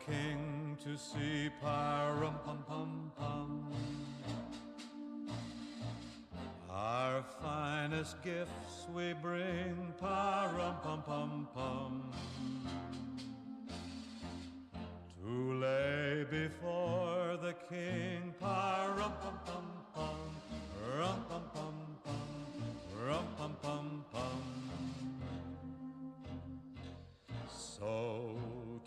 king to see pa-rum-pum-pum-pum. Our finest gifts we bring, pa-rum-pum-pum-pum, to lay before the king, pa-rum-pum-pum-pum, rum-pum-pum-pum, rum-pum-pum-pum. So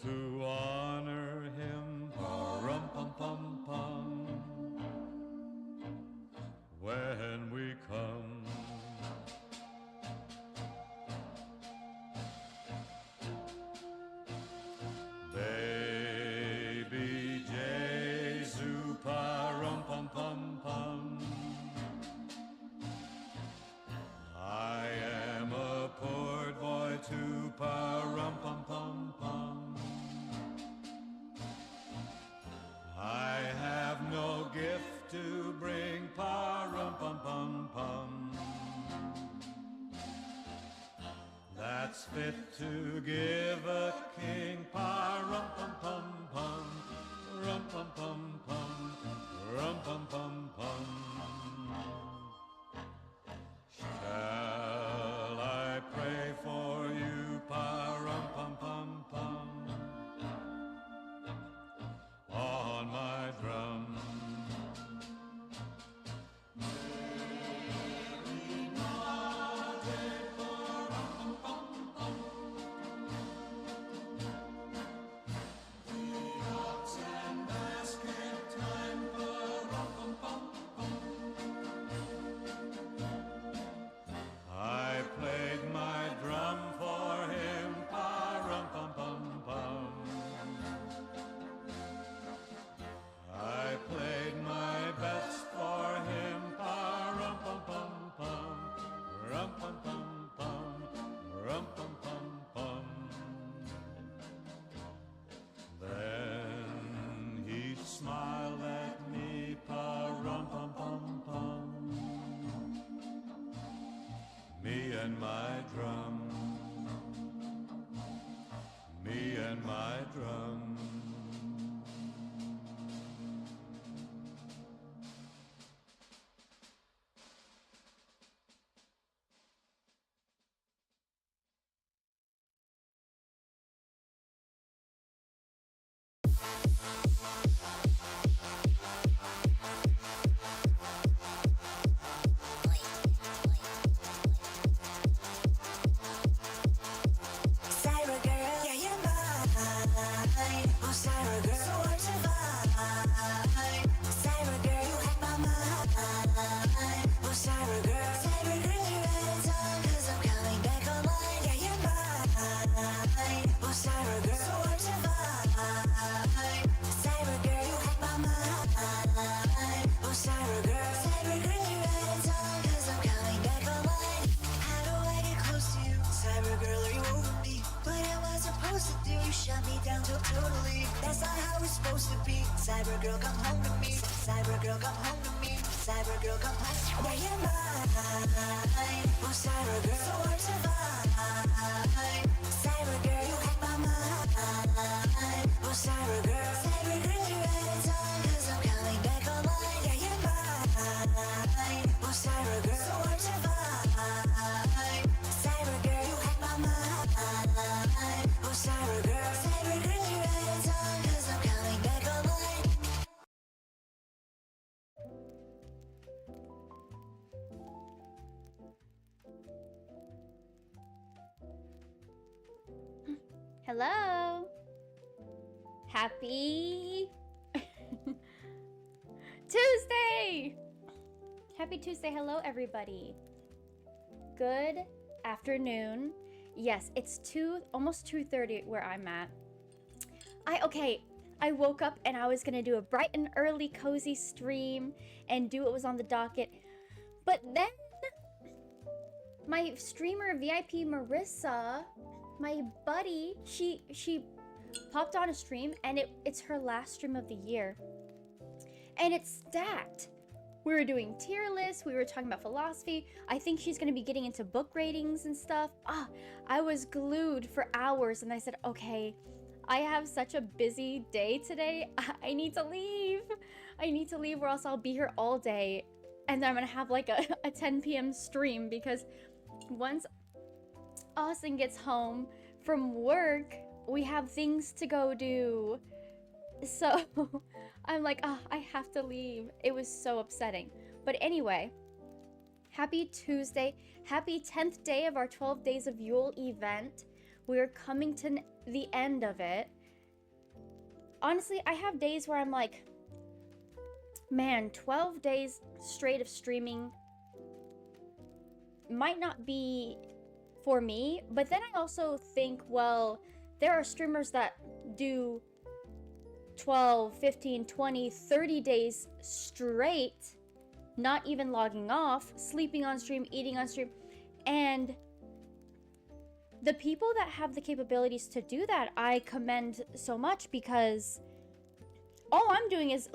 to honor him, pa-rum-pum-pum-pum, when we come, baby Jesu, pa-rum-pum-pum-pum, I am a poor boy too, pa-rum-pum-pum-pum. I have no gift to bring, pa-rum-pum-pum-pum, that's fit to give a king, pa-rum-pum-pum-pum, rum-pum-pum-pum, rum-pum-pum-pum. Shall I pray for you, pa-rum-pum-pum-pum, on my drum? I played my drum for him, pa-rum-pum-pum-pum. I played my best for him, pa-rum-pum-pum-pum, rum-pum-pum-pum, rum-pum-pum-pum. Then he smiled at me, pa-rum-pum-pum-pum, me and my drum, me and my drum. Hello. Happy Tuesday. Happy Tuesday. Hello, everybody. Good afternoon. Yes, it's almost 2:30 where I'm at. I woke up and I was gonna do a bright and early cozy stream and do what was on the docket, but then my streamer VIP Marissa, my buddy, she popped on a stream and it's her last stream of the year, and it's stacked. We were doing tier lists, we were talking about philosophy. I think she's gonna be getting into book ratings and stuff. I was glued for hours, and I said, okay, I have such a busy day today. I need to leave. I need to leave or else I'll be here all day. And then I'm gonna have like a 10 p.m. stream because once Austin gets home from work, we have things to go do. So I'm like, I have to leave. It was so upsetting. But anyway, happy Tuesday. Happy 10th day of our 12 Days of Yule event. We're coming to the end of it. Honestly, I have days where I'm like, man, 12 days straight of streaming might not be for me. But then I also think, well, there are streamers that do 12, 15, 20, 30 days straight, not even logging off, sleeping on stream, eating on stream. And the people that have the capabilities to do that, I commend so much because all I'm doing is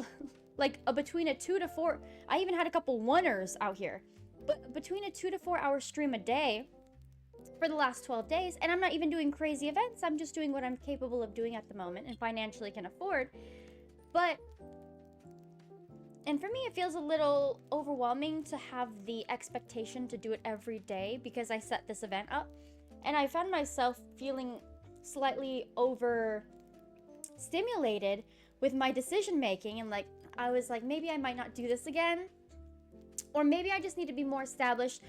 like between a 2 to 4, I even had a couple oneers out here, but between a 2 to 4 hour stream a day for the last 12 days, and I'm not even doing crazy events. I'm just doing what I'm capable of doing at the moment and financially can afford. And for me, it feels a little overwhelming to have the expectation to do it every day because I set this event up. And I found myself feeling slightly overstimulated with my decision making. And like, I was like, maybe I might not do this again. Or maybe I just need to be more established.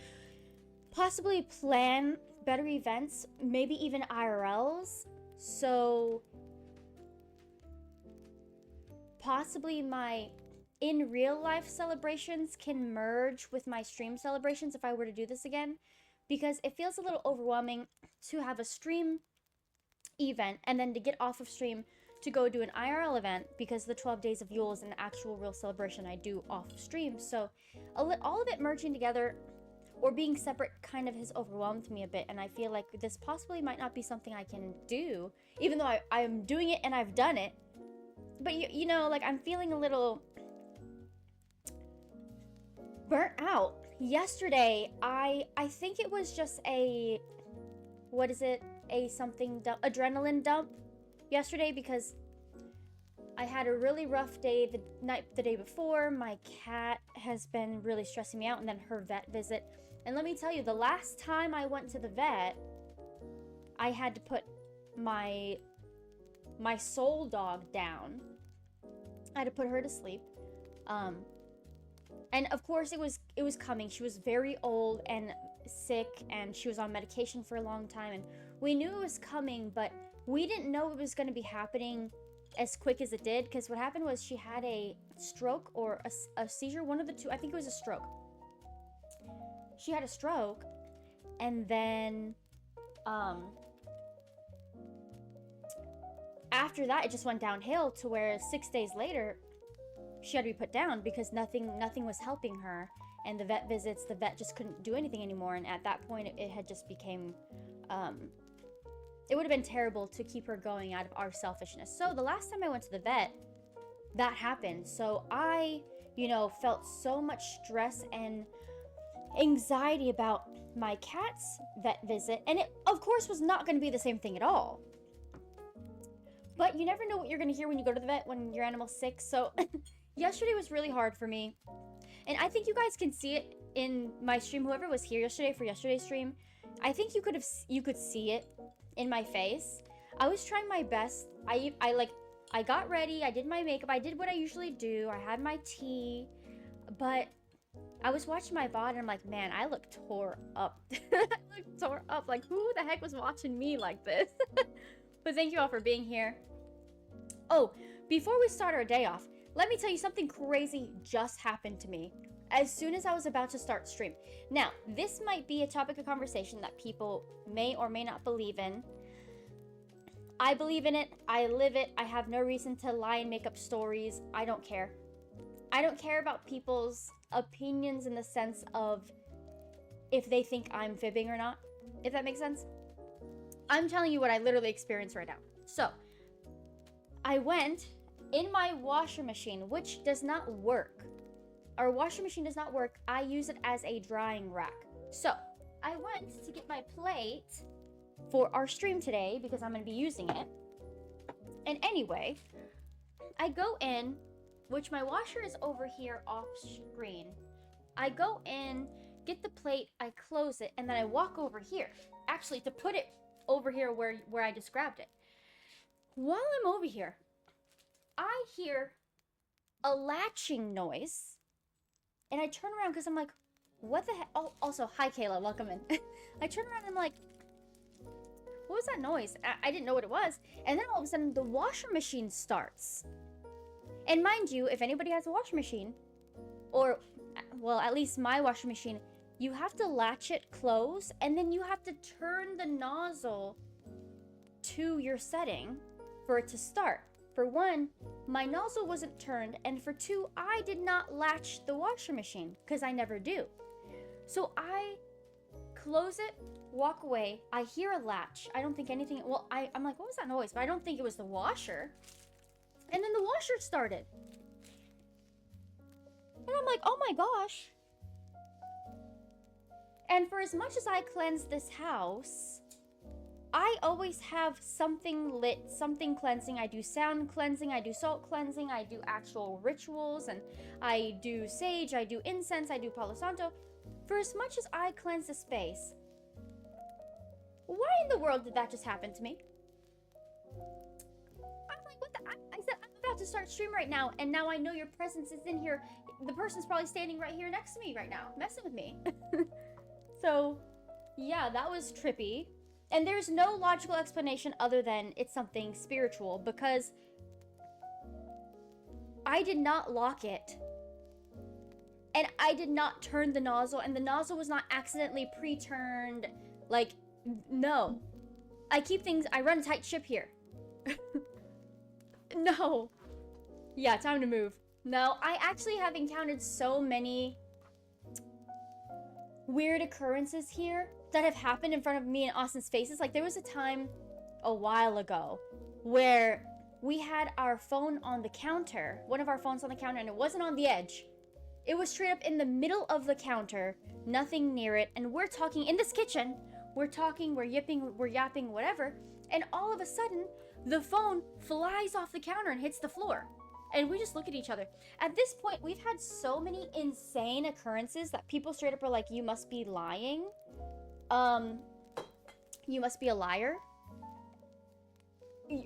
Possibly plan better events, maybe even IRLs. So possibly my in real life celebrations can merge with my stream celebrations if I were to do this again. Because it feels a little overwhelming to have a stream event and then to get off of stream to go do an IRL event because the 12 Days of Yule is an actual real celebration I do off of stream. So all of it merging together or being separate kind of has overwhelmed me a bit. And I feel like this possibly might not be something I can do, even though I am doing it and I've done it. But you know, like I'm feeling a little burnt out. Yesterday, I think it was just a adrenaline dump yesterday because I had a really rough day the day before. My cat has been really stressing me out, and then her vet visit. And let me tell you, the last time I went to the vet, I had to put my soul dog down. I had to put her to sleep. And of course it was coming. She was very old and sick and she was on medication for a long time and we knew it was coming, but we didn't know it was going to be happening as quick as it did because what happened was she had a stroke or a seizure, one of the two. I think it was a stroke. She had a stroke and then after that it just went downhill to where 6 days later she had to be put down because nothing was helping her, and the vet visits, the vet just couldn't do anything anymore. And at that point, it had just became, it would have been terrible to keep her going out of our selfishness. So the last time I went to the vet, that happened. So I, felt so much stress and anxiety about my cat's vet visit, and it, of course, was not going to be the same thing at all. But you never know what you're going to hear when you go to the vet when your animal's sick. So yesterday was really hard for me. And I think you guys can see it in my stream. Whoever was here yesterday for yesterday's stream, I think you could see it in my face. I was trying my best. I got ready. I did my makeup. I did what I usually do. I had my tea. But I was watching my body and I'm like, man, I look tore up. I look tore up. Like, who the heck was watching me like this? But thank you all for being here. Oh, before we start our day off, let me tell you something crazy just happened to me as soon as I was about to start stream. Now, this might be a topic of conversation that people may or may not believe in. I believe in it. I live it. I have no reason to lie and make up stories. I don't care. I don't care about people's opinions in the sense of if they think I'm fibbing or not, if that makes sense. I'm telling you what I literally experienced right now. So, I went in my washer machine, which does not work. Our washer machine does not work. I use it as a drying rack. So, I went to get my plate for our stream today because I'm going to be using it. And anyway, I go in, which my washer is over here off screen. I go in, get the plate, I close it, and then I walk over here. Actually, to put it over here where I just grabbed it. While I'm over here, I hear a latching noise. And I turn around because I'm like, what the heck? Oh, also, hi, Kayla. Welcome in. I turn around and I'm like, what was that noise? I didn't know what it was. And then all of a sudden, the washer machine starts. And mind you, if anybody has a washing machine, or, well, at least my washing machine, you have to latch it close, and then you have to turn the nozzle to your setting for it to start. For one, my nozzle wasn't turned, and for two, I did not latch the washer machine, because I never do. So I close it, walk away, I hear a latch. I don't think anything, well, I'm like, what was that noise? But I don't think it was the washer. And then the washer started. And I'm like, oh my gosh. And for as much as I cleanse this house, I always have something lit, something cleansing. I do sound cleansing, I do salt cleansing, I do actual rituals, and I do sage, I do incense, I do Palo Santo. For as much as I cleanse the space, why in the world did that just happen to me? I'm like, what the? I said, I'm about to start stream right now, and now I know your presence is in here. The person's probably standing right here next to me right now, messing with me. So, yeah, that was trippy. And there's no logical explanation other than it's something spiritual, because I did not lock it. And I did not turn the nozzle, and the nozzle was not accidentally pre-turned. Like, no. I run a tight ship here. No. Yeah, time to move. No, I actually have encountered so many weird occurrences here that have happened in front of me and Austin's faces. Like, there was a time a while ago where we had our phone on the counter, one of our phones on the counter, and it wasn't on the edge. It was straight up in the middle of the counter, nothing near it, and we're talking in this kitchen. We're talking, we're yapping, whatever, and all of a sudden, the phone flies off the counter and hits the floor. And we just look at each other. At this point, we've had so many insane occurrences that people straight up are like, you must be lying. You must be a liar.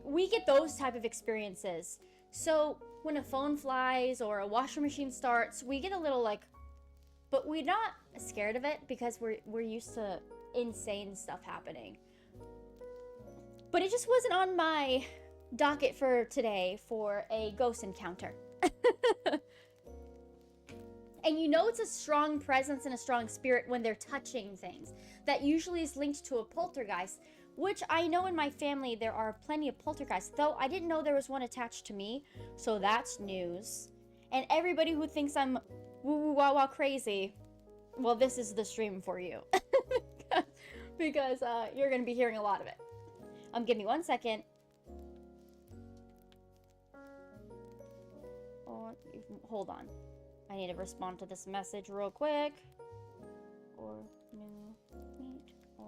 We get those type of experiences. So when a phone flies or a washer machine starts, we get a little like, but we're not scared of it because we're used to insane stuff happening. But it just wasn't on my docket for today for a ghost encounter. And you know it's a strong presence and a strong spirit when they're touching things. That usually is linked to a poltergeist, which I know in my family there are plenty of poltergeists, though I didn't know there was one attached to me, so that's news. And everybody who thinks I'm woo-woo wah-wah crazy, well, this is the stream for you. Because you're going to be hearing a lot of it. Give me 1 second. Oh, hold on. I need to respond to this message real quick. Or new meet or...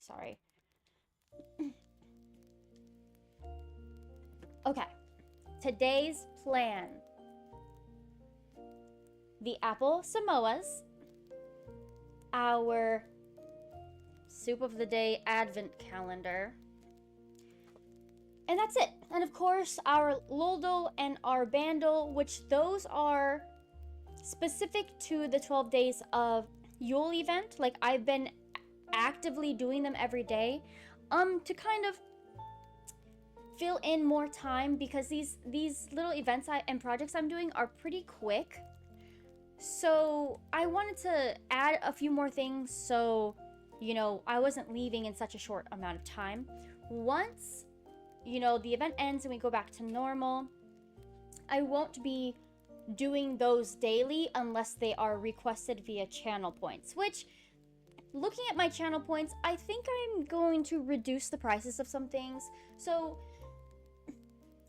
Sorry. Okay. Today's plan. The Apple Samoas. Our soup of the day advent calendar. And that's it. And of course, our Loldal and our Bandle, which those are specific to the 12 Days of Yule event. Like, I've been actively doing them every day to kind of fill in more time, because these little events and projects I'm doing are pretty quick. So I wanted to add a few more things so, you know, I wasn't leaving in such a short amount of time. Once, you know, the event ends and we go back to normal, I won't be doing those daily unless they are requested via channel points, which, looking at my channel points, I think I'm going to reduce the prices of some things. So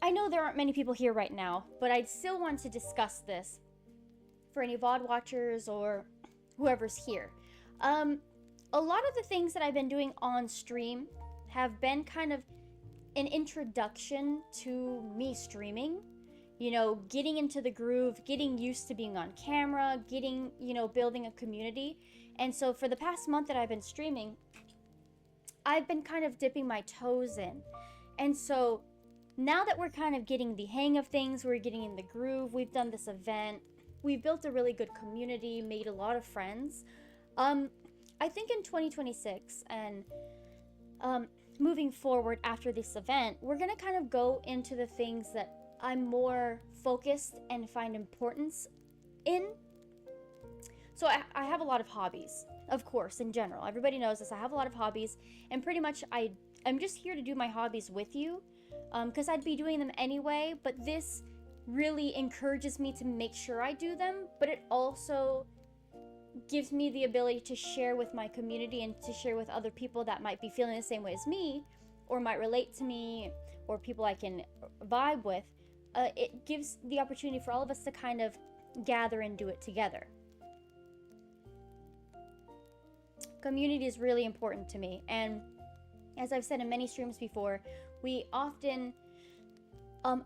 I know there aren't many people here right now, but I still want to discuss this for any VOD watchers or whoever's here. a lot of the things that I've been doing on stream have been kind of an introduction to me streaming. You know, getting into the groove, getting used to being on camera, getting, you know, building a community. And so for the past month that I've been streaming, I've been kind of dipping my toes in. And so now that we're kind of getting the hang of things, we're getting in the groove, we've done this event, we've built a really good community, made a lot of friends. I think in 2026 and moving forward after this event, we're gonna kind of go into the things that I'm more focused and find importance in. So I have a lot of hobbies, of course, in general. Everybody knows this. I have a lot of hobbies, and pretty much I'm just here to do my hobbies with you, because I'd be doing them anyway, but this really encourages me to make sure I do them, but it also gives me the ability to share with my community and to share with other people that might be feeling the same way as me, or might relate to me, or people I can vibe with. It gives the opportunity for all of us to kind of gather and do it together. Community is really important to me, and as I've said in many streams before, we often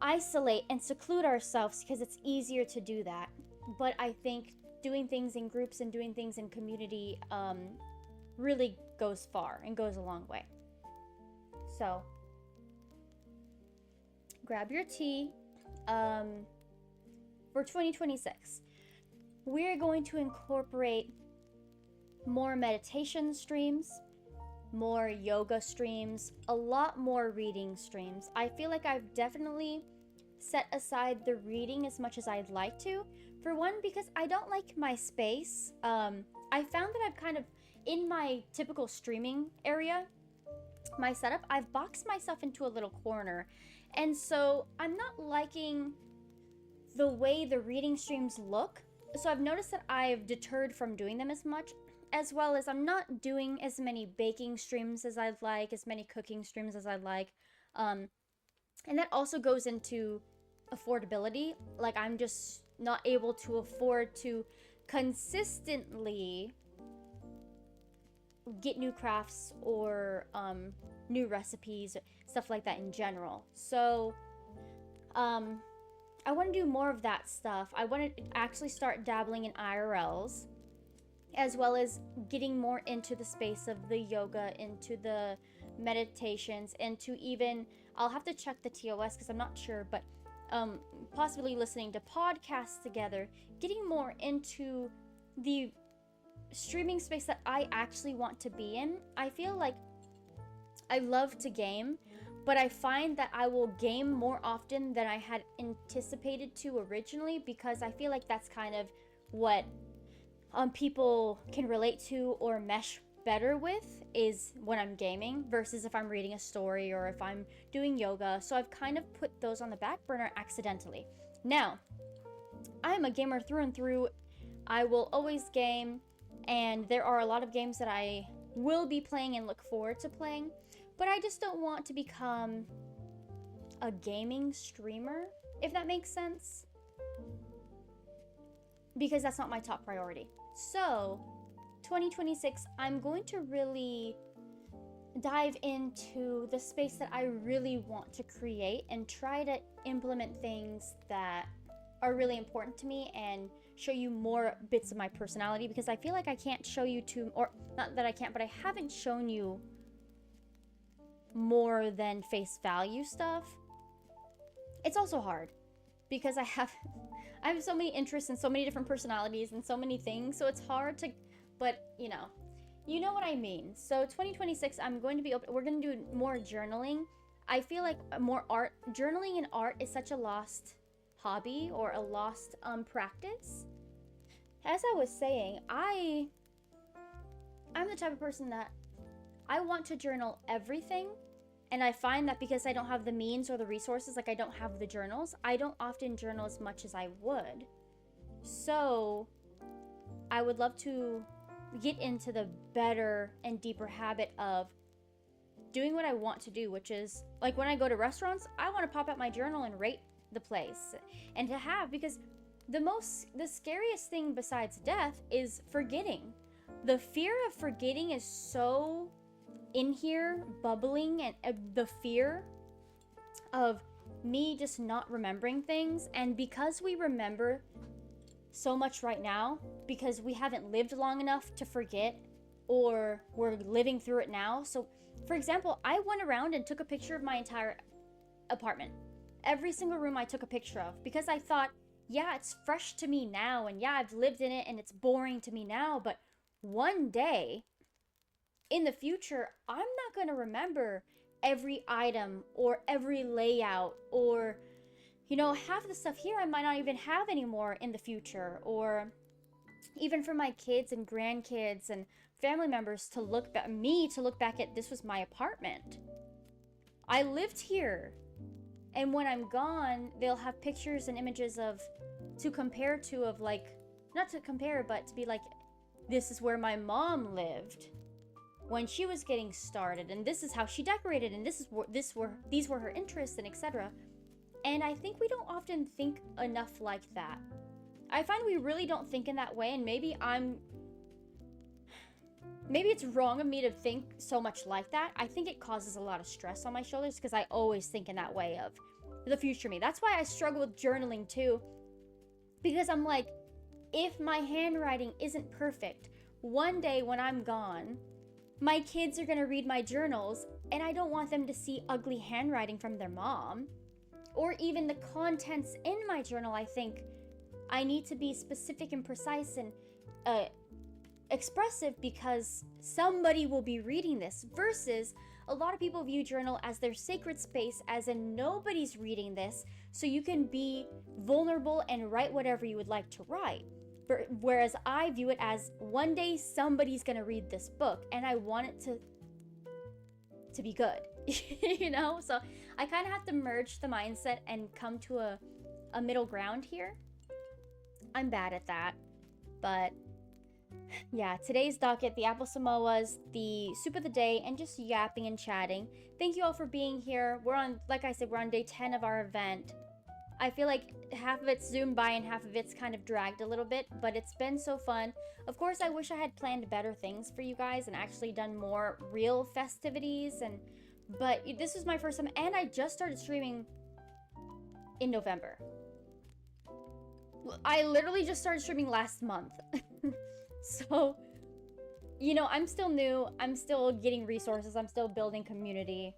isolate and seclude ourselves because it's easier to do that. But I think doing things in groups and doing things in community really goes far and goes a long way. So grab your tea. For 2026, we're going to incorporate more meditation streams, more yoga streams, a lot more reading streams. I feel like I've definitely set aside the reading as much as I'd like to. For one, because I don't like my space. I found that I've kind of, in my typical streaming area, my setup, I've boxed myself into a little corner. And so I'm not liking the way the reading streams look. So I've noticed that I've deterred from doing them as much, as well as I'm not doing as many baking streams as I'd like, as many cooking streams as I'd like. And that also goes into affordability. Like, I'm just not able to afford to consistently get new crafts or new recipes, stuff like that in general. So I want to do more of that stuff. I want to actually start dabbling in IRLs, as well as getting more into the space of the yoga, into the meditations, into even, I'll have to check the TOS because I'm not sure, but possibly listening to podcasts together, getting more into the streaming space that I actually want to be in. I feel like I love to game, but I find that I will game more often than I had anticipated to originally, because I feel like that's kind of what people can relate to or mesh better with, is when I'm gaming versus if I'm reading a story or if I'm doing yoga. So I've kind of put those on the back burner accidentally. Now, I'm a gamer through and through. I will always game, and there are a lot of games that I will be playing and look forward to playing, but I just don't want to become a gaming streamer, if that makes sense, because that's not my top priority. So 2026, I'm going to really dive into the space that I really want to create and try to implement things that are really important to me and show you more bits of my personality, because I feel like I can't show you too, or not that I can't, but I haven't shown you more than face value stuff. It's also hard because I have so many interests and so many different personalities and so many things, so it's hard to, but you know what I mean. So 2026, I'm going to be open. We're going to do more journaling. I feel like more art. Journaling and art is such a lost hobby or a lost practice. As I was saying, I'm the type of person that I want to journal everything, and I find that because I don't have the means or the resources, like I don't have the journals, I don't often journal as much as I would. So I would love to get into the better and deeper habit of doing what I want to do, which is, like, when I go to restaurants, I want to pop out my journal and rate the place. And to have, because the scariest thing besides death is forgetting. the fear of forgetting is so in here, bubbling, and the fear of me just not remembering things. And because we remember so much right now, because we haven't lived long enough to forget, or we're living through it now. So, for example, I went around and took a picture of my entire apartment. Every single room I took a picture of, because I thought, yeah, it's fresh to me now, and yeah, I've lived in it, and it's boring to me now, but one day in the future, I'm not going to remember every item or every layout, or, you know, half the stuff here I might not even have anymore in the future, or even for my kids and grandkids and family members to look back, me to look back at, this was my apartment. I lived here. And when I'm gone, they'll have pictures and images of, to compare to, of like, not to compare, but to be like, this is where my mom lived when she was getting started, and this is how she decorated, and these were her interests, and etc. And I think we don't often think enough like that. I find we really don't think in that way, and maybe it's wrong of me to think so much like that. I think it causes a lot of stress on my shoulders because I always think in that way of the future me. That's why I struggle with journaling too, because I'm like, if my handwriting isn't perfect, one day when I'm gone, my kids are going to read my journals, and I don't want them to see ugly handwriting from their mom, or even the contents in my journal. I think I need to be specific and precise and expressive, because somebody will be reading this, versus a lot of people view journal as their sacred space, as in nobody's reading this, so you can be vulnerable and write whatever you would like to write. Whereas I view it as, one day somebody's gonna read this book, and I want it to be good. You know? So I kind of have to merge the mindset and come to a middle ground here. I'm bad at that, but yeah, today's docket, the Apple Samoas, the soup of the day, and just yapping and chatting. Thank you all for being here. We're on, like I said, we're on day 10 of our event. I feel like half of it's zoomed by and half of it's kind of dragged a little bit, but it's been so fun. Of course, I wish I had planned better things for you guys and actually done more real festivities, but this was my first time, and I just started streaming in November. I literally just started streaming last month. So, you know, I'm still new. I'm still getting resources. I'm still building community.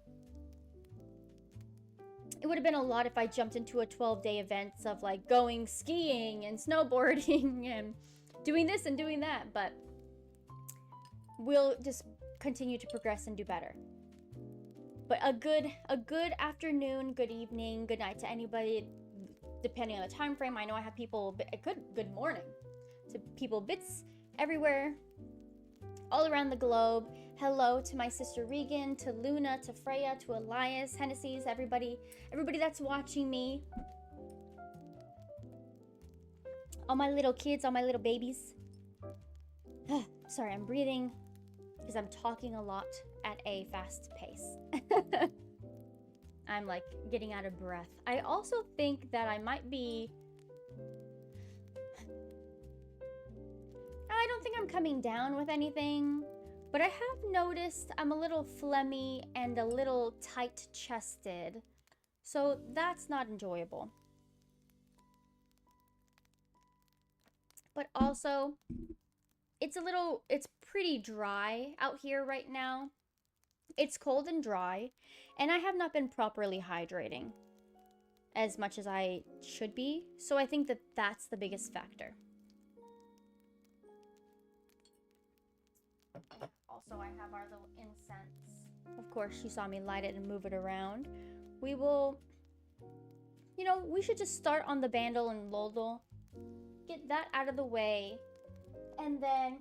It would have been a lot if I jumped into a 12-day event of like going skiing and snowboarding and doing this and doing that, but we'll just continue to progress and do better. But a good afternoon, good evening, good night to anybody, depending on the time frame. I know I have people, good morning to people bits everywhere, all around the globe. Hello to my sister Regan, to Luna, to Freya, to Elias, Hennessy's, everybody that's watching me. All my little kids, all my little babies. Sorry, I'm breathing because I'm talking a lot at a fast pace. I'm like getting out of breath. I also think that I might be... I don't think I'm coming down with anything, but I have noticed I'm a little phlegmy and a little tight-chested, so that's not enjoyable. But also, it's pretty dry out here right now. It's cold and dry, and I have not been properly hydrating as much as I should be, so I think that that's the biggest factor. Also, I have our little incense. Of course, you saw me light it and move it around. We will, you know, we should just start on the bandle and lodel, get that out of the way, and then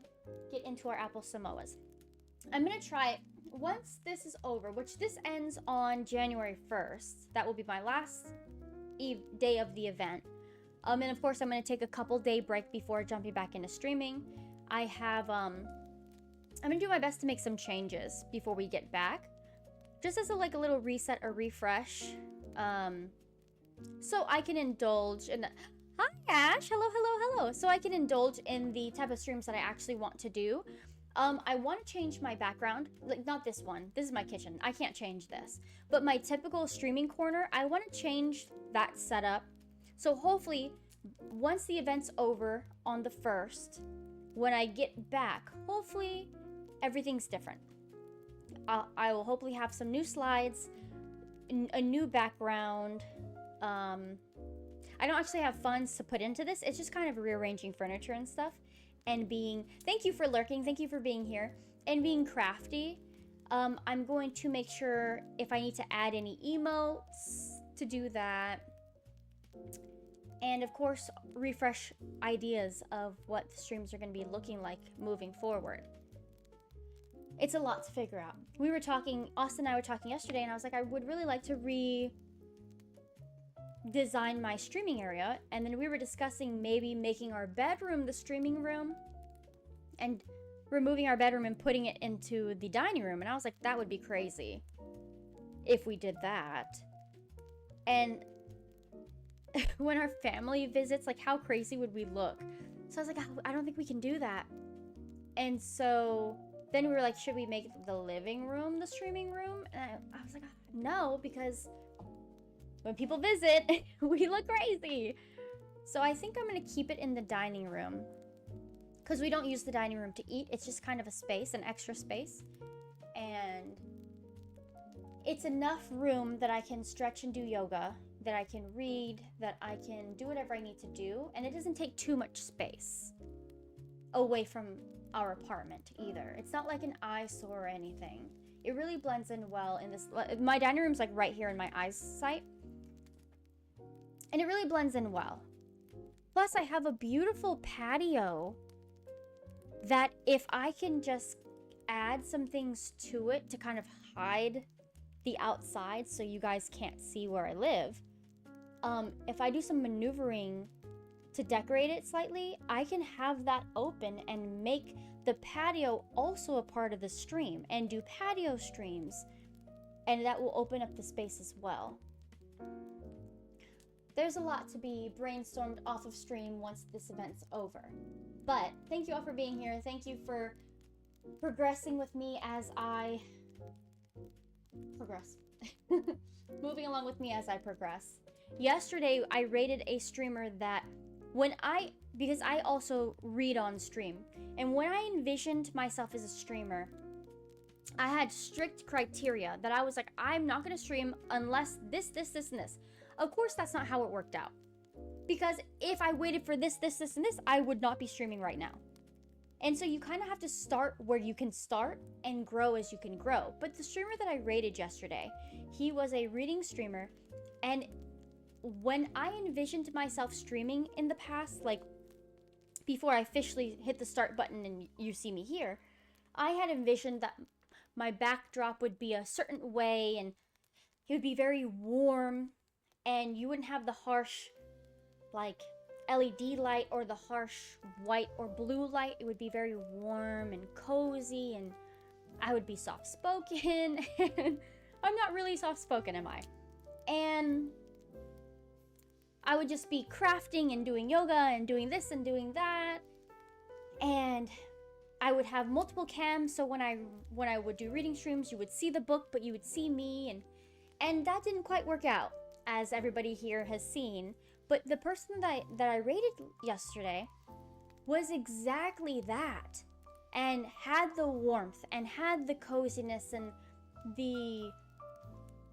get into our Apple Samoas. I'm gonna try it once this is over, which this ends on January 1st. That will be my last day of the event. And of course, I'm gonna take a couple day break before jumping back into streaming. I have, I'm gonna do my best to make some changes before we get back, just as a little reset or refresh, so I can indulge in the... Hi Ash, hello. So I can indulge in the type of streams that I actually want to do. I want to change my background. Like, not this one. This is my kitchen. I can't change this. But my typical streaming corner, I want to change that setup. So hopefully, once the event's over on the 1st, when I get back, hopefully everything's different. I will hopefully have some new slides, a new background. I don't actually have funds to put into this. It's just kind of rearranging furniture and stuff. And thank you for lurking, thank you for being here, and being crafty. I'm going to make sure if I need to add any emotes to do that. And of course, refresh ideas of what the streams are going to be looking like moving forward. It's a lot to figure out. We were talking, Austin and I were talking yesterday, and I was like, I would really like to redesign my streaming area. And then we were discussing maybe making our bedroom the streaming room and removing our bedroom and putting it into the dining room. And I was like, that would be crazy if we did that. And when our family visits, like, how crazy would we look? So I was like, I don't think we can do that. And so then we were like, should we make the living room the streaming room? And I was like, no, because when people visit, we look crazy. So I think I'm going to keep it in the dining room, because we don't use the dining room to eat. It's just kind of a space, an extra space. And it's enough room that I can stretch and do yoga, that I can read, that I can do whatever I need to do. And it doesn't take too much space away from our apartment either. It's not like an eyesore or anything. It really blends in well in this. My dining room's like right here in my eyesight. And it really blends in well. Plus, I have a beautiful patio that if I can just add some things to it to kind of hide the outside so you guys can't see where I live, if I do some maneuvering to decorate it slightly, I can have that open and make the patio also a part of the stream and do patio streams, and that will open up the space as well. There's a lot to be brainstormed off of stream once this event's over. But thank you all for being here. Thank you for progressing with me as I progress. Moving along with me as I progress. Yesterday, I rated a streamer that because I also read on stream, and when I envisioned myself as a streamer, I had strict criteria that I was like, I'm not going to stream unless this, and this. Of course, that's not how it worked out. Because if I waited for this, and this, I would not be streaming right now. And so you kind of have to start where you can start and grow as you can grow. But the streamer that I rated yesterday, he was a reading streamer. And when I envisioned myself streaming in the past, like before I officially hit the start button and you see me here, I had envisioned that my backdrop would be a certain way and it would be very warm, and you wouldn't have the harsh like LED light or the harsh white or blue light. It would be very warm and cozy, and I would be soft-spoken. I'm not really soft-spoken, am I? And I would just be crafting and doing yoga and doing this and doing that. And I would have multiple cams, so when I would do reading streams, you would see the book, but you would see me, and that didn't quite work out, as everybody here has seen. But the person that I rated yesterday was exactly that, and had the warmth and had the coziness and the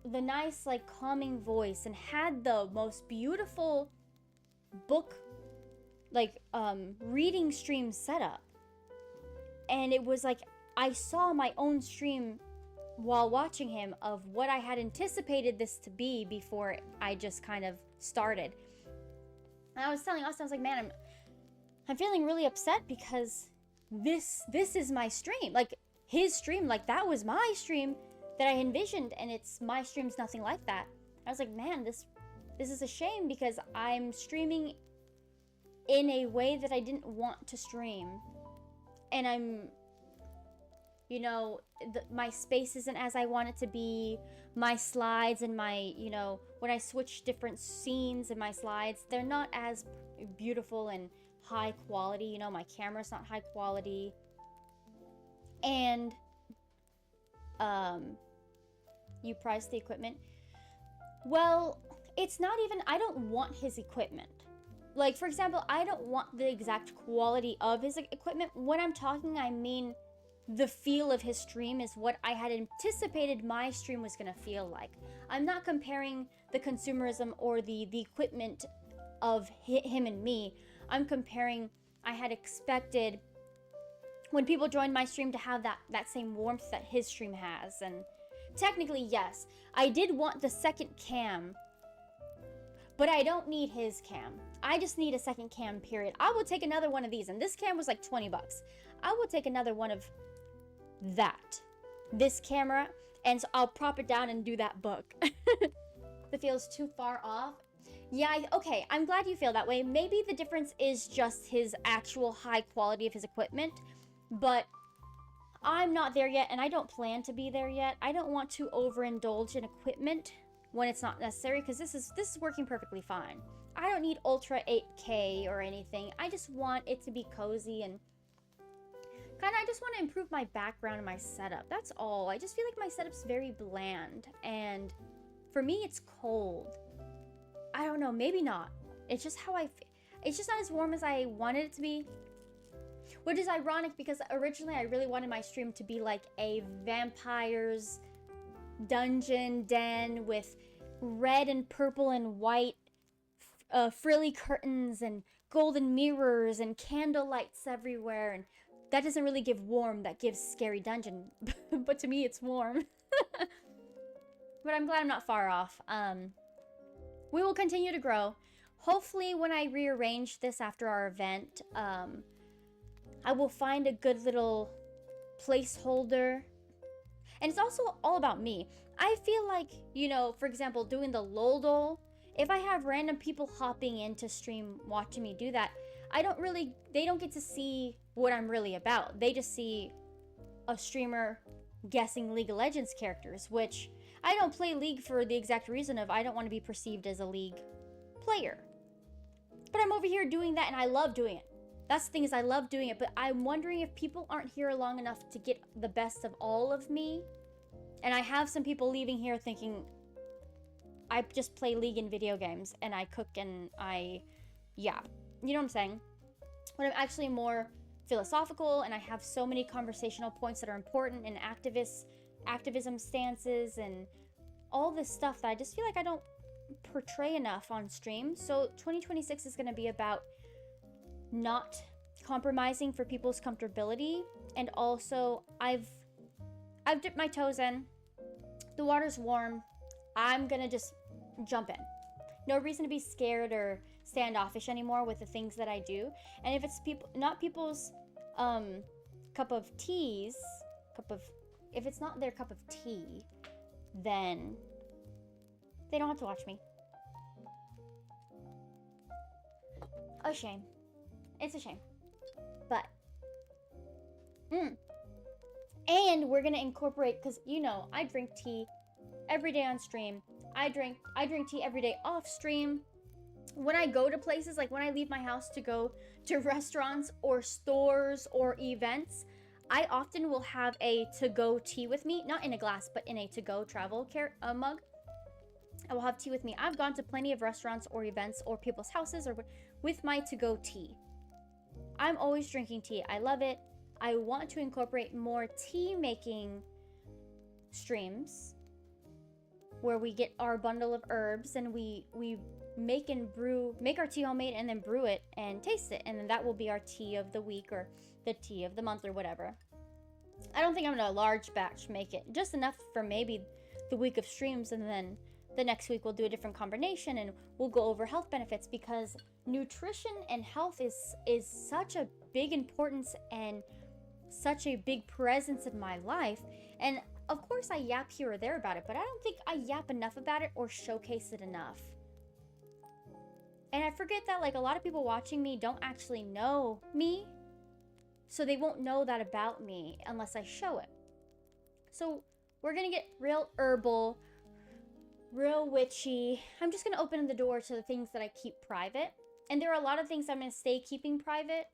nice like calming voice, and had the most beautiful book like reading stream setup. And it was like I saw my own stream while watching him of what I had anticipated this to be before I just kind of started. And I was telling Austin, I was like, man, I'm feeling really upset because this is my stream. Like, his stream, like, that was my stream that I envisioned, and my stream's nothing like that. I was like, man, this is a shame because I'm streaming in a way that I didn't want to stream. And I'm, my space isn't as I want it to be. My slides and my, when I switch different scenes in my slides, they're not as beautiful and high quality. My camera's not high quality. And you price the equipment. Well, it's not even, I don't want his equipment. Like, for example, I don't want the exact quality of his equipment. When I'm talking, I mean the feel of his stream is what I had anticipated my stream was going to feel like. I'm not comparing the consumerism or the equipment of him and me. I'm comparing, I had expected when people joined my stream to have that same warmth that his stream has. And technically, yes, I did want the second cam, but I don't need his cam. I just need a second cam, period. I will take another one of these, and this cam was like 20 bucks. I will take another one of this camera, and so I'll prop it down and do that book. That feels too far off. Yeah, okay, I'm glad you feel that way. Maybe the difference is just his actual high quality of his equipment, but I'm not there yet, and I don't plan to be there yet. I don't want to overindulge in equipment when it's not necessary, because this is working perfectly fine. I don't need Ultra 8K or anything. I just want it to be cozy and I just want to improve my background and my setup. That's all. I just feel like my setup's very bland, and for me, it's cold. I don't know, maybe not. It's just how I feel. It's just not as warm as I wanted it to be, which is ironic because originally I really wanted my stream to be like a vampire's dungeon den with red and purple and white frilly curtains and golden mirrors and candle lights everywhere, and that doesn't really give warm, that gives scary dungeon. But to me, it's warm. But I'm glad I'm not far off. We will continue to grow. Hopefully, when I rearrange this after our event, I will find a good little placeholder. And it's also all about me. I feel like, you know, for example, doing the Loldol, if I have random people hopping into stream watching me do that, they don't get to see what I'm really about. They just see a streamer guessing League of Legends characters, which I don't play League for the exact reason of I don't want to be perceived as a League player. But I'm over here doing that, and I love doing it. That's the thing, is I love doing it, but I'm wondering if people aren't here long enough to get the best of all of me. And I have some people leaving here thinking I just play League in video games, and I cook, and yeah, you know what I'm saying? But I'm actually more philosophical, and I have so many conversational points that are important, and activism stances, and all this stuff that I just feel like I don't portray enough on stream. So 2026 is going to be about not compromising for people's comfortability, and also I've dipped my toes in. The water's warm. I'm gonna just jump in. No reason to be scared or standoffish anymore with the things that I do. And if it's not people's cup of teas, if it's not their cup of tea, then they don't have to watch me. A shame. It's a shame. But and we're gonna incorporate, because you know I drink tea every day on stream. I drink tea every day off stream. When I go to places, like when I leave my house to go to restaurants or stores or events, I often will have a to-go tea with me, not in a glass, but in a to-go travel mug. I will have tea with me. I've gone to plenty of restaurants or events or people's houses or with my to-go tea. I'm always drinking tea. I love it. I want to incorporate more tea making streams where we get our bundle of herbs and we make our tea homemade and then brew it and taste it, and then that will be our tea of the week or the tea of the month or whatever. I don't think I'm gonna large batch make it, just enough for maybe the week of streams, and then the next week we'll do a different combination and we'll go over health benefits, because nutrition and health is such a big importance and such a big presence in my life. And of course I yap here or there about it, but I don't think I yap enough about it or showcase it enough. And I forget that like a lot of people watching me don't actually know me, so they won't know that about me unless I show it. So we're gonna get real herbal, real witchy. I'm just gonna open the door to the things that I keep private. And there are a lot of things I'm gonna stay keeping private,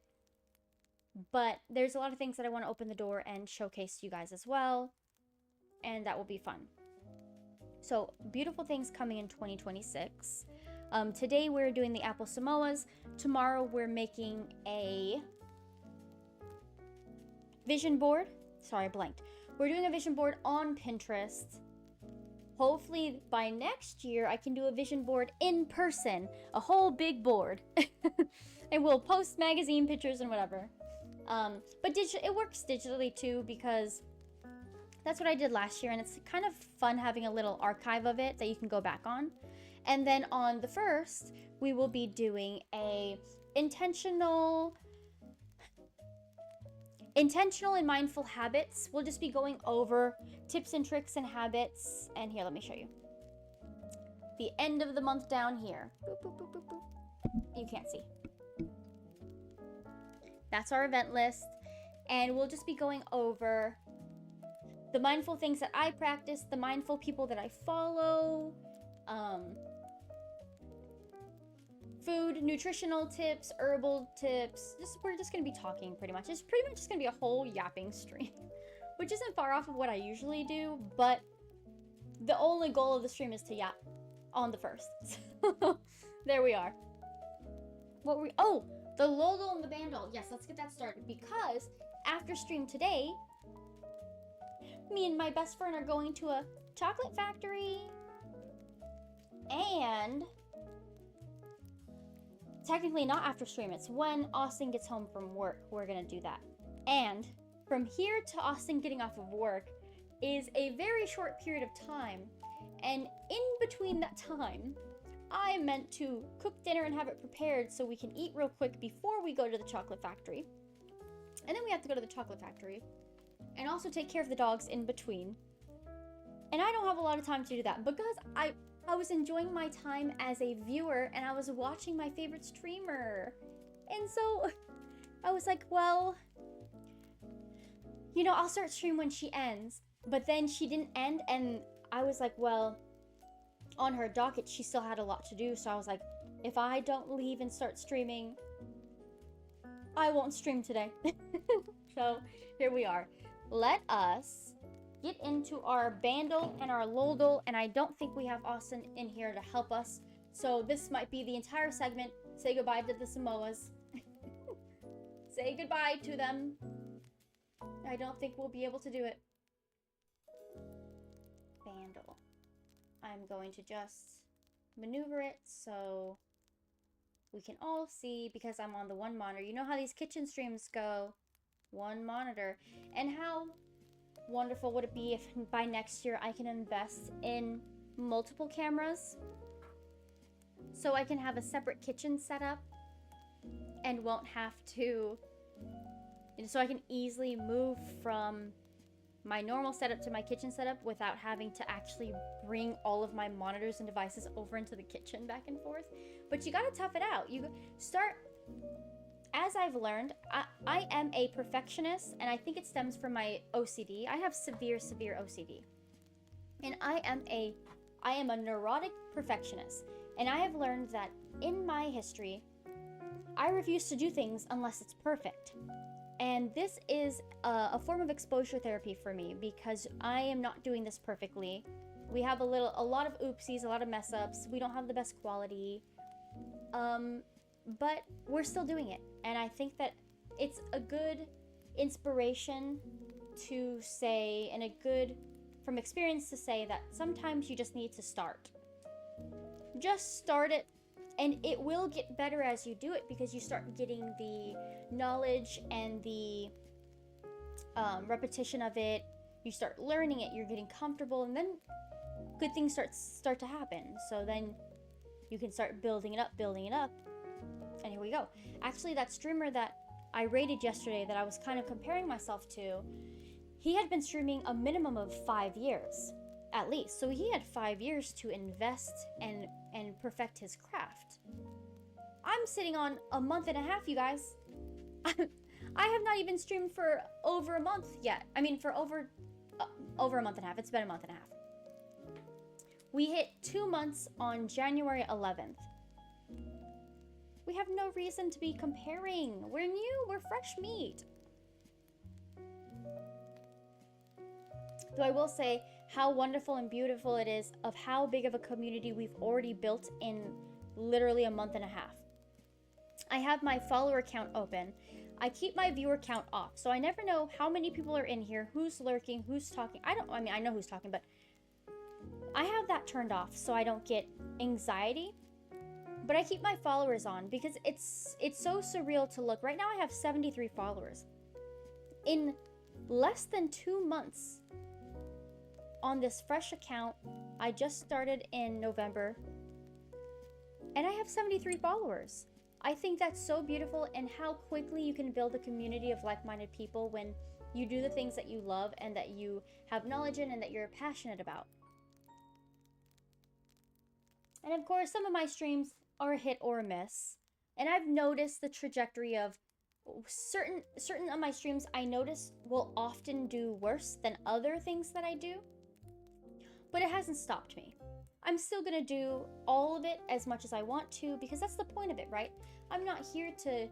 But there's a lot of things that I want to open the door and showcase to you guys as well. And that will be fun. So, beautiful things coming in 2026. Today we're doing the Apple Samoas. Tomorrow we're making a vision board. Sorry, I blanked. We're doing a vision board on Pinterest. Hopefully by next year I can do a vision board in person. A whole big board. And we'll post magazine pictures and whatever. But it works digitally too, because that's what I did last year, and it's kind of fun having a little archive of it that you can go back on. And then on the 1st, we will be doing a intentional and mindful habits. We'll just be going over tips and tricks and habits. And here, let me show you. The end of the month down here. Boop, boop, boop, boop, boop. You can't see. That's our event list. And we'll just be going over the mindful things that I practice, the mindful people that I follow, food, nutritional tips, herbal tips. We're just going to be talking pretty much. It's pretty much just going to be a whole yapping stream, which isn't far off of what I usually do, but the only goal of the stream is to yap on the 1st. There we are. Oh, the Lodol and the Bandol. Yes, let's get that started, because after stream today, me and my best friend are going to a chocolate factory, and technically not after stream, it's when Austin gets home from work. We're gonna do that. And from here to Austin getting off of work is a very short period of time, and in between that time I meant to cook dinner and have it prepared so we can eat real quick before we go to the chocolate factory. And then we have to go to the chocolate factory and also take care of the dogs in between. And I don't have a lot of time to do that because I was enjoying my time as a viewer, and I was watching my favorite streamer. And so I was like, well, you know, I'll start stream when she ends. But then she didn't end, and I was like, well, on her docket, she still had a lot to do. So I was like, if I don't leave and start streaming, I won't stream today. So here we are. Let us get into our Bandle and our Loldle, and I don't think we have Austin in here to help us. So this might be the entire segment. Say goodbye to the Samoas. Say goodbye to them. I don't think we'll be able to do it. Bandle. I'm going to just maneuver it so we can all see, because I'm on the one monitor. You know how these kitchen streams go. One monitor. And how wonderful would it be if by next year I can invest in multiple cameras so I can have a separate kitchen setup and won't have to, so I can easily move from my normal setup to my kitchen setup without having to actually bring all of my monitors and devices over into the kitchen back and forth. But you gotta tough it out. You start, as I've learned, I am a perfectionist, and I think it stems from my OCD. I have severe OCD. And I am a neurotic perfectionist. And I have learned that in my history, I refuse to do things unless it's perfect. And this is a form of exposure therapy for me, because I am not doing this perfectly. We have a lot of oopsies, a lot of mess ups. We don't have the best quality. But we're still doing it. And I think that it's a good inspiration to say, and a good, from experience, to say that sometimes you just need to start. Just start it, and it will get better as you do it, because you start getting the knowledge and the repetition of it. You start learning it, you're getting comfortable, and then good things start to happen. So then you can start building it up. And here we go. Actually, that streamer that I rated yesterday that I was kind of comparing myself to, he had been streaming a minimum of 5 years, at least. So he had 5 years to invest and perfect his craft. I'm sitting on a month and a half, you guys. I have not even streamed for over a month yet. I mean, for over a month and a half. It's been a month and a half. We hit 2 months on January 11th. We have no reason to be comparing. We're new, we're fresh meat. Though I will say how wonderful and beautiful it is of how big of a community we've already built in literally a month and a half. I have my follower count open. I keep my viewer count off, so I never know how many people are in here, who's lurking, who's talking. I know who's talking, but I have that turned off so I don't get anxiety. But I keep my followers on because it's so surreal to look. Right now I have 73 followers. In less than 2 months on this fresh account, I just started in November, and I have 73 followers. I think that's so beautiful, and how quickly you can build a community of like-minded people when you do the things that you love and that you have knowledge in and that you're passionate about. And of course, some of my streams are a hit or a miss. And I've noticed the trajectory of certain of my streams I notice will often do worse than other things that I do. But it hasn't stopped me. I'm still gonna do all of it as much as I want to, because that's the point of it, right? I'm not here to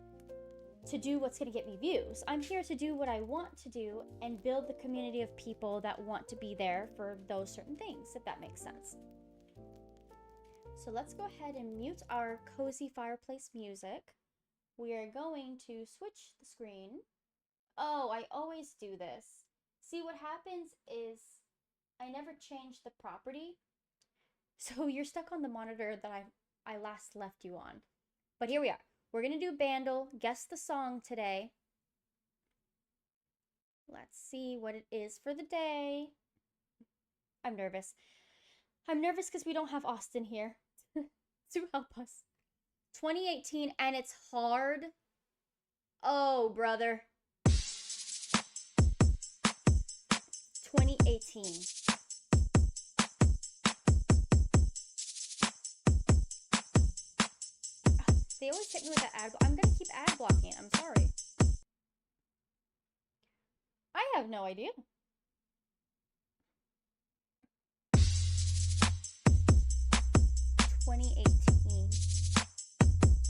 do what's gonna get me views. I'm here to do what I want to do and build the community of people that want to be there for those certain things, if that makes sense. So let's go ahead and mute our cozy fireplace music. We are going to switch the screen. Oh, I always do this. See, what happens is I never change the property. So you're stuck on the monitor that I last left you on. But here we are. We're going to do Bandle, guess the song today. Let's see what it is for the day. I'm nervous. I'm nervous because we don't have Austin here to help us. 2018, and it's hard. Oh, brother. 2018. They always hit me with that ad. I'm gonna keep ad blocking it. I'm sorry. I have no idea.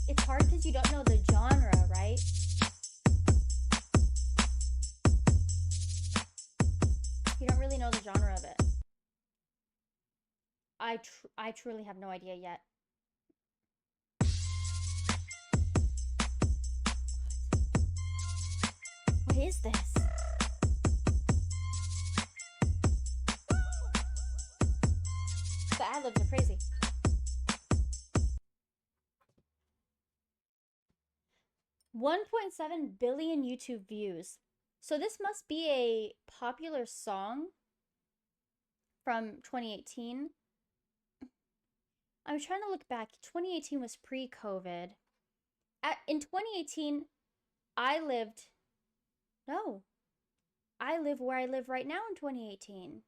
It's hard because you don't know the genre, right? You don't really know the genre of it. I truly have no idea yet. What is this? The ad-libs are crazy. $1.7 billion YouTube views. So this must be a popular song from 2018. I'm trying to look back. 2018 was pre-COVID. In 2018, I live where I live right now in 2018.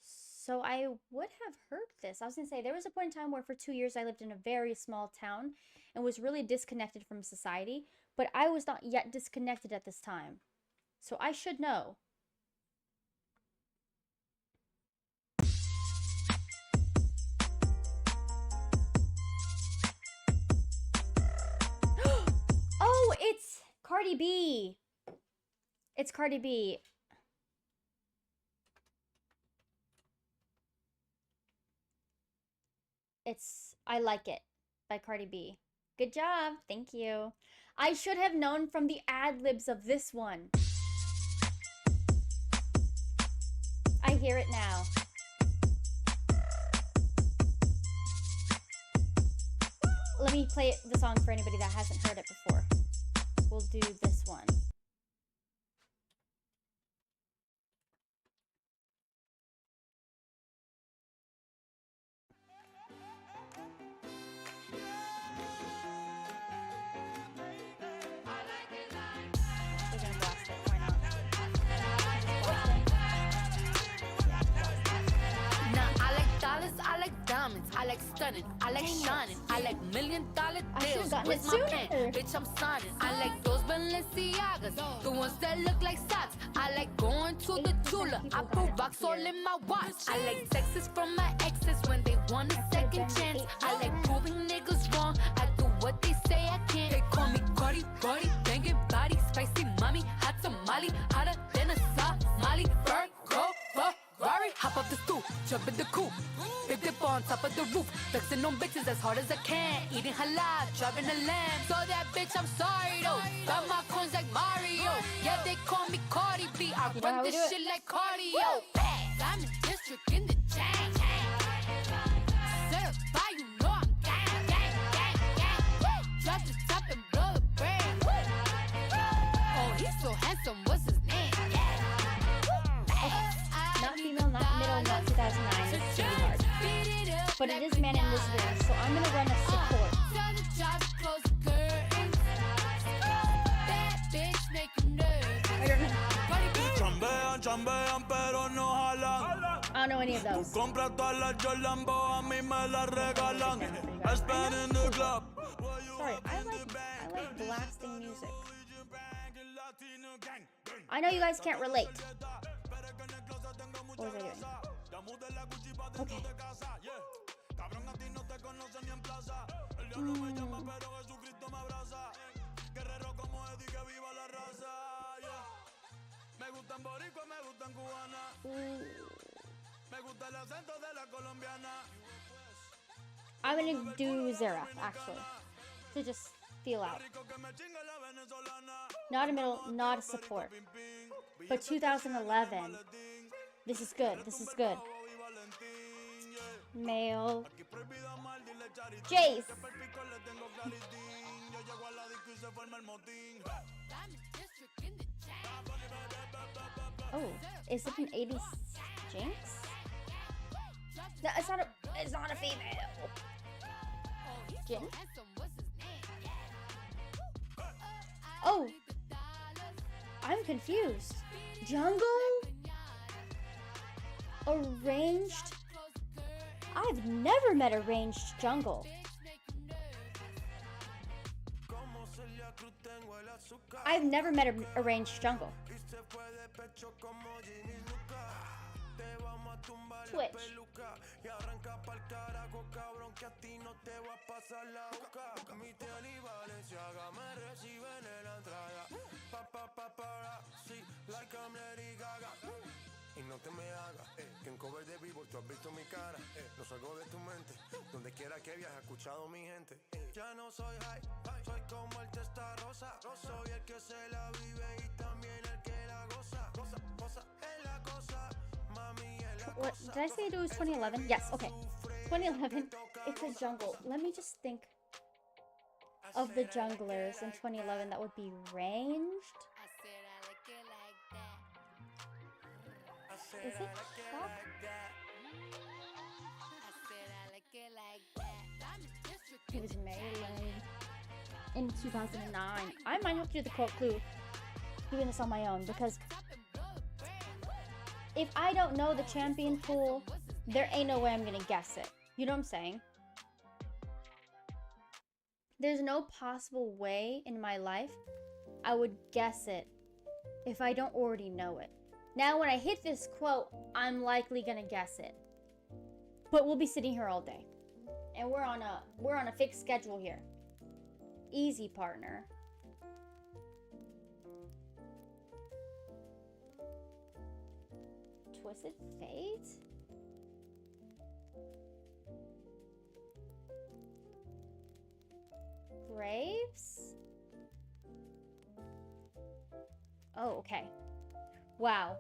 So I would have heard this. I was going to say, there was a point in time where for 2 years I lived in a very small town and was really disconnected from society, but I was not yet disconnected at this time. So I should know. Oh, it's Cardi B. It's Cardi B. It's I Like It by Cardi B. Good job. Thank you. I should have known from the ad-libs of this one. I hear it now. Let me play the song for anybody that hasn't heard it before. We'll do this one. I like stunning, I like shining, I like $1 million deals. With my pen, bitch, I'm signing. I like those Balenciagas, the ones that look like socks. I like going to the Tula. I put rocks all in my watch. I like texts from my exes when they want a second chance. I like proving niggas jump in the coop. Big dip on top of the roof. Flexing on bitches as hard as I can. Eating halal, driving a lamb. So that bitch, I'm sorry though. Got my coins like Mario. Yeah, they call me Cardi B. I run this shit like cardio. I'm in district in the chain. Certified, you know I'm gang, gang, gang, gang. Drop the top and blow the brand. Oh, he's so handsome, what's his name? Not female, not middle, not 2009. It's pretty hard. But it is man in this room, so I'm gonna run a support. I don't know. Chambean, chambean, pero no jalan. I don't know any of those. Compra todas las Jolambo, a mí me las regalan. I spend in the club. Sorry, I like blasting music. I know you guys can't relate. What was I doing? Okay. I'm gonna do Zara, actually, to just feel out. Not a middle, not a support. But 2011, this is good, this is good. Male. Jace. Oh, is it an 80s Jinx? No, it's not a female. Jinx? Oh, I'm confused. Jungle? Arranged? I've never met a ranged jungle. I've never met a ranged jungle. Twitch. Y no te me hagas, que en cover de vivo tú has visto mi cara, no salgo de tu mente, donde quiera que viajes, escuchado mi gente. Ya no soy high, soy como el testarosa, soy el que se la vive y también el que la goza, goza es la cosa, mami es la cosa. What, did I say it was 2011? Yes, okay. 2011, it's a jungle. Let me just think of the junglers in 2011 that would be ranged. Is it Chuck? He was melee in 2009. I might have to do the quote clue doing this on my own, because if I don't know the champion pool, there ain't no way I'm gonna guess it. You know what I'm saying? There's no possible way in my life I would guess it if I don't already know it. Now, when I hit this quote, I'm likely gonna guess it. But we'll be sitting here all day. And we're on a fixed schedule here. Easy, partner. Twisted Fate? Graves? Oh, okay. Wow.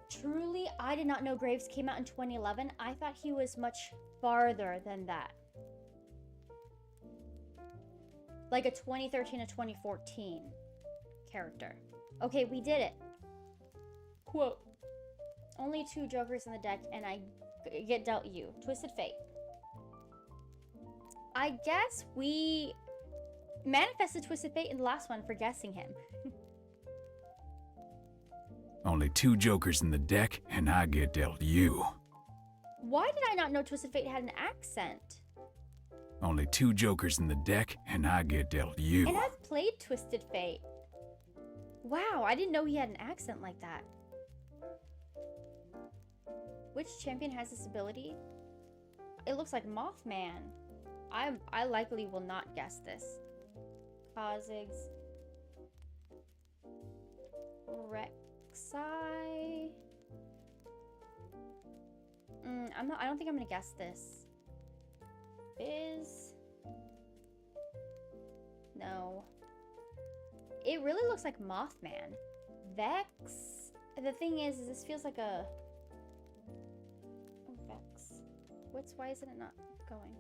Truly, I did not know Graves came out in 2011. I thought he was much farther than that. Like a 2013 or 2014 character. Okay, we did it. Quote. Only 2 jokers in the deck and I get dealt you. Twisted Fate. I guess we manifested Twisted Fate in the last one for guessing him. Only 2 jokers in the deck, and I get dealt you. Why did I not know Twisted Fate had an accent? Only 2 jokers in the deck, and I get dealt you. And I've played Twisted Fate. Wow, I didn't know he had an accent like that. Which champion has this ability? It looks like Mothman. I likely will not guess this. Kha'Zix. Rek'Sai. I don't think I'm gonna guess this. Is... No. It really looks like Mothman. Vex. The thing is this feels like a... Oh, Vex. Why isn't it not going?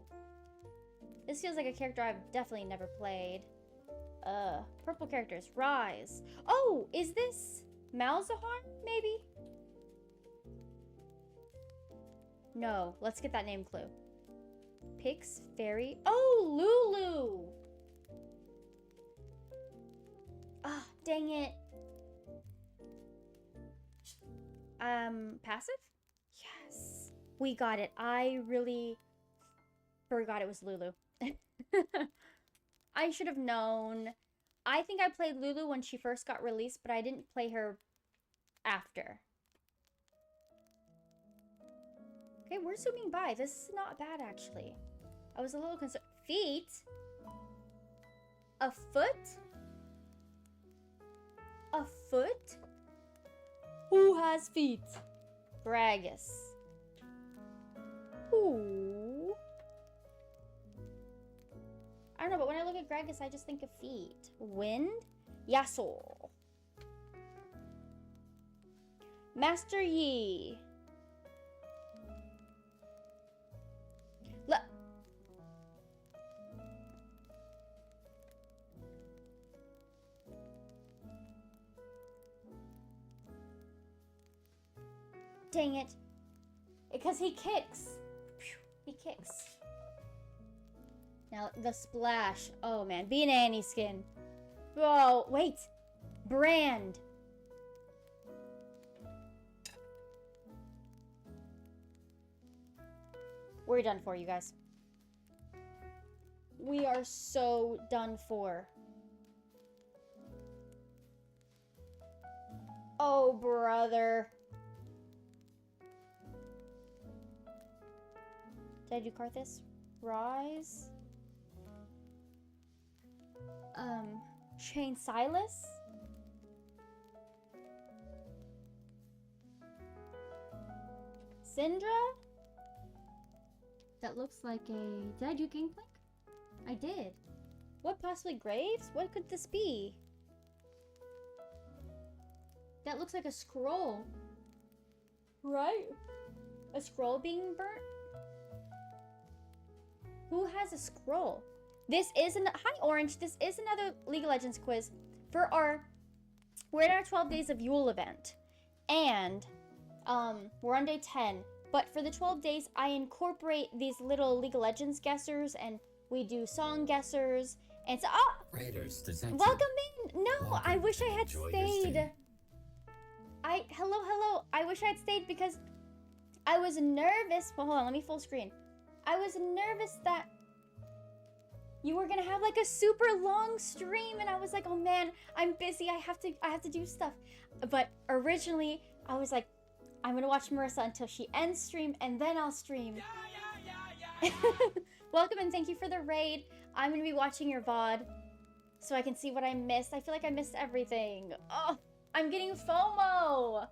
This feels like a character I've definitely never played. Purple characters. Rise. Oh, is this Malzahar, maybe? No, let's get that name clue. Pix, Fairy. Oh, Lulu! Ah, dang it. Passive? Yes. We got it. I really forgot it was Lulu. I should have known. I think I played Lulu when she first got released, but I didn't play her after. Okay, we're zooming by. This is not bad, actually. I was a little concerned. Feet? A foot? A foot? Who has feet? Gragas. Ooh. I don't know, but when I look at Gragas, I just think of feet. Wind? Yasuo. Master Yi. Dang it. Because he kicks. He kicks. Now, the splash. Oh, man. Be an Annie skin. Oh, wait. Brand. We're done for, you guys. We are so done for. Oh, brother. Did I do Karthus? Rise. Chain Silas? Syndra? That looks like a... Did I do Gangplank? I did. What, possibly Graves? What could this be? That looks like a scroll. Right? A scroll being burnt? Who has a scroll? This is Hi, Orange. This is another League of Legends quiz for we're in our 12 Days of Yule event. And, we're on day 10. But for the 12 days, I incorporate these little League of Legends guessers, and we do song guessers. And so, Raiders, welcome in. No, I wish I had stayed. Hello. I wish I had stayed because I was nervous. Well, hold on, let me full screen. I was nervous that you were gonna have like a super long stream, and I was like, oh man, I'm busy. I have to do stuff. But originally, I was like, I'm gonna watch Marissa until she ends stream, and then I'll stream. Welcome and thank you for the raid. I'm gonna be watching your VOD so I can see what I missed. I feel like I missed everything. Oh, I'm getting FOMO.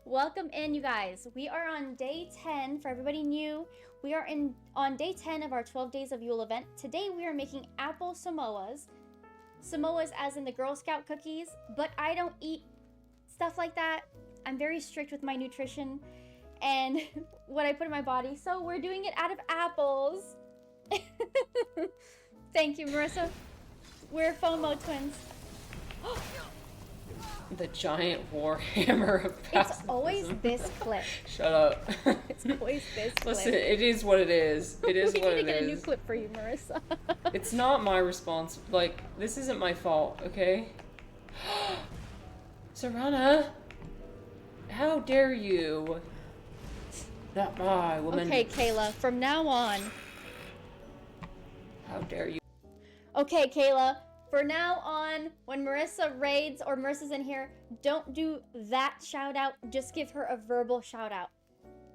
Welcome in, you guys. We are on day 10. For everybody new, we are on day 10 of our 12 Days of Yule event. Today we are making Apple Samoas. Samoas as in the Girl Scout cookies, but I don't eat stuff like that. I'm very strict with my nutrition and what I put in my body. So we're doing it out of apples. Thank you, Marissa. We're FOMO twins. The giant warhammer of pacifism. It's always this clip. Shut up. It's always this clip. Listen, it is what it is. It is what it is. We need to get a new clip for you, Marissa. It's not my response. Like, this isn't my fault, okay? Serana, how dare you? Not my woman. Okay, Kayla, from now on. How dare you? Okay, Kayla, for now on, when Marissa raids or Marissa's in here, don't do that shout out. Just give her a verbal shout out.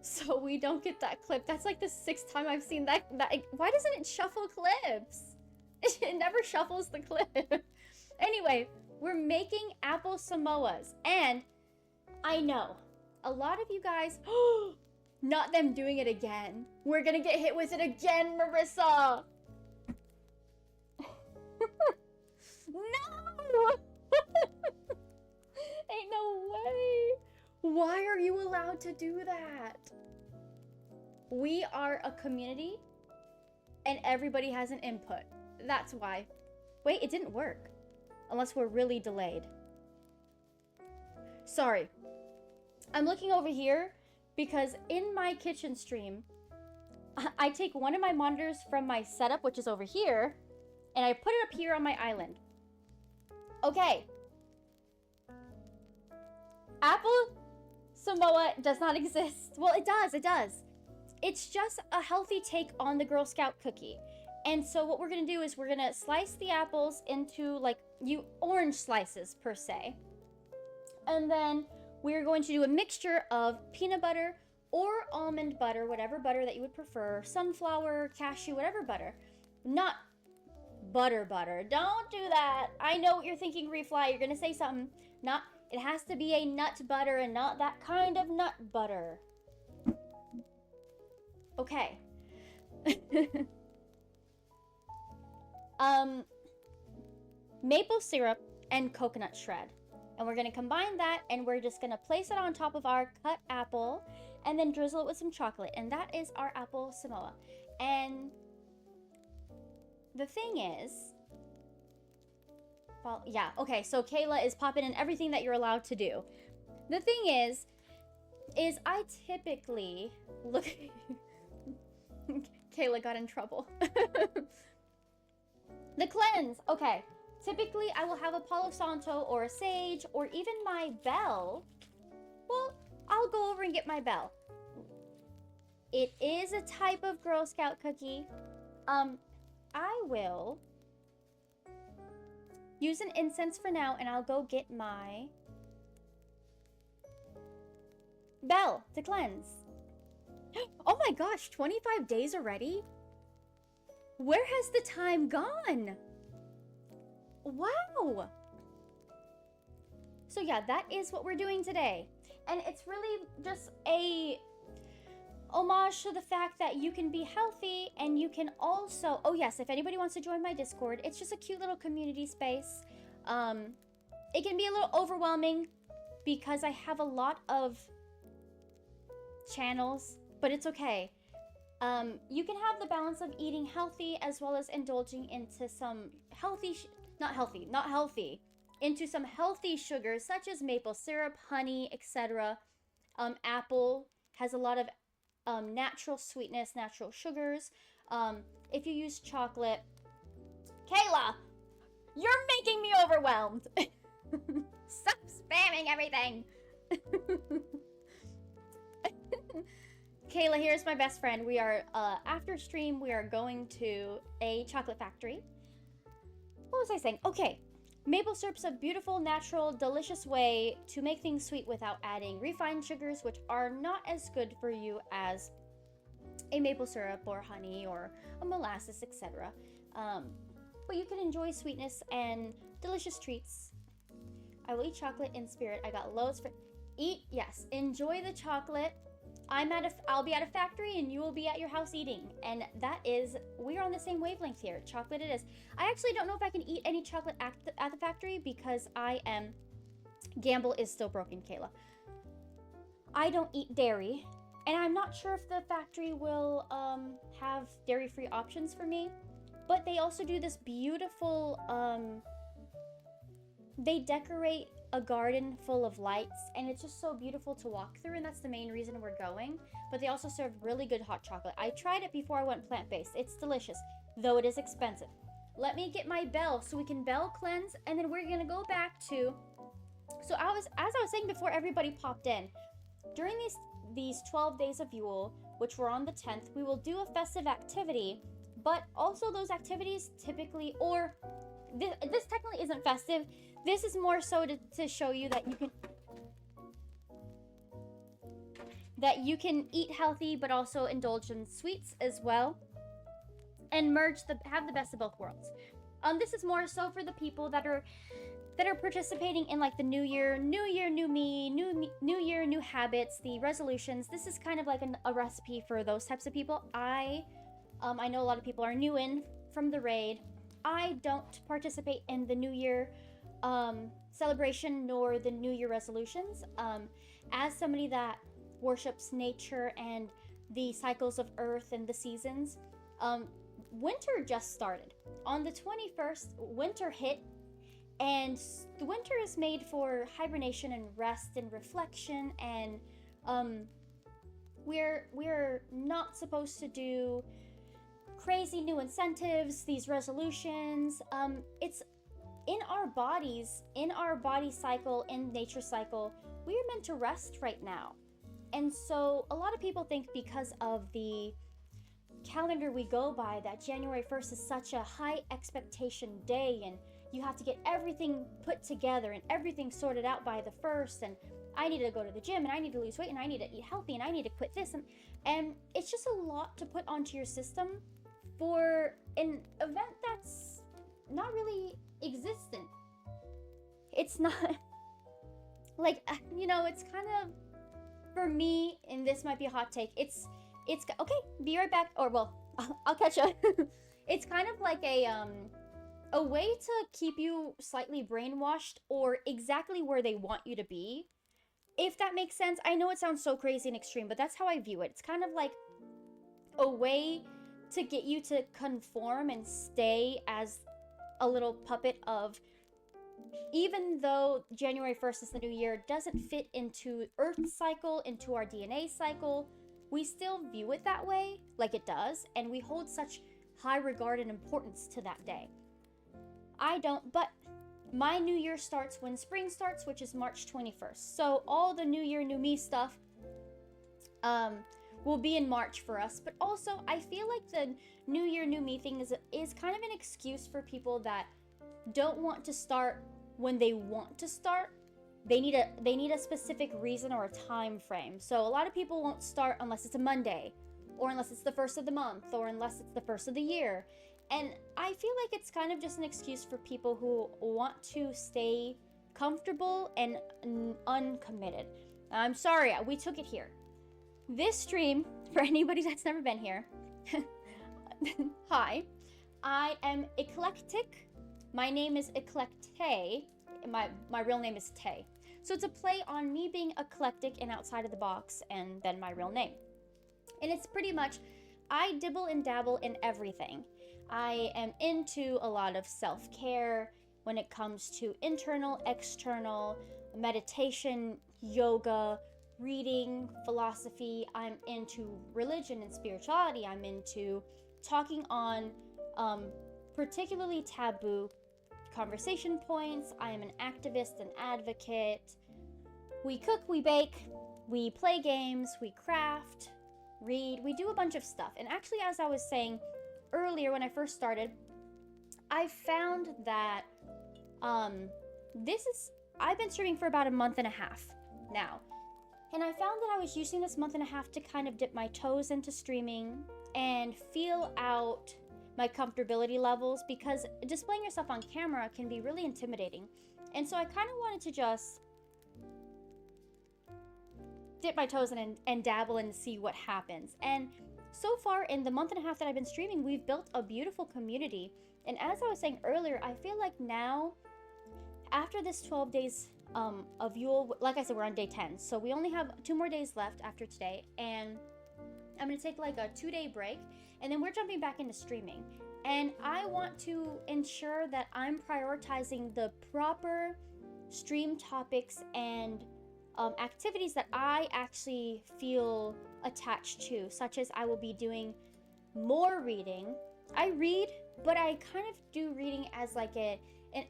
So we don't get that clip. That's like the 6th time I've seen that. Why doesn't it shuffle clips? It never shuffles the clip. Anyway, we're making Apple Samoas. And I know a lot of you guys, Not them doing it again. We're gonna get hit with it again, Marissa! No! Ain't no way! Why are you allowed to do that? We are a community, and everybody has an input. That's why. Wait, it didn't work. Unless we're really delayed. Sorry. I'm looking over here because in my kitchen stream, I take one of my monitors from my setup, which is over here, and I put it up here on my island. Okay. Apple Samoa does not exist. Well, it does. It does. It's just a healthy take on the Girl Scout cookie. And so what we're going to do is we're going to slice the apples into, like, orange slices, per se. And then we're going to do a mixture of peanut butter or almond butter, whatever butter that you would prefer, sunflower, cashew, whatever butter. Not butter. Don't do that. I know what you're thinking, Refly. You're going to say something. It has to be a nut butter and not that kind of nut butter. Okay. Maple syrup and coconut shred. And we're going to combine that, and we're just going to place it on top of our cut apple and then drizzle it with some chocolate. And that is our Apple Samoa. And the thing is... Well, yeah, okay, so Kayla is popping in everything that you're allowed to do. The thing is I typically look... Kayla got in trouble. The cleanse, okay. Typically, I will have a Palo Santo or a sage or even my bell. Well, I'll go over and get my bell. It is a type of Girl Scout cookie. I will use an incense for now, and I'll go get my bell to cleanse. Oh my gosh, 25 days already? Where has the time gone? Wow. So yeah, that is what we're doing today. And it's really just a homage to the fact that you can be healthy and you can also... Oh yes, if anybody wants to join my Discord, it's just a cute little community space. It can be a little overwhelming because I have a lot of channels, but it's okay. You can have the balance of eating healthy as well as indulging into some healthy... Not healthy. Into some healthy sugars such as maple syrup, honey, etc. Apple has a lot of natural sweetness, natural sugars. If you use chocolate... Kayla! You're making me overwhelmed! Stop spamming everything! Kayla, here's my best friend. We are, after stream, we are going to a chocolate factory. What was I saying? Okay. Maple syrup's a beautiful, natural, delicious way to make things sweet without adding refined sugars, which are not as good for you as a maple syrup or honey or a molasses, etc. But you can enjoy sweetness and delicious treats. I will eat chocolate in spirit. I got loads for... Eat, yes. Enjoy the chocolate. I'll be at a factory and you will be at your house eating. And that is... We're on the same wavelength here. Chocolate it is. I actually don't know if I can eat any chocolate at the factory because I am... Gamble is still broken, Kayla. I don't eat dairy. And I'm not sure if the factory will have dairy-free options for me. But they also do this beautiful... They decorate a garden full of lights, and it's just so beautiful to walk through, and that's the main reason we're going. But they also serve really good hot chocolate. I tried it before I went plant-based. It's delicious, though it is expensive. Let me get my bell so we can bell cleanse, and then we're gonna go back to... So as I was saying before everybody popped in, during these 12 days of Yule, which were on the 10th, we will do a festive activity, but also those activities typically, or this technically isn't festive. This is more so to show you that you can eat healthy, but also indulge in sweets as well, and have the best of both worlds. This is more so for the people that are that are participating in like the new year, new me, new year, new habits, the resolutions. This is kind of like a recipe for those types of people. I know a lot of people are new in from the raid. I don't participate in the new year celebration nor the new year resolutions. As somebody that worships nature and the cycles of earth and the seasons, winter just started. On the 21st, winter hit, and the winter is made for hibernation and rest and reflection, and we're not supposed to do crazy new incentives, these resolutions. It's in our bodies, in our body cycle, in nature cycle, we are meant to rest right now. And so a lot of people think because of the calendar we go by that January 1st is such a high expectation day, and you have to get everything put together and everything sorted out by the 1st, and I need to go to the gym, and I need to lose weight, and I need to eat healthy, and I need to quit this, and it's just a lot to put onto your system for an event that's not really existent. It's not like, it's kind of, for me, and this might be a hot take, it's okay, be right back, or well, I'll catch up. It's kind of like a way to keep you slightly brainwashed or exactly where they want you to be, if that makes sense. I know it sounds so crazy and extreme, but that's how I view it. It's kind of like a way to get you to conform and stay as a little puppet of, even though January 1st is the new year, doesn't fit into Earth's cycle, into our DNA cycle, we still view it that way, like it does, and we hold such high regard and importance to that day. I don't, but my new year starts when spring starts, which is March 21st. So all the new year, new me stuff will be in March for us. But also, I feel like the new year, new me thing is kind of an excuse for people that don't want to start when they want to start. They need a specific reason or a time frame. So a lot of people won't start unless it's a Monday, or unless it's the 1st of the month, or unless it's the 1st of the year. And I feel like it's kind of just an excuse for people who want to stay comfortable and uncommitted. I'm sorry, we took it here. This stream, for anybody that's never been here, hi, I am eclectic. My name is Eclecte. My real name is Tay. So it's a play on me being eclectic and outside of the box, and then my real name. And it's pretty much, I dibble and dabble in everything. I am into a lot of self-care when it comes to internal, external, meditation, yoga, reading, philosophy. I'm into religion and spirituality. I'm into talking on particularly taboo conversation points. I am an activist, an advocate. We cook, we bake, we play games, we craft, read, we do a bunch of stuff. And actually, as I was saying earlier when I first started, I found that I've been streaming for about a month and a half now. And I found that I was using this month and a half to kind of dip my toes into streaming and feel out my comfortability levels, because displaying yourself on camera can be really intimidating. And so I kind of wanted to just dip my toes in and dabble and see what happens. And so far in the month and a half that I've been streaming, we've built a beautiful community. And as I was saying earlier, I feel like now, after this 12 days of Yule, like I said, we're on day 10. So we only have 2 more days left after today. And I'm going to take like a 2-day break, and then we're jumping back into streaming. And I want to ensure that I'm prioritizing the proper stream topics and activities that I actually feel attached to, such as I will be doing more reading. I read, but I kind of do reading as like an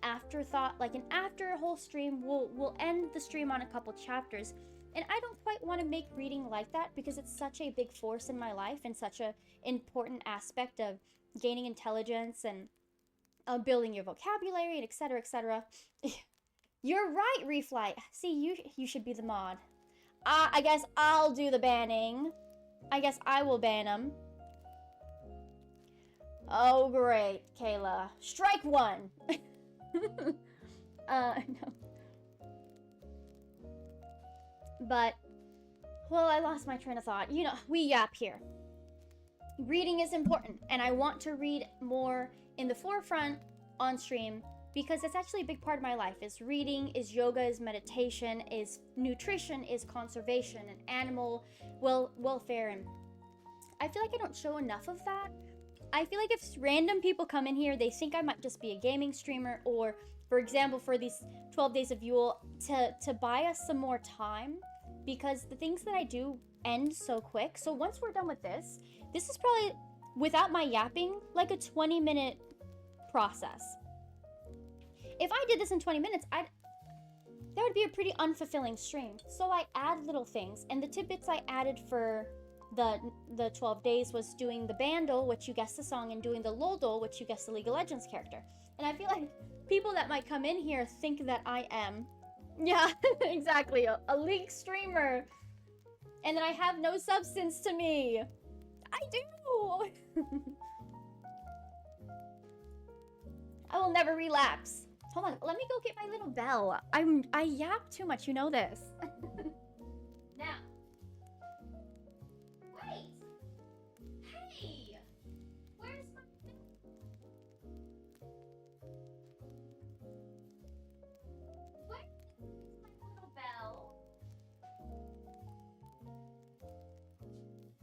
afterthought, like after a whole stream, we'll end the stream on a couple chapters. And I don't quite want to make reading like that, because it's such a big force in my life and such an important aspect of gaining intelligence and building your vocabulary and etc. etc. You're right, Reflight. See, you should be the mod. I guess I'll do the banning. I guess I will ban them. Oh, great, Kayla. Strike 1. No. But, well, I lost my train of thought. You know, we yap here. Reading is important, and I want to read more in the forefront on stream because it's actually a big part of my life. Is reading, is yoga, is meditation, is nutrition, is conservation, and animal welfare, and I feel like I don't show enough of that. I feel like if random people come in here, they think I might just be a gaming streamer, or, for example, for these 12 Days of Yule, to buy us some more time, because the things that I do end so quick. So once we're done with this is probably, without my yapping, like a 20-minute process. If I did this in 20 minutes, that would be a pretty unfulfilling stream. So I add little things, and the tidbits I added for the 12 days was doing the Bandle, which you guessed the song, and doing the Loldol, which you guessed the League of Legends character. And I feel like people that might come in here think that I am, yeah, exactly, a League streamer. And then I have no substance to me. I do. I will never relapse. Hold on, let me go get my little bell. I yap too much, you know this. Now. Wait. Hey. Where's my little bell?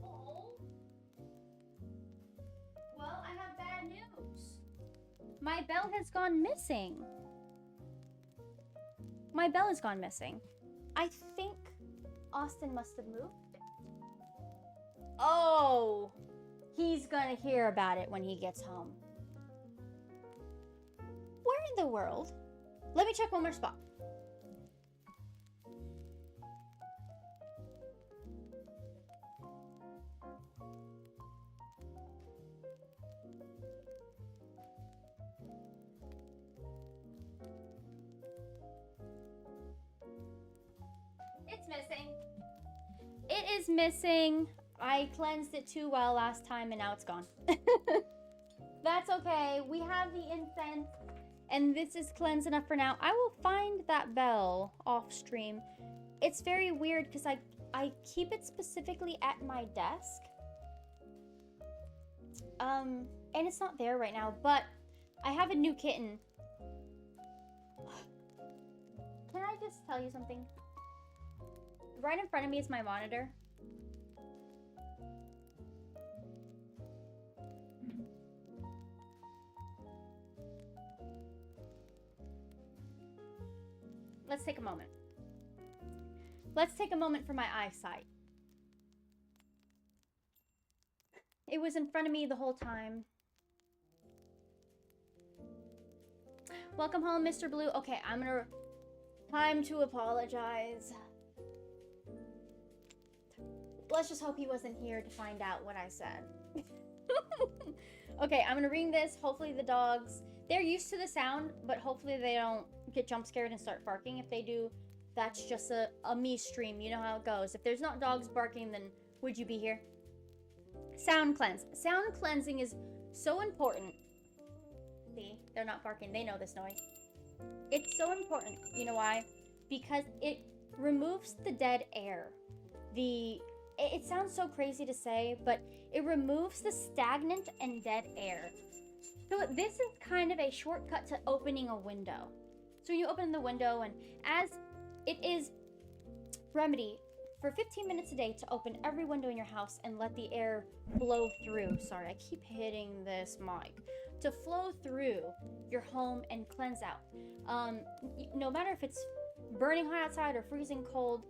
Oh. Well, I have bad news. My bell has gone missing. My bell has gone missing. I think Austin must have moved it. Oh, he's gonna hear about it when he gets home. Where in the world? Let me check one more spot. It's missing. It is missing. I cleansed it too well last time and now it's gone. That's okay. We have the incense and this is cleansed enough for now. I will find that bell off stream. It's very weird because I keep it specifically at my desk. And it's not there right now, but I have a new kitten. Can I just tell you something? Right in front of me is my monitor. Let's take a moment. Let's take a moment for my eyesight. It was in front of me the whole time. Welcome home, Mr. Blue. Okay, time to apologize. Let's just hope he wasn't here to find out what I said. Okay, I'm gonna ring this. Hopefully the dogs, they're used to the sound, but hopefully they don't get jump scared and start barking. If they do, that's just a me stream. You know how it goes. If there's not dogs barking, then would you be here? Sound cleanse. Sound cleansing is so important. See, they're not barking. They know this noise. It's so important. You know why? Because it removes the dead air. It sounds so crazy to say, but it removes the stagnant and dead air. So this is kind of a shortcut to opening a window. So you open the window, and as it is remedy for 15 minutes a day to open every window in your house and let the air flow through. Sorry, I keep hitting this mic. To flow through your home and cleanse out. No matter if it's burning hot outside or freezing cold,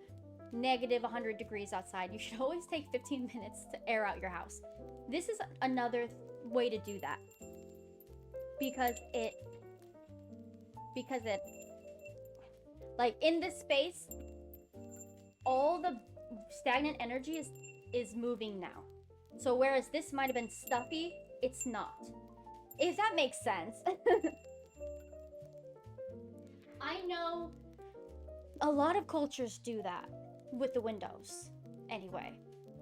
negative 100 degrees outside, you should always take 15 minutes to air out your house. This is another way to do that. Because it, like in this space, all the stagnant energy is moving now. So whereas this might have been stuffy, it's not. If that makes sense. I know a lot of cultures do that with the windows. Anyway,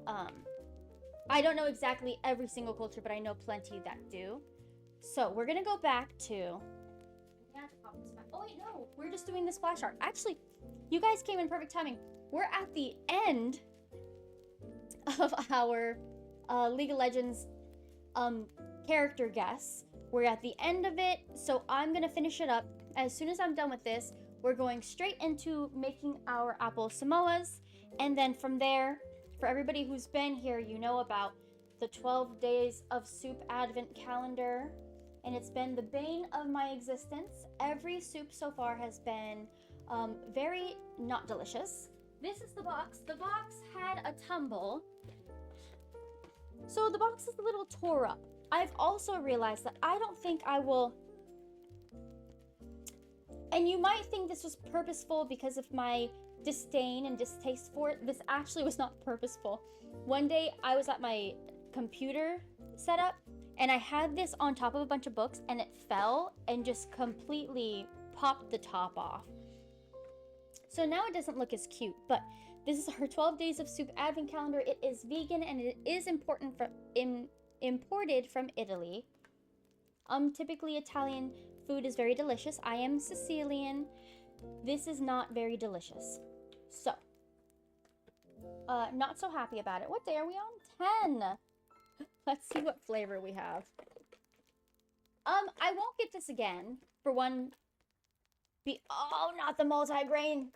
I don't know exactly every single culture, but I know plenty that do. So we're gonna go back to, yeah, pop this back Oh wait, no, we're just doing the splash art. Actually, you guys came in perfect timing. We're at the end of our League of Legends character guess. We're at the end of it, so I'm gonna finish it up. As soon as I'm done with this, we're going straight into making our Apple Samoas, and then from there, for everybody who's been here, you know about the 12 Days of Soup Advent calendar, and it's been the bane of my existence. Every soup so far has been very not delicious. This is the box. The box had a tumble, so the box is a little tore up. I've also realized that I don't think I will, and you might think this was purposeful because of my disdain and distaste for it. This actually was not purposeful. One day I was at my computer setup and I had this on top of a bunch of books and it fell and just completely popped the top off. So now it doesn't look as cute, but this is our 12 Days of Soup Advent calendar. It is vegan and it is imported from Italy. Typically Italian food is very delicious. I am Sicilian. This is not very delicious. So, not so happy about it. What day are we on? 10. Let's see what flavor we have. I won't get this again for one. Oh, not the multi-grain.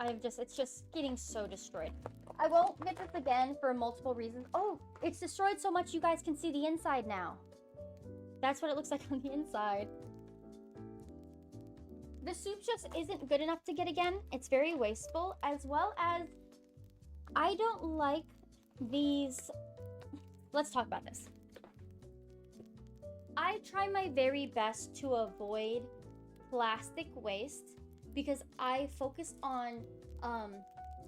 It's just getting so destroyed. I won't get this again for multiple reasons. Oh, it's destroyed so much you guys can see the inside now. That's what it looks like on the inside. The soup just isn't good enough to get again. It's very wasteful, as well as I don't like these. Let's talk about this. I try my very best to avoid plastic waste because I focus on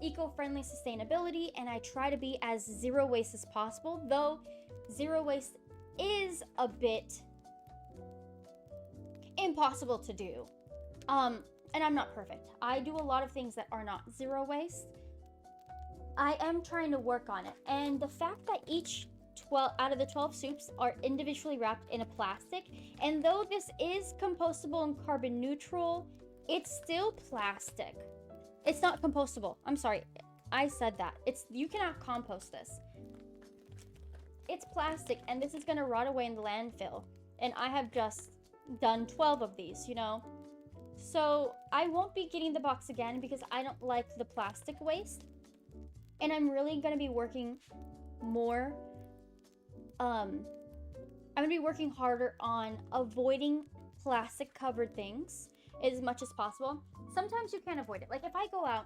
eco-friendly sustainability and I try to be as zero waste as possible, though zero waste is a bit impossible to do. And I'm not perfect. I do a lot of things that are not zero waste. I am trying to work on it. And the fact that each 12 out of the 12 soups are individually wrapped in a plastic, and though this is compostable and carbon neutral, it's still plastic. It's not compostable. I'm sorry. I said that. You cannot compost this. It's plastic and this is going to rot away in the landfill. And I have just done 12 of these, you know? So I won't be getting the box again because I don't like the plastic waste. And I'm really going to be working more. I'm going to be working harder on avoiding plastic covered things as much as possible. Sometimes you can't avoid it. Like if I go out,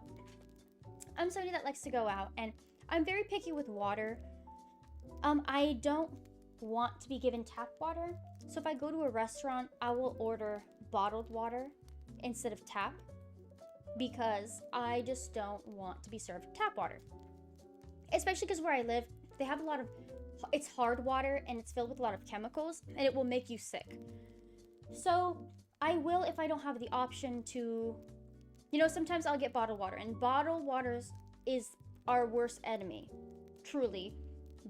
I'm somebody that likes to go out and I'm very picky with water. I don't want to be given tap water. So if I go to a restaurant, I will order bottled water instead of tap because I just don't want to be served tap water. Especially because where I live, they have a lot of, it's hard water and it's filled with a lot of chemicals and it will make you sick. So I will, if I don't have the option to, you know, sometimes I'll get bottled water and bottled waters is our worst enemy, truly.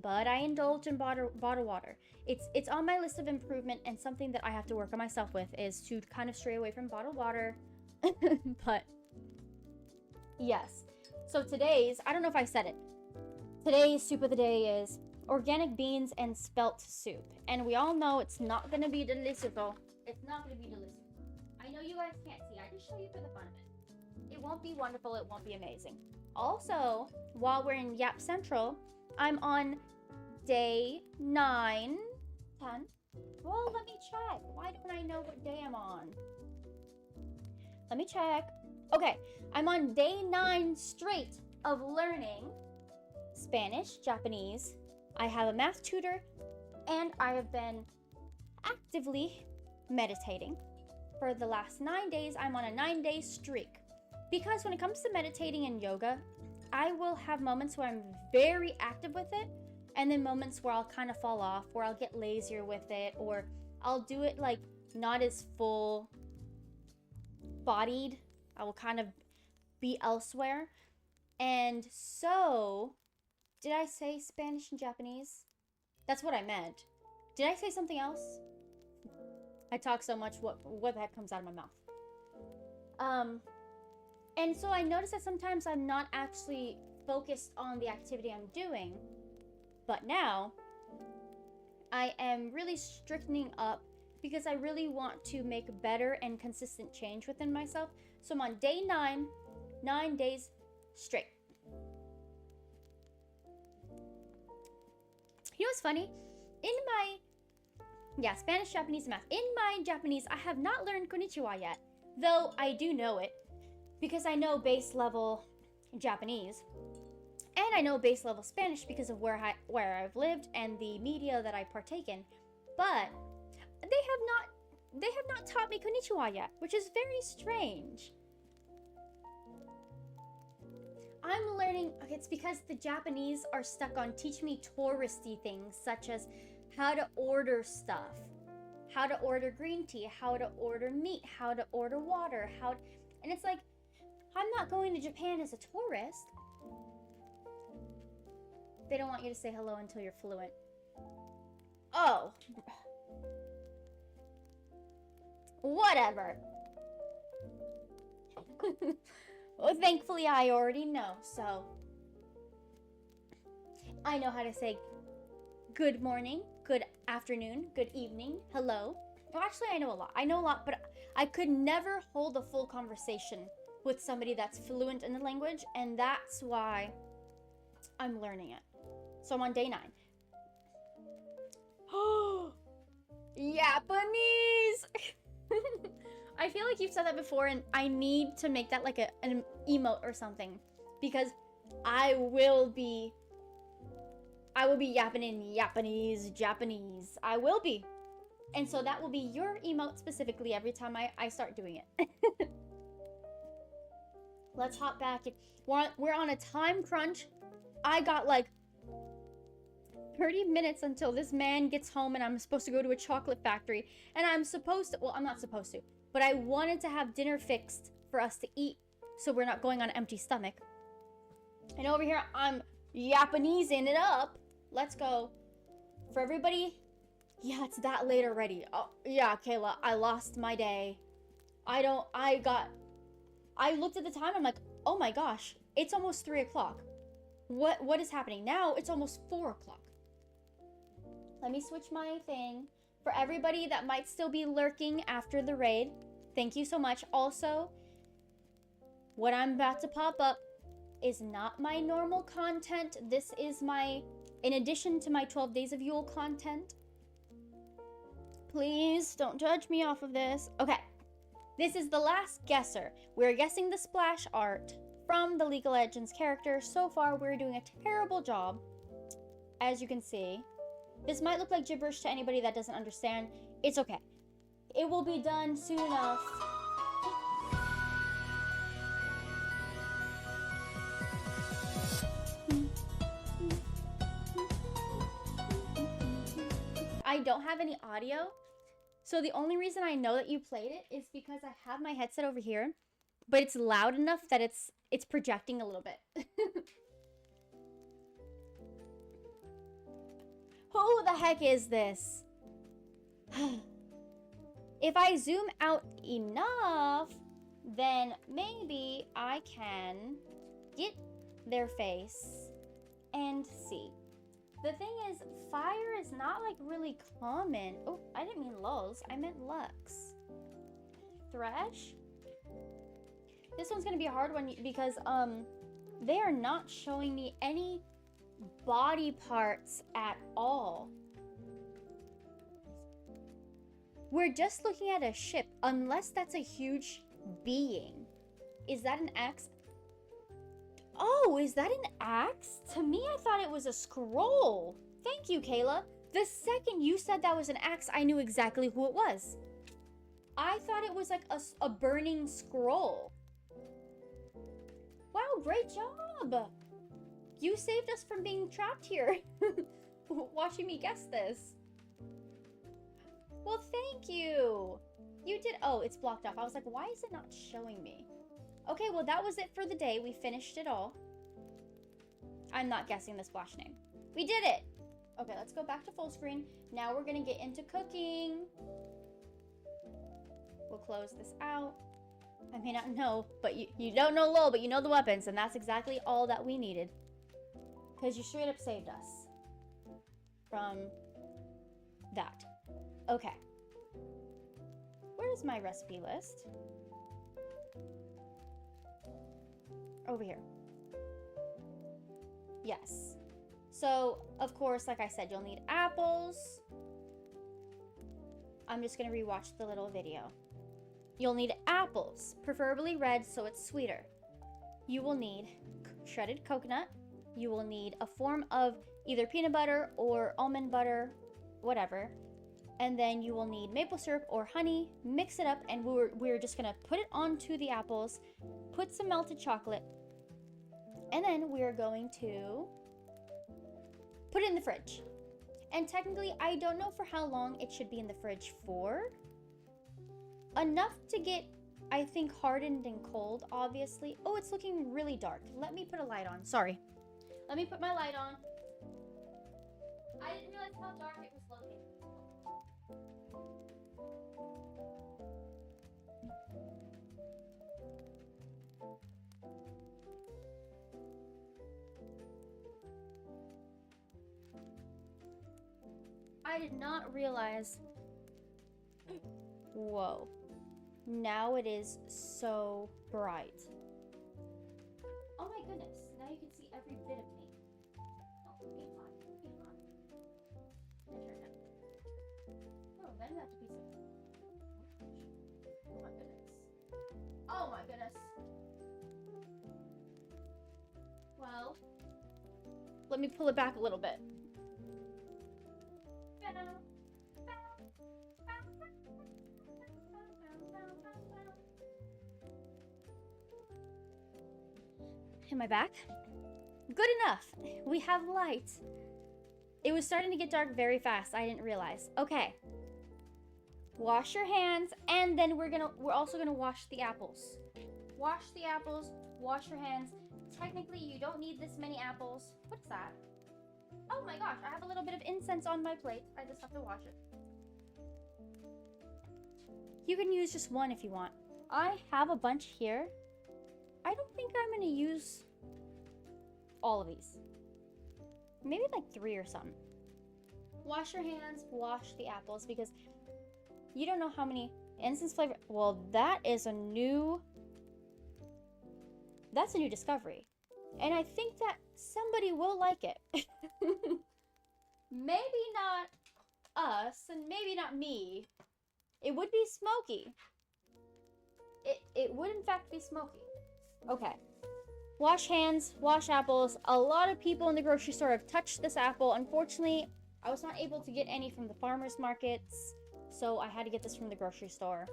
But I indulge in bottled water. It's on my list of improvement and something that I have to work on myself with is to kind of stray away from bottled water. But yes. So today's, I don't know if I said it. Today's soup of the day is organic beans and spelt soup. And we all know it's not going to be delicious. It's not going to be delicious. I know you guys can't see. I just show you for the fun of it. It won't be wonderful. It won't be amazing. Also, while we're in Yap Central, I'm on day 9, 10. Well, let me check. Why don't I know what day I'm on? Let me check. Okay, I'm on day 9 straight of learning Spanish, Japanese. I have a math tutor, and I have been actively meditating. For the last 9 days, I'm on a 9-day streak. Because when it comes to meditating and yoga, I will have moments where I'm very active with it, and then moments where I'll kind of fall off, where I'll get lazier with it, or I'll do it like not as full bodied. I will kind of be elsewhere. And so, did I say Spanish and Japanese? That's what I meant. Did I say something else? I talk so much, what the heck comes out of my mouth? And so I notice that sometimes I'm not actually focused on the activity I'm doing, but now I am really strictening up because I really want to make better and consistent change within myself. So I'm on day 9, 9 days straight. You know what's funny? In my, Spanish, Japanese, math. In my Japanese, I have not learned konnichiwa yet, though I do know it because I know base level Japanese, and I know base level Spanish because of where I've lived and the media that I partake in. But they have not taught me konnichiwa yet, which is very strange. I'm learning, okay, it's because the Japanese are stuck on teach me touristy things such as how to order stuff, how to order green tea, how to order meat, how to order water, and it's like, I'm not going to Japan as a tourist. They don't want you to say hello until you're fluent. Oh. Whatever. Well, thankfully I already know, so I know how to say good morning, good afternoon, good evening, hello. Well, actually I know a lot, but I could never hold a full conversation with somebody that's fluent in the language, and that's why I'm learning it. So I'm on day 9. Oh, Japanese! I feel like you've said that before, and I need to make that like an emote or something, because I will be yapping in Japanese. I will be. And so that will be your emote specifically every time I start doing it. Let's hop back. We're on a time crunch. I got like 30 minutes until this man gets home and I'm supposed to go to a chocolate factory. And I'm not supposed to, but I wanted to have dinner fixed for us to eat so we're not going on an empty stomach. And over here, I'm Japanesing it up. Let's go. For everybody, yeah, it's that late already. Oh, yeah, Kayla, I lost my day. I looked at the time, I'm like, oh my gosh, it's almost 3 o'clock. What is happening? Now it's almost 4 o'clock. Let me switch my thing. For everybody that might still be lurking after the raid, thank you so much. Also, what I'm about to pop up is not my normal content. This is in addition to my 12 Days of Yule content. Please don't judge me off of this. Okay. This is the last guesser. We're guessing the splash art from the League of Legends character. So far, we're doing a terrible job, as you can see. This might look like gibberish to anybody that doesn't understand. It's okay. It will be done soon enough. I don't have any audio. So the only reason I know that you played it is because I have my headset over here, but it's loud enough that it's projecting a little bit. Who the heck is this? If I zoom out enough, then maybe I can get their face and see. The thing is, fire is not like really common. Oh, I didn't mean lulz. I meant Lux. Thresh? This one's gonna be a hard one because they are not showing me any body parts at all. We're just looking at a ship, unless that's a huge being. Is that an axe? Oh, is that an axe? To me, I thought it was a scroll. Thank you, Kayla. The second you said that was an axe, I knew exactly who it was. I thought it was like a burning scroll. Wow, great job. You saved us from being trapped here. Watching me guess this. Well, thank you. You did. Oh, it's blocked off. I was like, why is it not showing me? Okay, well, that was it for the day. We finished it all. I'm not guessing the splash name. We did it. Okay, let's go back to full screen. Now we're going to get into cooking. We'll close this out. I may not know, but you don't know LOL, but you know the weapons, and that's exactly all that we needed. Because you straight up saved us from that. Okay. Where's my recipe list? Over here. Yes. So, of course, like I said, you'll need apples. I'm just going to rewatch the little video. You'll need apples, preferably red so it's sweeter. You will need shredded coconut. You will need a form of either peanut butter or almond butter, whatever. And then you will need maple syrup or honey. Mix it up, and we're just going to put it onto the apples, put some melted chocolate, and then we're going to put it in the fridge. And technically, I don't know for how long it should be in the fridge for. Enough to get, I think, hardened and cold, obviously. Oh, it's looking really dark. Let me put a light on. Sorry. Let me put my light on. I didn't realize how dark it was looking. I did not realize. Whoa. Now it is so bright. Oh my goodness. Now you can see every bit of me. Oh, game on. Game on. And turn it up. Oh, then you have to be some. Oh my goodness. Oh my goodness. Well, let me pull it back a little bit. Am I back? Good enough. We have light. It was starting to get dark very fast. I didn't realize. Okay. Wash your hands, and then we're also gonna wash the apples. Wash the apples. Wash your hands. Technically, you don't need this many apples. What's that? Oh my gosh, I have a little bit of incense on my plate. I just have to wash it. You can use just one if you want. I have a bunch here. I don't think I'm gonna use all of these. Maybe like 3 or something. Wash your hands, wash the apples, because you don't know how many incense flavor. Well, that's a new discovery. And I think that somebody will like it. Maybe not us, and maybe not me. It would be smoky. It would in fact be smoky. Okay. Wash hands, wash apples. A lot of people in the grocery store have touched this apple. Unfortunately, I was not able to get any from the farmers markets, so I had to get this from the grocery store.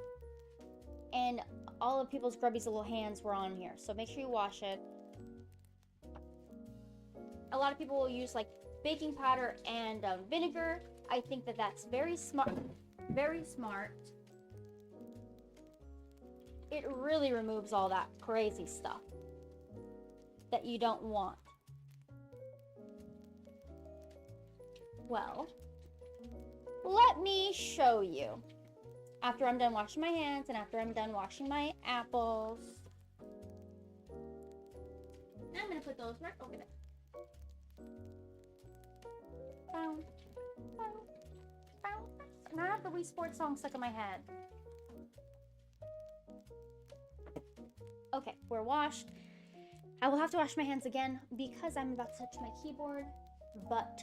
And all of people's grubby's little hands were on here, so make sure you wash it. A lot of people will use like baking powder and vinegar. I think that that's very smart. Very smart. It really removes all that crazy stuff that you don't want. Well, let me show you. After I'm done washing my hands and after I'm done washing my apples. I'm gonna put those right over there. Bow, bow, bow. And I have the Wii Sports song stuck in my head. Okay, we're washed. I will have to wash my hands again because I'm about to touch my keyboard. But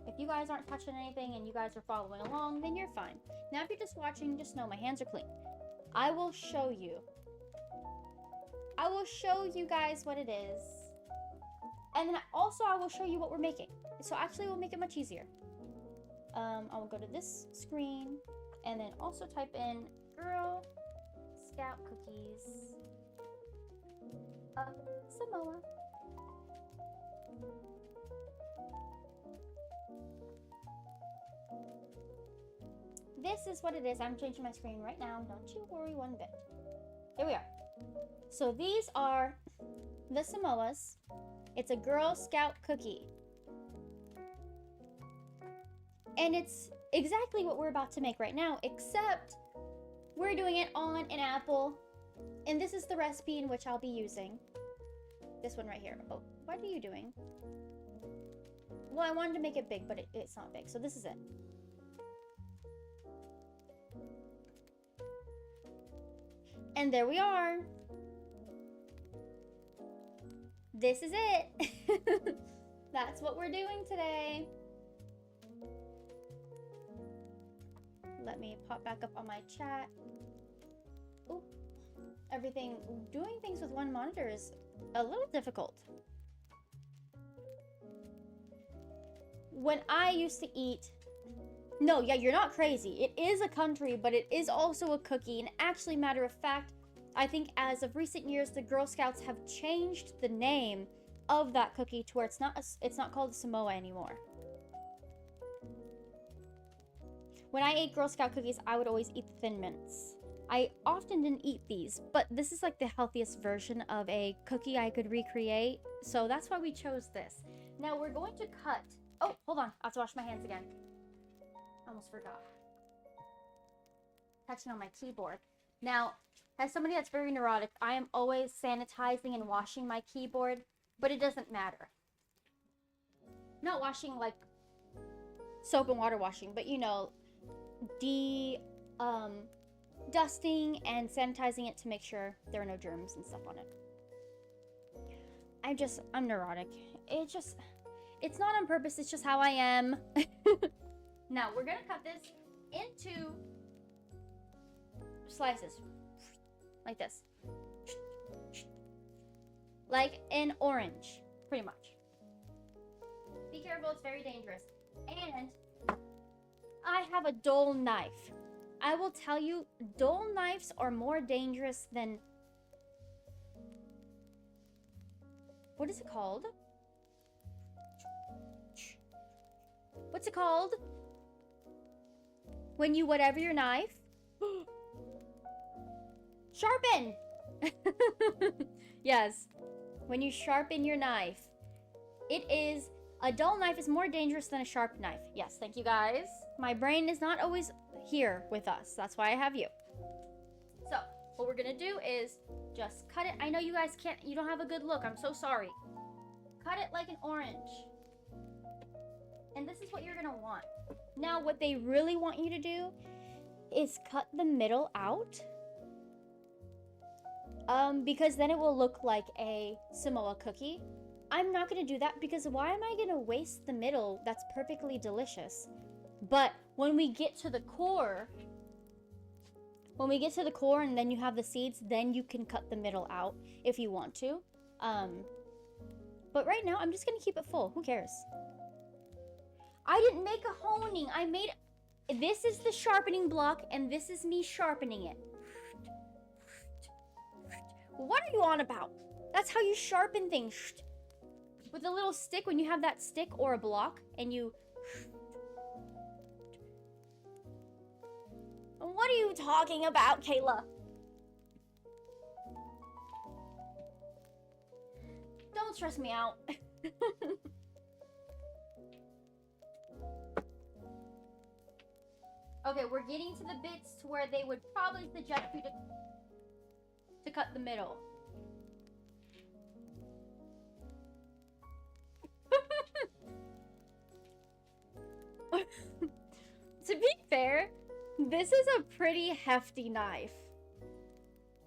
if you guys aren't touching anything and you guys are following along, then you're fine. Now, if you're just watching, just know my hands are clean. I will show you. I will show you guys what it is. And then also I will show you what we're making. So actually we'll make it much easier. I will go to this screen and then also type in Girl Scout Cookies of Samoa. This is what it is. I'm changing my screen right now. Don't you worry one bit. Here we are. So these are the Samoas. It's a Girl Scout cookie. And it's exactly what we're about to make right now, except We're doing it on an apple. And this is the recipe in which I'll be using. This one right here. Oh, what are you doing? Well, I wanted to make it big, but it's not big. So this is it. And there we are. This is it. That's what we're doing today. Let me pop back up on my chat. Oop. Doing things with one monitor is a little difficult. When I used to eat... No, yeah, you're not crazy. It is a country, but it is also a cookie. And actually, matter of fact, I think as of recent years, the Girl Scouts have changed the name of that cookie to where it's not called a Samoa anymore. When I ate Girl Scout cookies, I would always eat the Thin Mints. I often didn't eat these, but this is like the healthiest version of a cookie I could recreate. So that's why we chose this. Now we're going to cut... Oh, hold on. I have to wash my hands again. Almost forgot. Touching on my keyboard. Now, as somebody that's very neurotic, I am always sanitizing and washing my keyboard, but it doesn't matter. Not washing like soap and water washing, but you know, dusting and sanitizing it to make sure there are no germs and stuff on it. I'm neurotic. It's not on purpose, it's just how I am. Now, we're gonna cut this into slices. Like this. Like an orange, pretty much. Be careful, it's very dangerous. And I have a dull knife. I will tell you, dull knives are more dangerous than... What is it called? What's it called? When you whatever your knife? Sharpen! Yes. When you sharpen your knife. A dull knife is more dangerous than a sharp knife. Yes, thank you guys. My brain is not always here with us. That's why I have you. So, what we're gonna do is just cut it. I know you guys you don't have a good look. I'm so sorry. Cut it like an orange. And this is what you're gonna want. Now, what they really want you to do is cut the middle out. Because then it will look like a Samoa cookie. I'm not gonna do that because why am I gonna waste the middle? That's perfectly delicious. But when we get to the core, and then you have the seeds, then you can cut the middle out if you want to. But right now, I'm just gonna keep it full. Who cares? I didn't make a honing. This is the sharpening block, and this is me sharpening it. What are you on about? That's how you sharpen things. With a little stick, when you have that stick or a block, and you... What are you talking about, Kayla? Don't stress me out. Okay, we're getting to the bits to where they would probably suggest you to cut the middle. To be fair, this is a pretty hefty knife.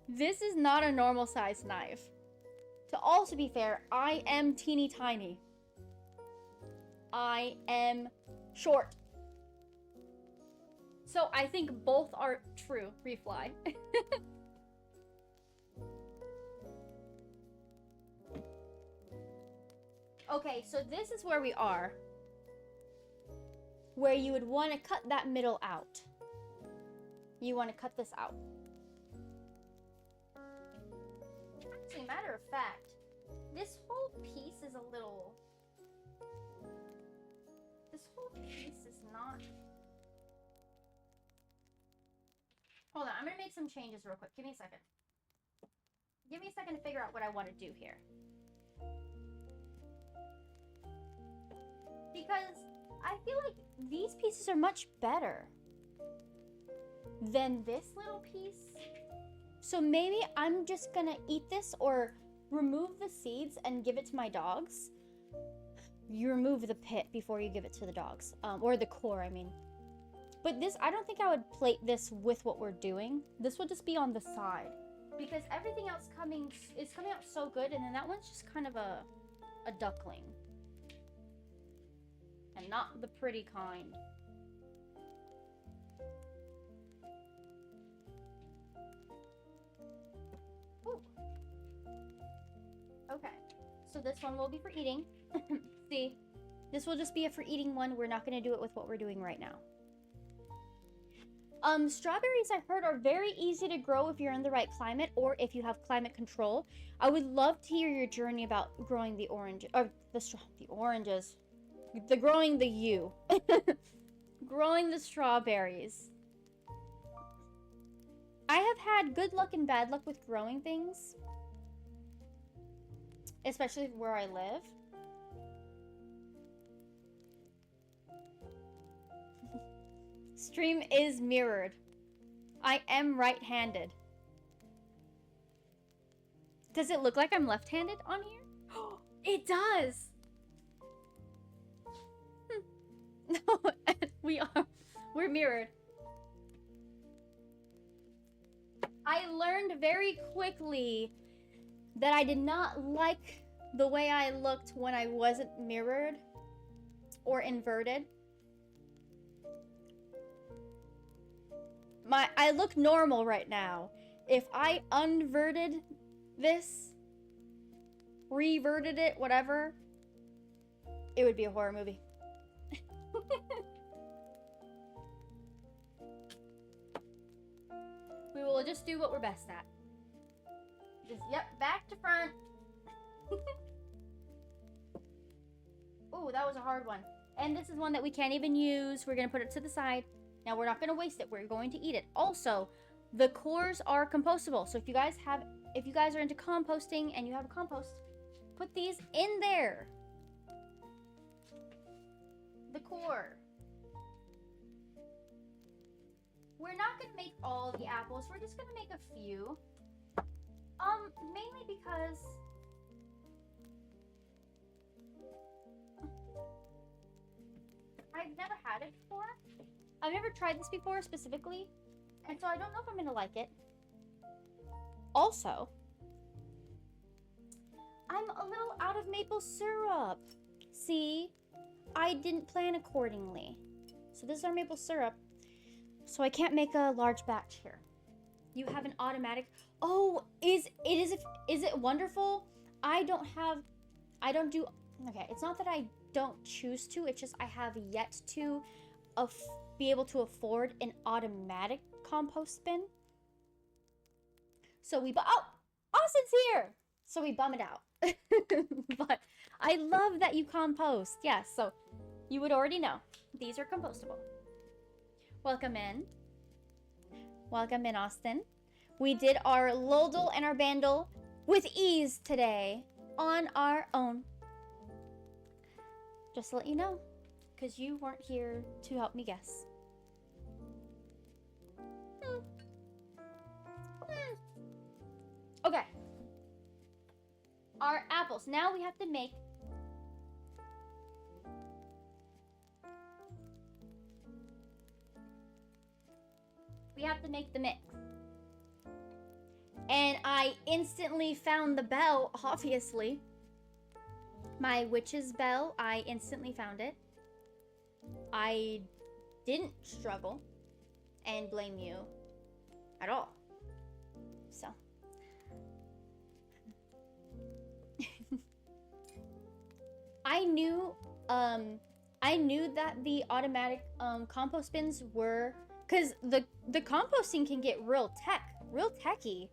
This is not a normal size knife. To also be fair, I am teeny tiny. I am short. So I think both are true, Refly. Okay, so this is where we are. Where you would want to cut that middle out. You want to cut this out. Actually, matter of fact, this whole piece is a little... This whole piece is not... Hold on, I'm going to make some changes real quick. Give me a second. Give me a second to figure out what I want to do here. Because I feel like these pieces are much better. than this little piece. So maybe I'm just gonna eat this or remove the seeds and give it to my dogs. You remove the pit before you give it to the dogs. Or the core, I mean. But this, I don't think I would plate this with what we're doing. This will just be on the side. Because everything else is coming out so good, and then that one's just kind of a duckling. And not the pretty kind. Ooh. Okay, so this one will be for eating. See, this will just be a for eating one. We're not going to do it with what we're doing right now. Strawberries, I heard, are very easy to grow if you're in the right climate or if you have climate control. I would love to hear your journey about growing the orange, or the oranges, growing the yew, growing the strawberries. I have had good luck and bad luck with growing things, especially where I live. Stream is mirrored. I am right-handed. Does it look like I'm left-handed on here? It does! No, we're mirrored. I learned very quickly that I did not like the way I looked when I wasn't mirrored or inverted. I look normal right now. If I unverted this, reverted it, whatever, it would be a horror movie. We will just do what we're best at. Just, yep, back to front. Oh, that was a hard one. And this is one that we can't even use. We're gonna put it to the side. Now, we're not going to waste it. We're going to eat it. Also, the cores are compostable. So if you guys are into composting and you have a compost, put these in there. The core. We're not going to make all the apples. We're just going to make a few. Mainly because I've never had it before. I've never tried this before specifically, and so I don't know if I'm gonna like it. Also, I'm a little out of maple syrup. See, I didn't plan accordingly. So this is our maple syrup. So I can't make a large batch here. You have an automatic. Oh, is it wonderful? Okay, it's not that I don't choose to, it's just I have yet to be able to afford an automatic compost bin. So oh, Austin's here! So we bum it out. But I love that you compost. Yes, so you would already know. These are compostable. Welcome in. Welcome in, Austin. We did our Lodel and our Bandle with ease today on our own. Just to let you know, because you weren't here to help me guess. Okay. Our apples. Now we have to make the mix. And I instantly found the bell, obviously. My witch's bell, I instantly found it. I didn't struggle and blame you at all. So. I knew that the automatic compost bins were, because the composting can get real techy,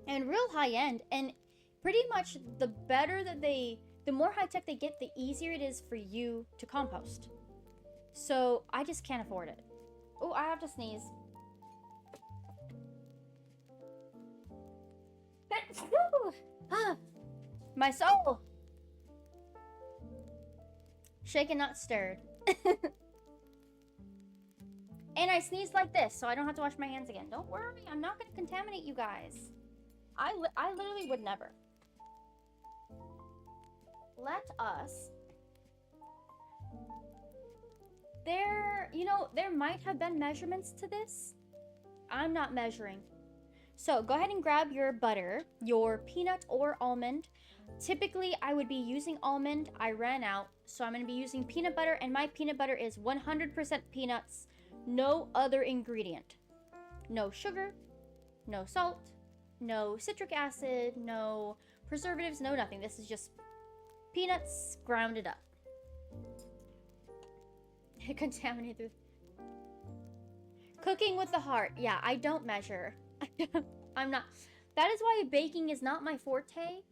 and real high end, and pretty much the more high tech they get, the easier it is for you to compost. So I just can't afford it. Oh, I have to sneeze. My soul. Shaken, not stirred. And I sneezed like this, so I don't have to wash my hands again. Don't worry, I'm not gonna contaminate you guys. I literally would never. Let us... there might have been measurements to this. I'm not measuring. So go ahead and grab your butter, your peanut or almond. Typically, I would be using almond. I ran out, so I'm going to be using peanut butter, and my peanut butter is 100% peanuts, no other ingredient. No sugar, no salt, no citric acid, no preservatives, no nothing. This is just peanuts grounded up. Contaminated. Cooking with the heart. Yeah, I don't measure. I'm not. That is why baking is not my forte.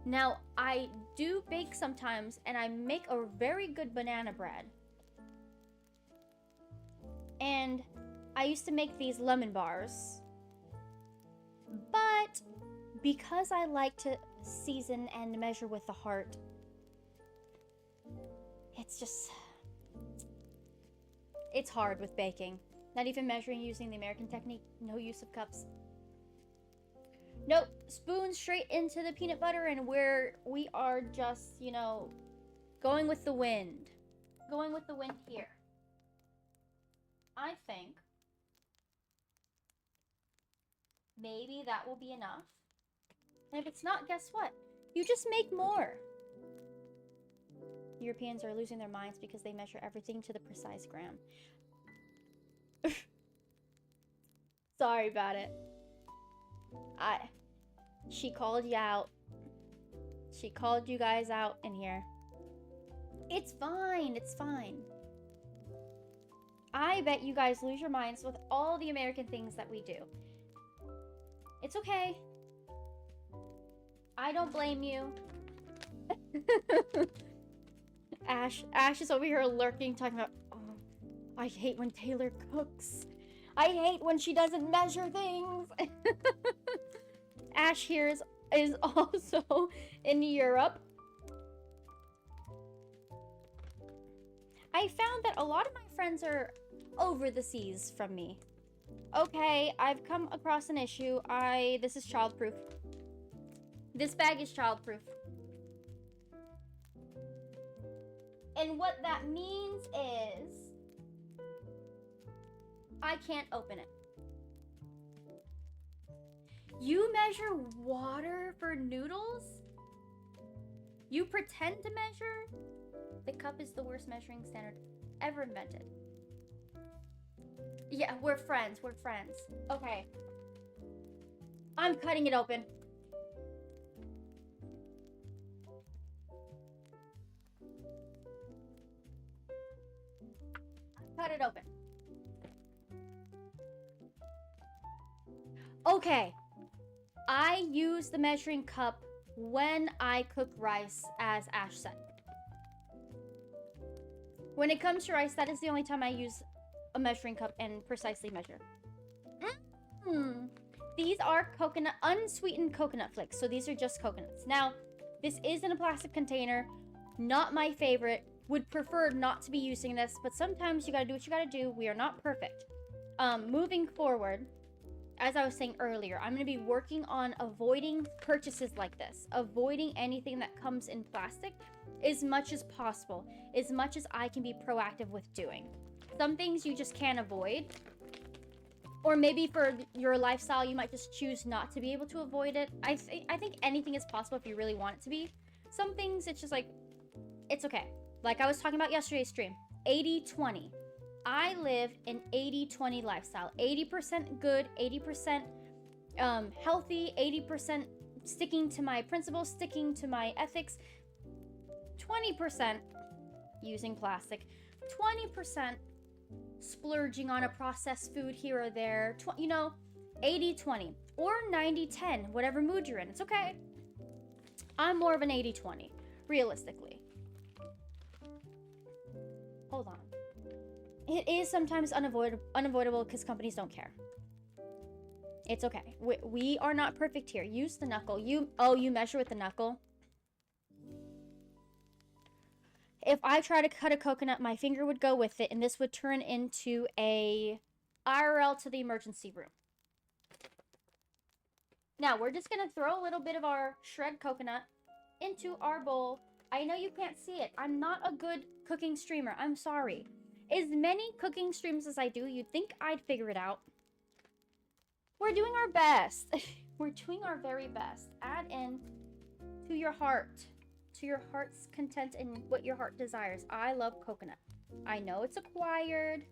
Now, I do bake sometimes, and I make a very good banana bread. And I used to make these lemon bars. But because I like to season and measure with the heart, it's just... it's hard with baking. Not even measuring using the American technique. No use of cups. Nope. Spoon straight into the peanut butter, and we are just, you know, going with the wind. Going with the wind here. I think maybe that will be enough. And if it's not, guess what? You just make more. Europeans are losing their minds because they measure everything to the precise gram. Sorry about it. She called you out. She called you guys out in here. It's fine. It's fine. I bet you guys lose your minds with all the American things that we do. It's okay. I don't blame you. Ash is over here lurking, talking about, oh, I hate when Taylor cooks. I hate when she doesn't measure things. Ash here is also in Europe. I found that a lot of my friends are over the seas from me. Okay, I've come across an issue. This is childproof. This bag is childproof. And what that means is I can't open it. You measure water for noodles? You pretend to measure? The cup is the worst measuring standard ever invented. Yeah, we're friends. We're friends. Okay. I'm cutting it open. Cut it open. Okay. I use the measuring cup when I cook rice, as Ash said. When it comes to rice, that is the only time I use a measuring cup and precisely measure. These are coconut, unsweetened coconut flakes. So these are just coconuts. Now, this is in a plastic container. Not my favorite. Would prefer not to be using this, but sometimes you gotta do what you gotta do. We are not perfect. Moving forward, as I was saying earlier, I'm gonna be working on avoiding purchases like this. Avoiding anything that comes in plastic as much as possible. As much as I can be proactive with doing. Some things you just can't avoid. Or maybe for your lifestyle, you might just choose not to be able to avoid it. I think anything is possible if you really want it to be. Some things, it's just like, it's okay. Like I was talking about yesterday's stream, 80-20. I live an 80-20 lifestyle. 80% good, 80% healthy, 80% sticking to my principles, sticking to my ethics, 20% using plastic, 20% splurging on a processed food here or there, 80-20 or 90-10, whatever mood you're in. It's okay. I'm more of an 80-20, realistically. Hold on. It is sometimes unavoidable because companies don't care. It's okay. We are not perfect here. Use the knuckle. You measure with the knuckle. if I try to cut a coconut, my finger would go with it, and this would turn into a IRL to the emergency room. Now, we're just going to throw a little bit of our shred coconut into our bowl. I know you can't see it. I'm not a good cooking streamer. I'm sorry. As many cooking streams as I do, you'd think I'd figure it out. We're doing our best. We're doing our very best. Add in to your heart. To your heart's content and what your heart desires. I love coconut. I know it's acquired.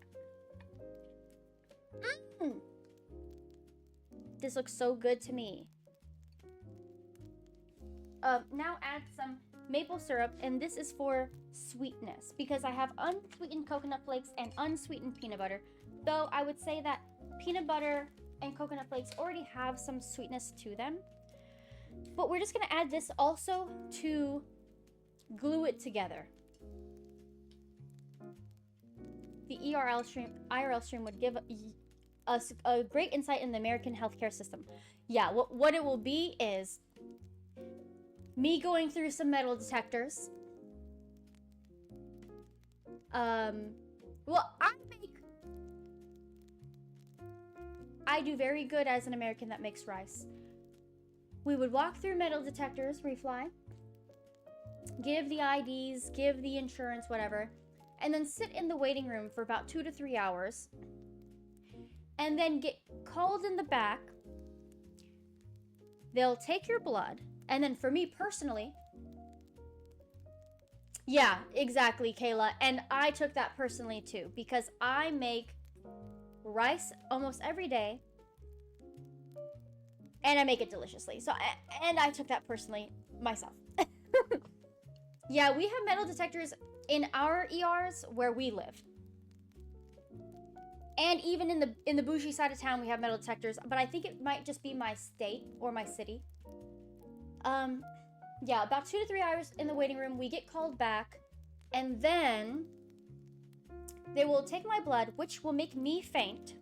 This looks so good to me. Now add some maple syrup, and this is for sweetness because I have unsweetened coconut flakes and unsweetened peanut butter. Though I would say that peanut butter and coconut flakes already have some sweetness to them. But we're just gonna add this also to glue it together. The IRL stream would give us a great insight in the American healthcare system. Yeah, what it will be is me going through some metal detectors. Well, I do very good as an American that makes rice. We would walk through metal detectors, refly, give the IDs, give the insurance, whatever, and then sit in the waiting room for about 2 to 3 hours, and then get called in the back. They'll take your blood, and then for me personally, yeah, exactly, Kayla, and I took that personally too, because I make rice almost every day, and I make it deliciously. So, and I took that personally myself. Yeah, we have metal detectors in our ERs where we live. And even in the bougie side of town, we have metal detectors, but I think it might just be my state or my city. Yeah, about 2 to 3 hours in the waiting room, we get called back, and then they will take my blood, which will make me faint.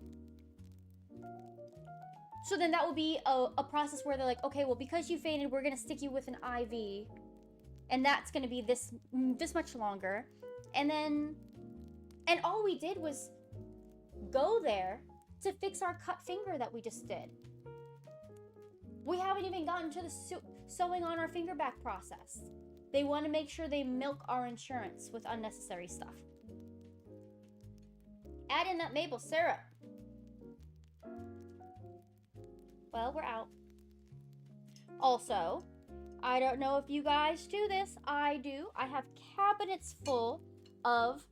So then that will be a process where they're like, okay, well, because you fainted, we're going to stick you with an IV. And that's going to be this much longer. And all we did was go there to fix our cut finger that we just did. We haven't even gotten to the sewing on our finger back process. They want to make sure they milk our insurance with unnecessary stuff. Add in that maple syrup. Well, we're out. Also, I don't know if you guys do this. I do. I have cabinets full of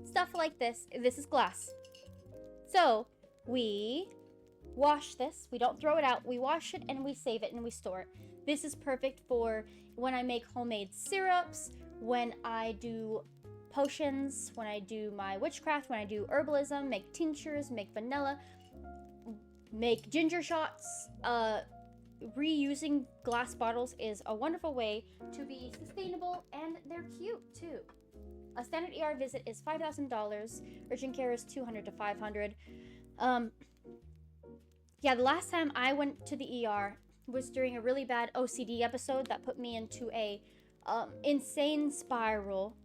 stuff like this. This is glass. So, we wash this. We don't throw it out. We wash it and we save it and we store it. This is perfect for when I make homemade syrups, when I do potions, when I do my witchcraft, when I do herbalism, make tinctures, make vanilla, make ginger shots. Reusing glass bottles is a wonderful way to be sustainable, and they're cute too. A standard ER visit is $5,000. Urgent care is $200 to $500. Yeah, the last time I went to the ER was during a really bad OCD episode that put me into a insane spiral.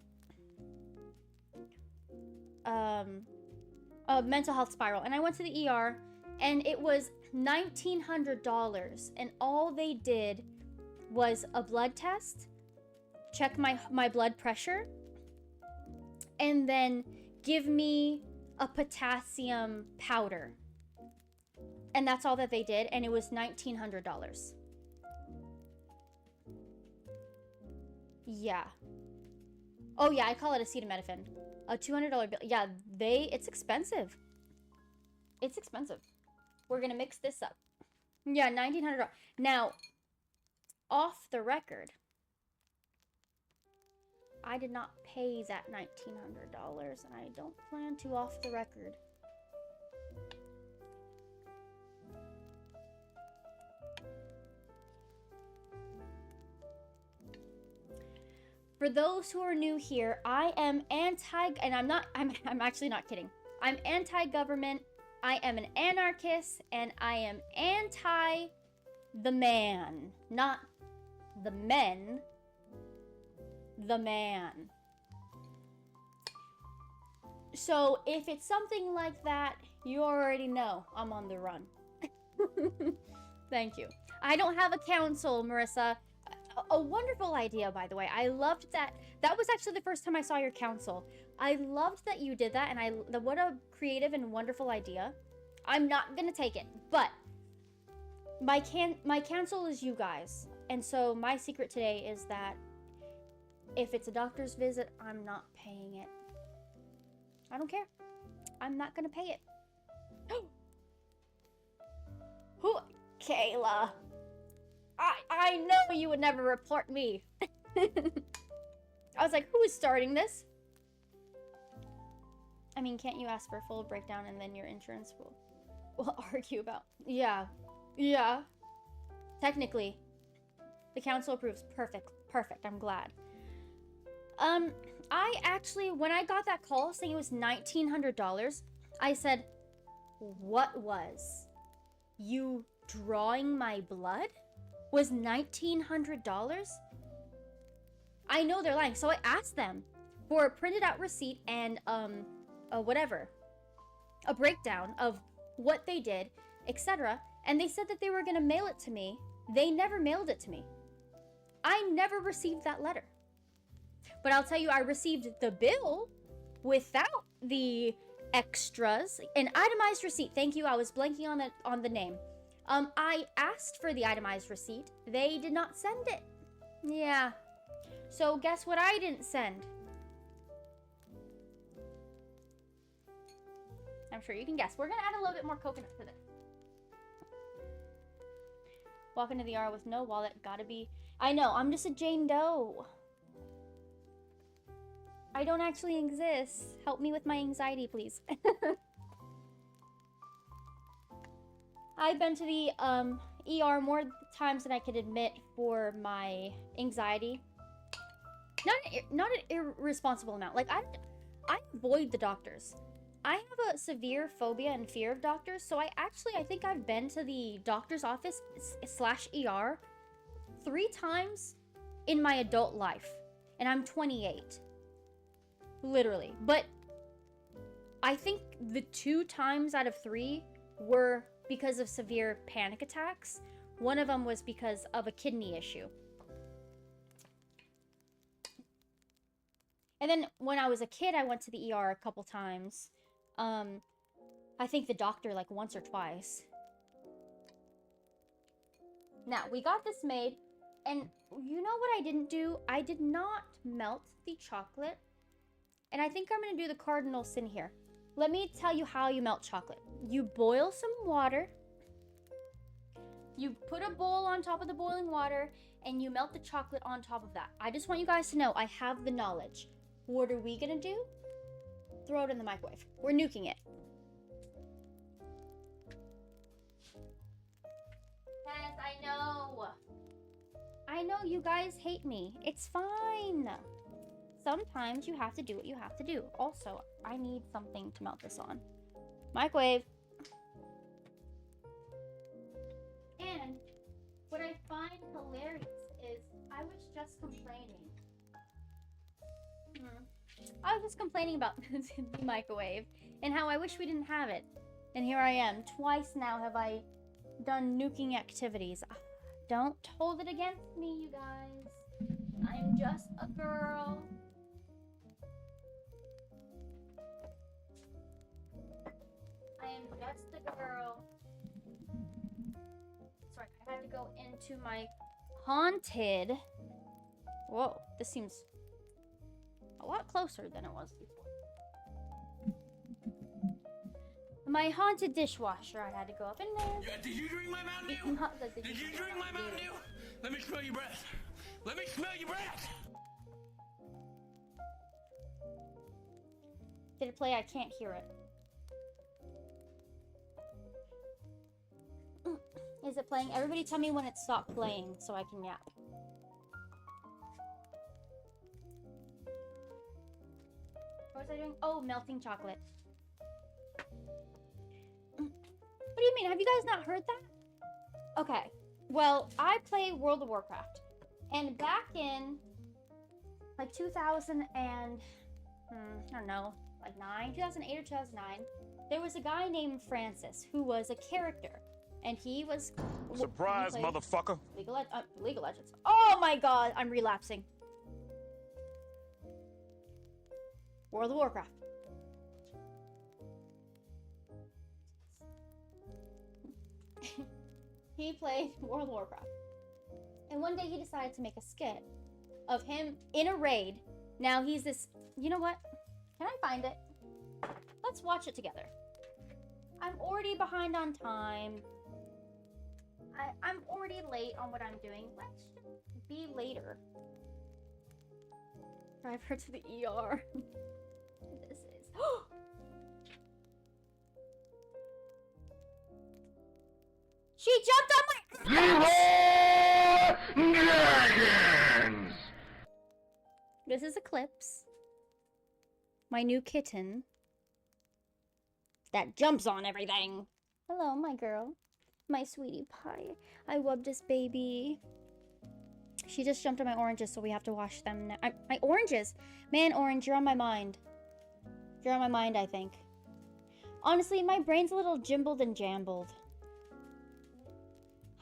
A mental health spiral. And I went to the ER, and it was $1,900, and all they did was a blood test, check my blood pressure, and then give me a potassium powder. And that's all that they did, and it was $1,900. Yeah. Oh yeah, I call it acetaminophen. A $200 bill. Yeah, it's expensive. It's expensive. We're gonna mix this up. Yeah, $1,900. Now, off the record, I did not pay that $1,900, and I don't plan to off the record. For those who are new here, I am and I'm actually not kidding. I'm anti-government. I am an anarchist, and I am anti the man, not the men, the man. So if it's something like that, you already know I'm on the run. Thank you. I don't have a council, Marissa. A wonderful idea, by the way. I loved that. That was actually the first time I saw your council. I loved that you did that, and what a creative and wonderful idea. I'm not gonna take it, but my council is you guys, and so my secret today is that if it's a doctor's visit, I'm not paying it. I don't care. I'm not gonna pay it. Who? Kayla. I know you would never report me. I was like, who is starting this? I mean, can't you ask for a full breakdown and then your insurance will argue about... Yeah. Technically, the council approves. Perfect. I'm glad. I actually, when I got that call saying it was $1,900, I said, what was? You drawing my blood? Was $1,900? I know they're lying, so I asked them for a printed out receipt and, a breakdown of what they did, etc. And they said that they were gonna mail it to me. They never mailed it to me. I never received that letter. But I'll tell you, I received the bill without the extras. An itemized receipt. Thank you. I was blanking on the name. I asked for the itemized receipt. They did not send it. Yeah. So guess what I didn't send? I'm sure you can guess. We're gonna add a little bit more coconut to this. Walk into the R with no wallet. Gotta be... I know, I'm just a Jane Doe. I don't actually exist. Help me with my anxiety, please. I've been to the ER more times than I could admit for my anxiety. Not an irresponsible amount. Like, I avoid the doctors. I have a severe phobia and fear of doctors, so I think I've been to the doctor's office / ER 3 times in my adult life, and I'm 28. Literally. But I think the 2 times out of 3 were because of severe panic attacks. One of them was because of a kidney issue. And then when I was a kid, I went to the ER a couple times. I think the doctor like once or twice. Now, we got this made, and you know what I didn't do? I did not melt the chocolate. And I think I'm going to do the cardinal sin here. Let me tell you how you melt chocolate. You boil some water. You put a bowl on top of the boiling water, and you melt the chocolate on top of that. I just want you guys to know I have the knowledge. What are we going to do? Throw it in the microwave. We're nuking it. Yes, I know. I know you guys hate me. It's fine. Sometimes you have to do what you have to do. Also, I need something to melt this on. Microwave. And what I find hilarious is I was just complaining. I was just complaining about the microwave and how I wish we didn't have it. And here I am. Twice now have I done nuking activities. Don't hold it against me, you guys. I'm just a girl. I am just a girl. Sorry, I had to go into my haunted... Whoa, this seems a lot closer than it was before. My haunted dishwasher. I had to go up in there. Yeah, did you drink my Mountain Dew? Did you drink my Mountain Dew? Let me smell your breath. Let me smell your breath. Did it play? I can't hear it. Is it playing? Everybody tell me when it stopped playing so I can yap. What was I doing? Oh, melting chocolate. What do you mean? Have you guys not heard that? Okay. Well, I play World of Warcraft. And back in like 2000 and I don't know, 2008 or 2009, there was a guy named Francis who was a character, and he was surprise, motherfucker. League of Legends. Oh my god, I'm relapsing. World of Warcraft. He played World of Warcraft. And one day he decided to make a skit of him in a raid. Now he's this... You know what? Can I find it? Let's watch it together. I'm already behind on time. I'm already late on what I'm doing. Let's just be later. Drive her to the ER. This is... She jumped on my... Dragons! This is Eclipse. My new kitten. That jumps on everything. Hello, my girl. My sweetie pie. I wubbed this baby. She just jumped on my oranges, so we have to wash them now. My oranges! Man, Orange, you're on my mind. You're on my mind, I think. Honestly, my brain's a little jimbled and jambled.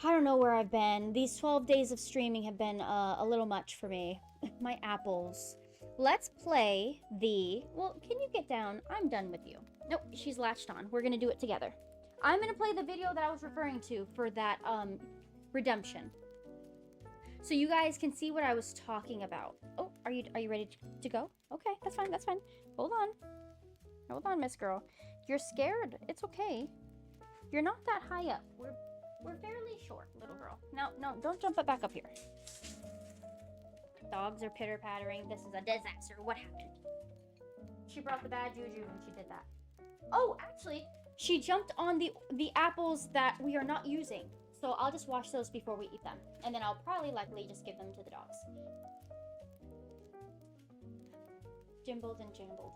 I don't know where I've been. These 12 days of streaming have been a little much for me. My apples. Let's play the... Well, can you get down? I'm done with you. Nope, she's latched on. We're gonna do it together. I'm gonna play the video that I was referring to for that, redemption. So you guys can see what I was talking about. Oh, are you ready to go? Okay, that's fine, that's fine. Hold on. Hold on, Miss Girl. You're scared. It's okay. You're not that high up. We're fairly short, little girl. No, don't jump it back up here. Dogs are pitter-pattering. This is a disaster. What happened? She brought the bad juju when she did that. Oh, actually, she jumped on the apples that we are not using. So I'll just wash those before we eat them. And then I'll probably likely just give them to the dogs. Jimbled and jambled.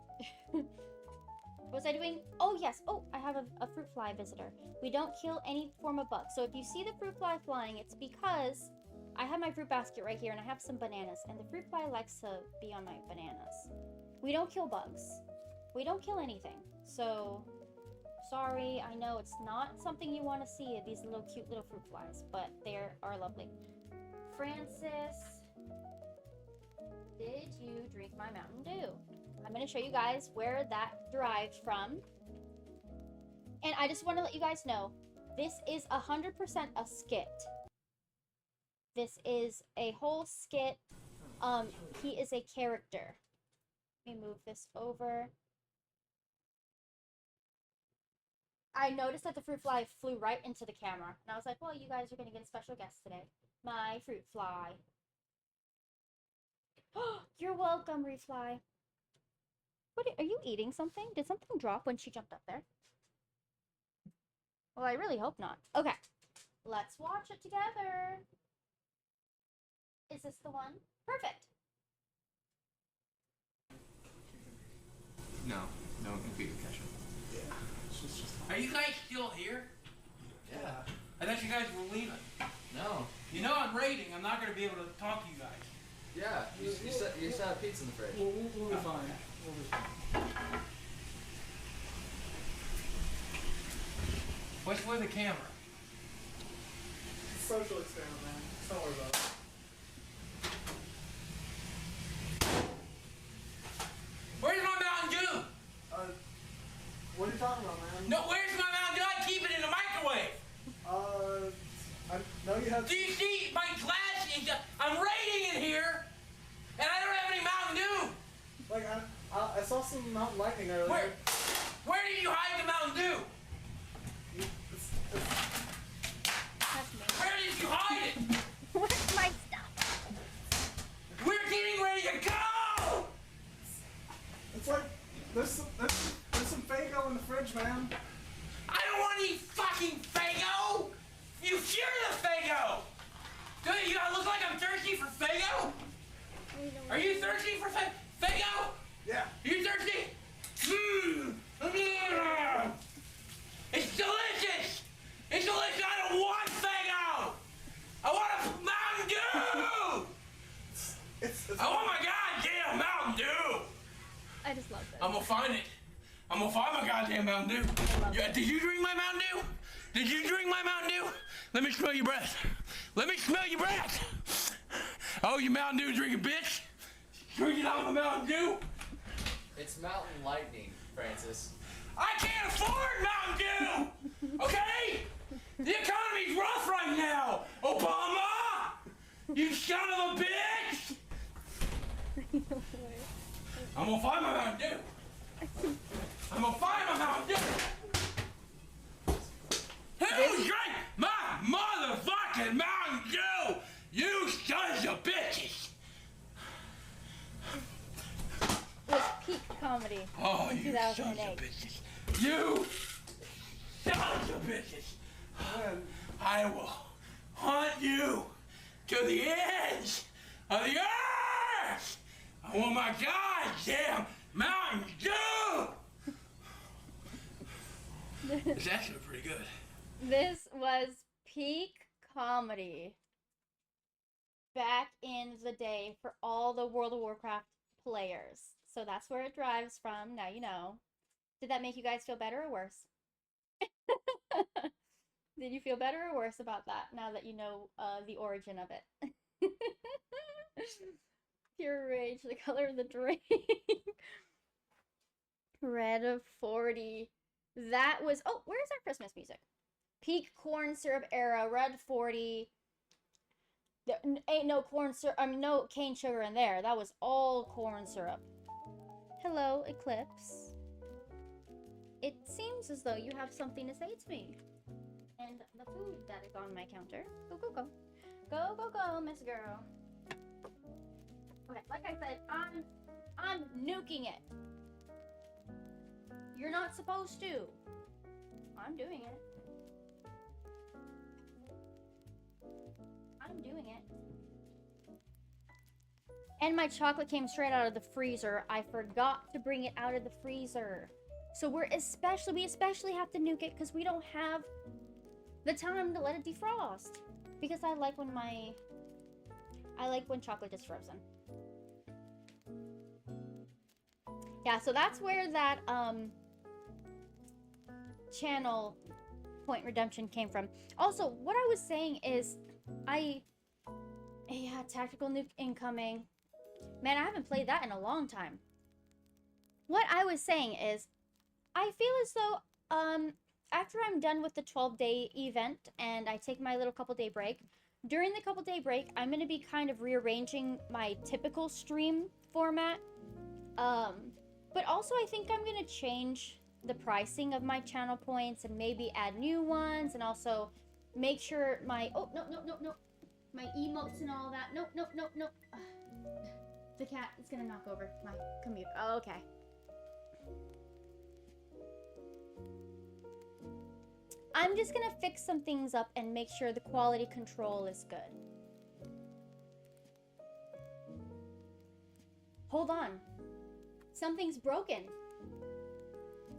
What was I doing? Oh, yes. Oh, I have a fruit fly visitor. We don't kill any form of bug. So if you see the fruit fly flying, it's because I have my fruit basket right here and I have some bananas. And the fruit fly likes to be on my bananas. We don't kill bugs. We don't kill anything. So, sorry. I know it's not something you want to see, these little cute little fruit flies. But they are lovely. Francis, did you drink my Mountain Dew? I'm going to show you guys where that derived from. And I just want to let you guys know, this is 100% a skit. This is a whole skit. He is a character. Let me move this over. I noticed that the fruit fly flew right into the camera. And I was like, well, you guys are going to get a special guest today. My fruit fly. You're welcome, Refly. What are you eating something? Did something drop when she jumped up there? Well, I really hope not. Okay. Let's watch it together. Is this the one? Perfect. No computer catch up. Are you guys still here? Yeah. I thought you guys were leaving. No. You know I'm raiding. I'm not going to be able to talk to you guys. Yeah. You still have pizza in the fridge. We'll be fine. We'll be fine. What's with the camera? Social experiment, man. Don't worry about it. Where's my Mountain Dew? What are you talking about, man? No, where's my Mountain Dew? I keep it in the microwave. I know you have... Do you see my glass? I'm raiding in here, and I don't have any Mountain Dew. Like, I saw some Mountain Lightning earlier. Where did you hide the Mountain Dew? Where did you hide it? Where's my stuff? We're getting ready to go! It's like, there's some Faygo in the fridge, man. I don't want any fucking Faygo! You cure the Faygo! Do you look like I'm thirsty for Faygo? Are you thirsty for Faygo? Yeah. Are you thirsty? Mmm! It's delicious! It's delicious! I don't want Faygo! I want a Mountain Dew! I want my goddamn Mountain Dew! I just love this. I'm gonna find it. Mountain Dew? Yeah, did you drink my Mountain Dew? Did you drink my Mountain Dew? Let me smell your breath. Let me smell your breath. Oh, you Mountain Dew drinking bitch. Drinking out of a Mountain Dew. It's Mountain Lightning, Francis. I can't afford Mountain Dew. Okay? The economy's rough right now. Obama, you son of a bitch. I'm gonna find my Mountain Dew. I'm gonna find my Mountain Dew. Who drank my motherfucking Mountain Dew? You sons of bitches. It was peak comedy. Oh, in you sons of 2008. bitches. You sons of bitches. I will hunt you to the ends of the earth. I want my goddamn Mountain Dew. It's actually pretty good. This was peak comedy back in the day for all the World of Warcraft players. So that's where it derives from. Now you know. Did that make you guys feel better or worse? Did you feel better or worse about that now that you know the origin of it? Pure rage, the color of the drink. Red of 40. That was, oh, where's our Christmas music? Peak corn syrup era, red 40. There ain't no corn syrup, no cane sugar in there. That was all corn syrup. Hello, Eclipse. It seems as though you have something to say to me. And the food that is on my counter. Go, go, go. Go, go, go, Miss Girl. Okay, like I said, I'm nuking it. You're not supposed to. I'm doing it. I'm doing it. And my chocolate came straight out of the freezer. I forgot to bring it out of the freezer. So we especially have to nuke it because we don't have the time to let it defrost. Because I like when chocolate is frozen. Yeah, so that's where that channel point redemption came from. Also, what I was saying is yeah, tactical nuke incoming. Man, I haven't played that in a long time. What I was saying is I feel as though after I'm done with the 12-day event and I take my little couple-day break, during the couple-day break, I'm going to be kind of rearranging my typical stream format. But also I think I'm going to change the pricing of my channel points and maybe add new ones and also make sure my, oh, no, my emotes and all that. No. The cat is going to knock over my commute. Oh, okay. I'm just gonna fix some things up and make sure the quality control is good. Hold on. Something's broken.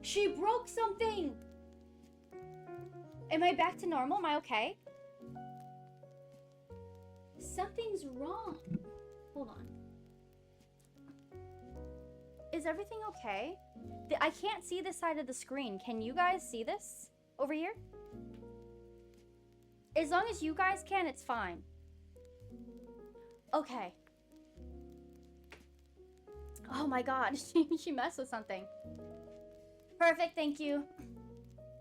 She broke something! Am I back to normal? Am I okay? Something's wrong. Hold on. Is everything okay? I can't see this side of the screen. Can you guys see this? Over here? As long as you guys can, it's fine. Okay. Oh my god, she messed with something. Perfect, thank you.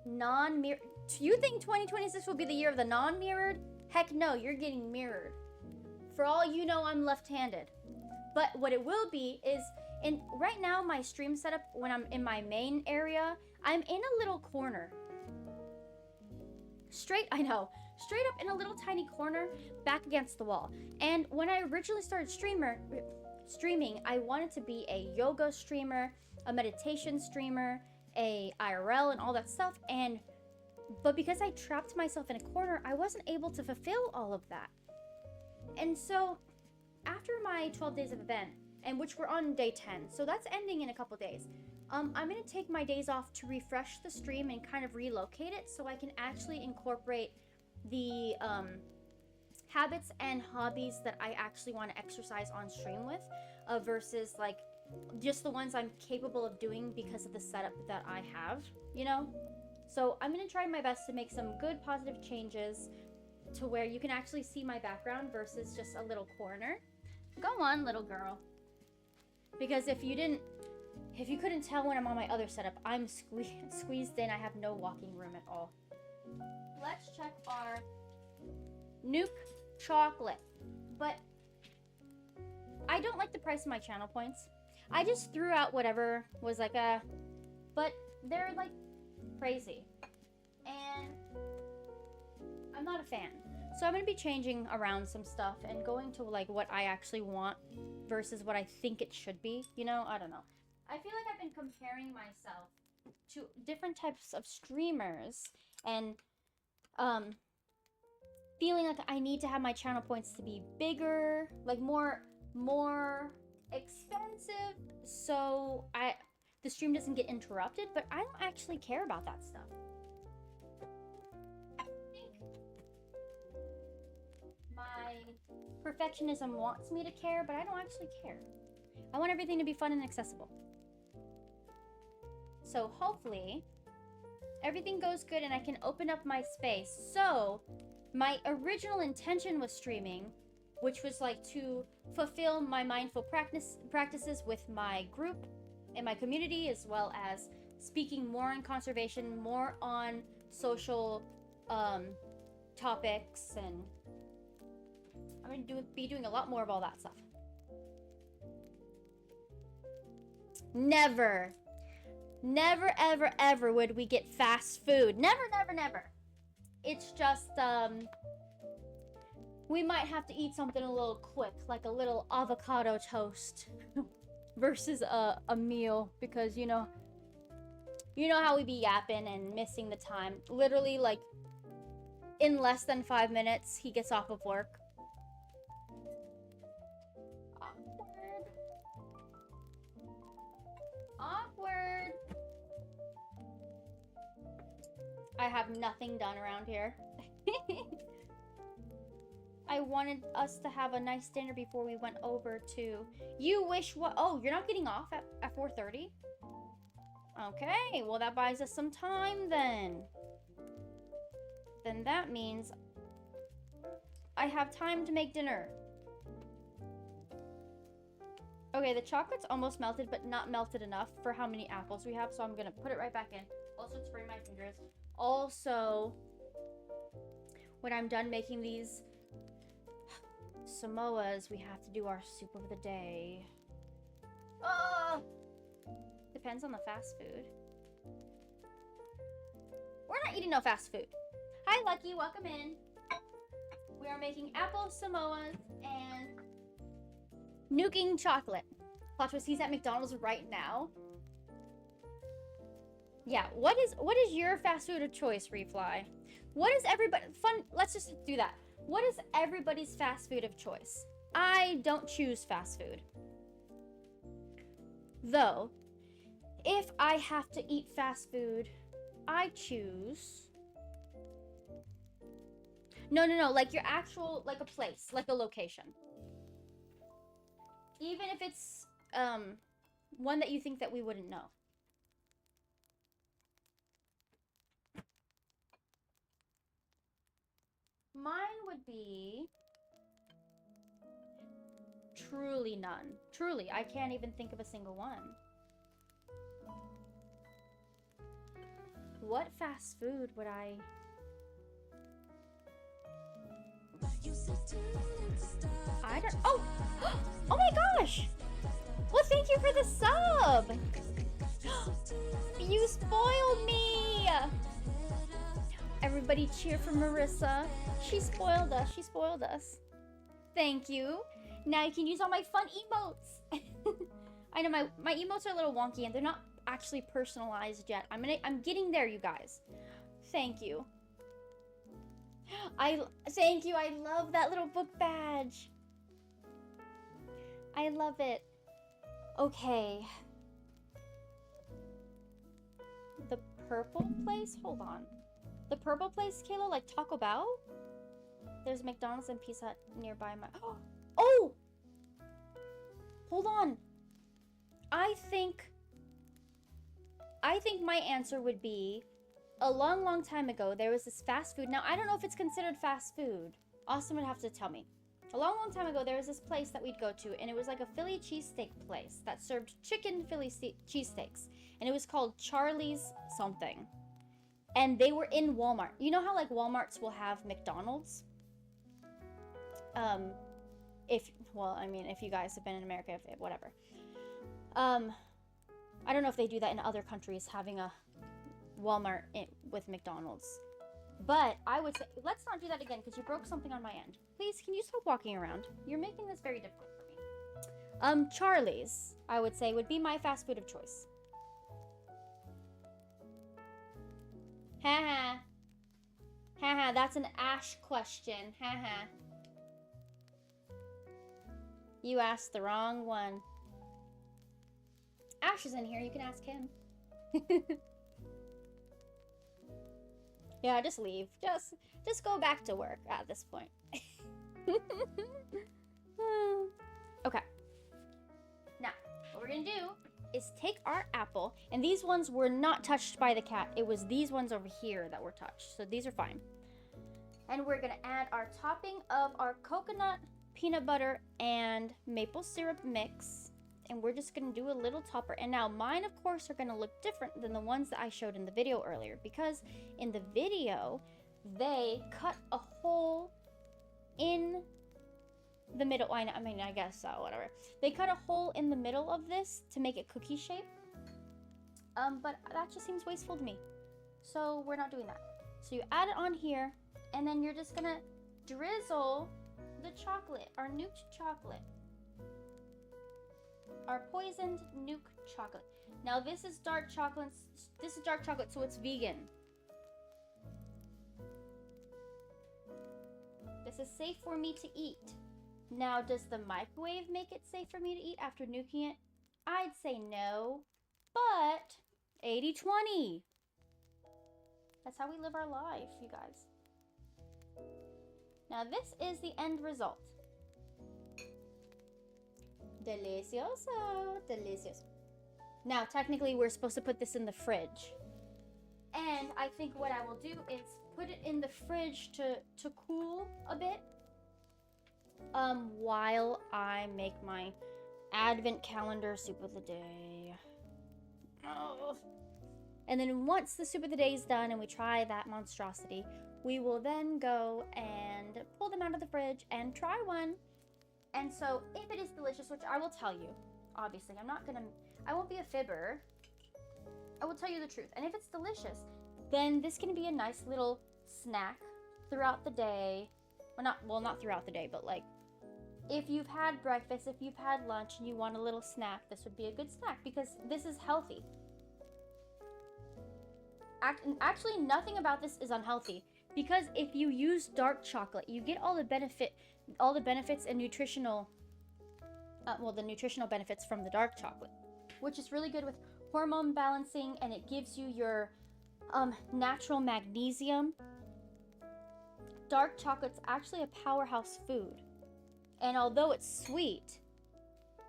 Non-mirror. Do you think 2026 will be the year of the non-mirrored? Heck no, you're getting mirrored. For all you know, I'm left-handed. But what it will be is, right now, my stream setup, when I'm in my main area, I'm in a little corner. Straight up in a little tiny corner back against the wall. And when I originally started streaming, I wanted to be a yoga streamer, a meditation streamer, a IRL and all that stuff. But because I trapped myself in a corner, I wasn't able to fulfill all of that. And so after my 12 days of event, and which we're on day 10, so that's ending in a couple days, I'm going to take my days off to refresh the stream and kind of relocate it so I can actually incorporate the habits and hobbies that I actually want to exercise on stream with versus like just the ones I'm capable of doing because of the setup that I have, you know? So I'm gonna try my best to make some good positive changes to where you can actually see my background versus just a little corner. Go on, little girl. Because if you couldn't tell when I'm on my other setup, I'm squeezed in. I have no walking room at all. Let's check our Nuke chocolate. But I don't like the price of my channel points. I just threw out whatever was like a... But they're like crazy. And I'm not a fan. So I'm going to be changing around some stuff and going to like what I actually want versus what I think it should be. You know, I don't know. I feel like I've been comparing myself to different types of streamers and feeling like I need to have my channel points to be bigger, like more expensive, so the stream doesn't get interrupted, but I don't actually care about that stuff. I think my perfectionism wants me to care, but I don't actually care. I want everything to be fun and accessible. So hopefully everything goes good and I can open up my space. So my original intention was streaming, which was like to fulfill my mindful practices with my group and my community, as well as speaking more on conservation, more on social topics, and I'm going to be doing a lot more of all that stuff. Never, ever, ever would we get fast food. Never, never, never. It's just, we might have to eat something a little quick, like a little avocado toast versus a meal, because you know how we be yapping and missing the time. Literally, like, in less than 5 minutes, he gets off of work. Awkward. I have nothing done around here. I wanted us to have a nice dinner before we went over to... You wish what? Oh, you're not getting off at 4:30? Okay, well that buys us some time then. Then that means I have time to make dinner. Okay, the chocolate's almost melted, but not melted enough for how many apples we have, so I'm gonna put it right back in. Also, spray my fingers. Also, when I'm done making these Samoas, we have to do our soup of the day. Depends on the fast food. We're not eating no fast food. Hi, Lucky. Welcome in. We are making Apple Samoas and nuking chocolate. Plot twist, he's at McDonald's right now. Yeah, what is your fast food of choice, Refly? What is everybody... let's just do that. What is everybody's fast food of choice? I don't choose fast food. Though, if I have to eat fast food, I choose... No, like your actual, like a place, like a location. Even if it's, one that you think that we wouldn't know. Mine would be truly none. Truly, I can't even think of a single one. What fast food would I... I don't... Oh! Oh my gosh! Well, thank you for the sub! You spoiled me! Everybody cheer for Marissa. She spoiled us. She spoiled us. Thank you. Now you can use all my fun emotes. I know my emotes are a little wonky and they're not actually personalized yet. I'm getting there, you guys. Thank you. Thank you. I love that little book badge. I love it. Okay. The purple place? Hold on. The purple place, Kayla, like Taco Bell? There's McDonald's and Pizza Hut nearby my... Oh! Hold on! I think my answer would be a long, long time ago, there was this fast food. Now, I don't know if it's considered fast food. Austin would have to tell me. A long, long time ago, there was this place that we'd go to, and it was like a Philly cheesesteak place that served chicken Philly cheesesteaks. And it was called Charlie's something. And they were in Walmart. You know how like Walmarts will have McDonald's? If you guys have been in America, whatever. I don't know if they do that in other countries, having a Walmart with McDonald's. But I would say, let's not do that again, because you broke something on my end. Please, can you stop walking around? You're making this very difficult for me. Charlie's, I would say, would be my fast food of choice. Haha. Haha, that's an Ash question. Haha. You asked the wrong one. Ash is in here, you can ask him. Yeah, just leave. Just go back to work at this point. Okay. Now, what we're gonna do is take our apple, and these ones were not touched by the cat. It was these ones over here that were touched, so these are fine. And we're gonna add our topping of our coconut, peanut butter, and maple syrup mix. And we're just gonna do a little topper. And now mine, of course, are gonna look different than the ones that I showed in the video earlier, because in the video, they cut a hole in the middle. I mean, I guess so, whatever. They cut a hole in the middle of this to make it cookie shape. But that just seems wasteful to me. So we're not doing that. So you add it on here, and then you're just gonna drizzle the chocolate, our nuked chocolate. Our poisoned nuke chocolate. Now this is dark chocolate. This is dark chocolate, so it's vegan. This is safe for me to eat. Now, does the microwave make it safe for me to eat after nuking it? I'd say no, but 80-20. That's how we live our life, you guys. Now this is the end result. Delicioso, delicioso. Now, technically, we're supposed to put this in the fridge. And I think what I will do is put it in the fridge to cool a bit. While I make my advent calendar soup of the day. Oh. And then once the soup of the day is done and we try that monstrosity, we will then go and pull them out of the fridge and try one. And so, if it is delicious, which I will tell you, obviously, I won't be a fibber. I will tell you the truth. And if it's delicious, then this can be a nice little snack throughout the day. Well, not throughout the day, but like, if you've had breakfast, if you've had lunch, and you want a little snack, this would be a good snack, because this is healthy. Actually, nothing about this is unhealthy, because if you use dark chocolate, you get all the benefits and nutritional, the nutritional benefits from the dark chocolate, which is really good with hormone balancing, and it gives you your natural magnesium. Dark chocolate's actually a powerhouse food, and although it's sweet,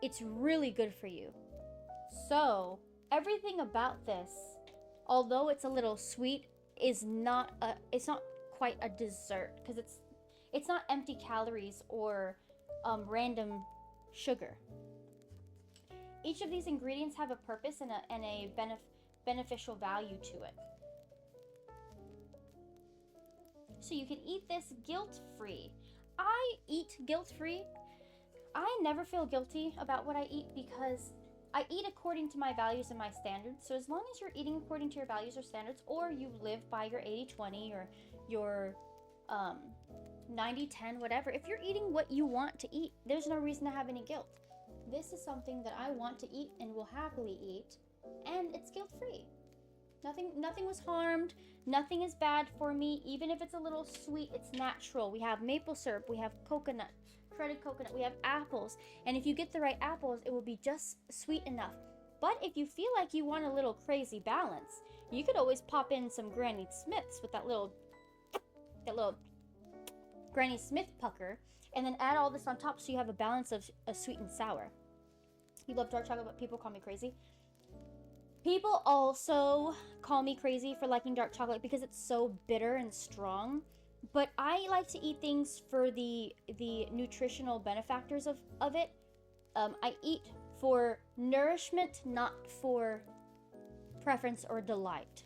it's really good for you. So everything about this, although it's a little sweet, it's not quite a dessert, because it's not empty calories or random sugar. Each of these ingredients have a purpose and a beneficial value to it. So you can eat this guilt-free. I eat guilt-free. I never feel guilty about what I eat, because I eat according to my values and my standards. So as long as you're eating according to your values or standards, or you live by your 80-20 or your 90-10, whatever, if you're eating what you want to eat, there's no reason to have any guilt. This is something that I want to eat and will happily eat, and it's guilt-free. Nothing was harmed. Nothing is bad for me. Even if it's a little sweet, it's natural. We have maple syrup. We have coconut, shredded coconut. We have apples. And if you get the right apples, it will be just sweet enough. But if you feel like you want a little crazy balance, you could always pop in some Granny Smiths with that little Granny Smith pucker, and then add all this on top so you have a balance of sweet and sour. You love dark chocolate, but people call me crazy. People also call me crazy for liking dark chocolate because it's so bitter and strong. But I like to eat things for the nutritional benefactors of it. I eat for nourishment, not for preference or delight.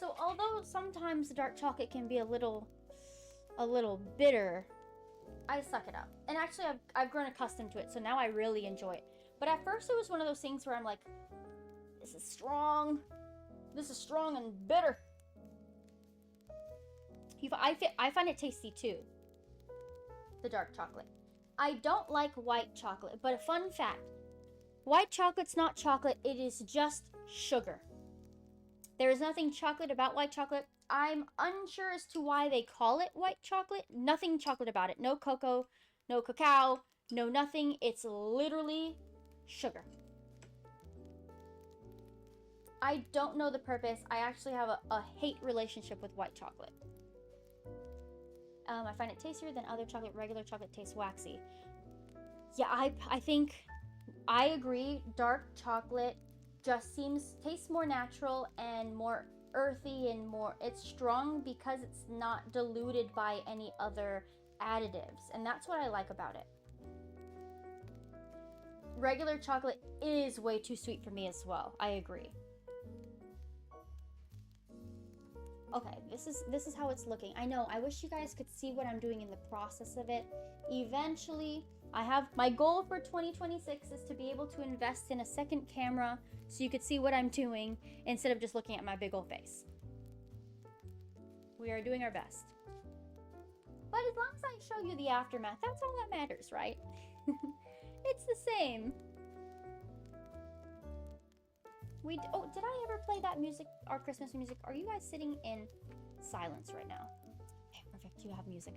So although sometimes dark chocolate can be a little bitter, I suck it up. And actually I've grown accustomed to it, so now I really enjoy it. But at first it was one of those things where I'm like, this is strong and bitter. I find it tasty too, the dark chocolate. I don't like white chocolate, but a fun fact, white chocolate's not chocolate, it is just sugar. There is nothing chocolate about white chocolate. I'm unsure as to why they call it white chocolate. Nothing chocolate about it. No cocoa, no cacao, no nothing. It's literally sugar. I don't know the purpose. I actually have a hate relationship with white chocolate. I find it tastier than other chocolate. Regular chocolate tastes waxy. Yeah, I think I agree. Dark chocolate just tastes more natural and more earthy and it's strong because it's not diluted by any other additives, and that's what I like about it. Regular chocolate is way too sweet for me as well. I agree. Okay, this is how it's looking. I know, I wish you guys could see what I'm doing in the process of it. Eventually, my goal for 2026 is to be able to invest in a second camera so you could see what I'm doing instead of just looking at my big old face. We are doing our best. But as long as I show you the aftermath, that's all that matters, right? It's the same. Did I ever play that music, our Christmas music? Are you guys sitting in silence right now? Okay, perfect, you have music.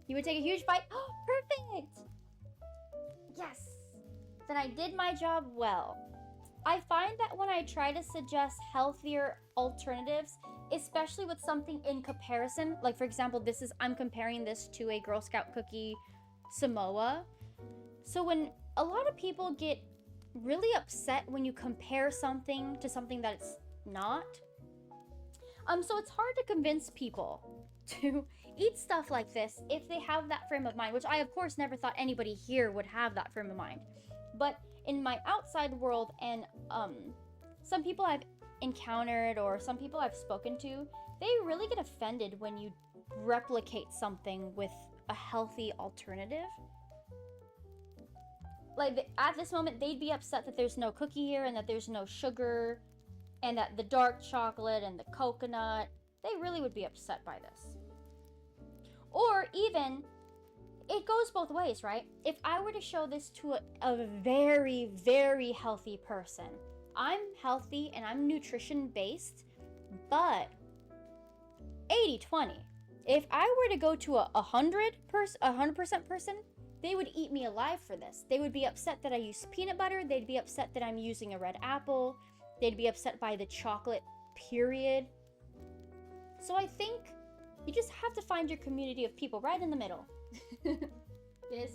You would take a huge bite. Oh, perfect! Yes! Then I did my job well. I find that when I try to suggest healthier alternatives, especially with something in comparison, like for example, I'm comparing this to a Girl Scout cookie Samoa. So when a lot of people get really upset when you compare something to something that it's not. So it's hard to convince people to eat stuff like this if they have that frame of mind, which I of course never thought anybody here would have that frame of mind. But in my outside world and some people I've encountered or some people I've spoken to, they really get offended when you replicate something with a healthy alternative. Like, at this moment, they'd be upset that there's no cookie here and that there's no sugar and that the dark chocolate and the coconut, they really would be upset by this. Or even, it goes both ways, right? If I were to show this to a very, very healthy person, I'm healthy and I'm nutrition-based, but 80-20. If I were to go to a 100% person, they would eat me alive for this. They would be upset that I use peanut butter. They'd be upset that I'm using a red apple. They'd be upset by the chocolate, period. So I think you just have to find your community of people right in the middle.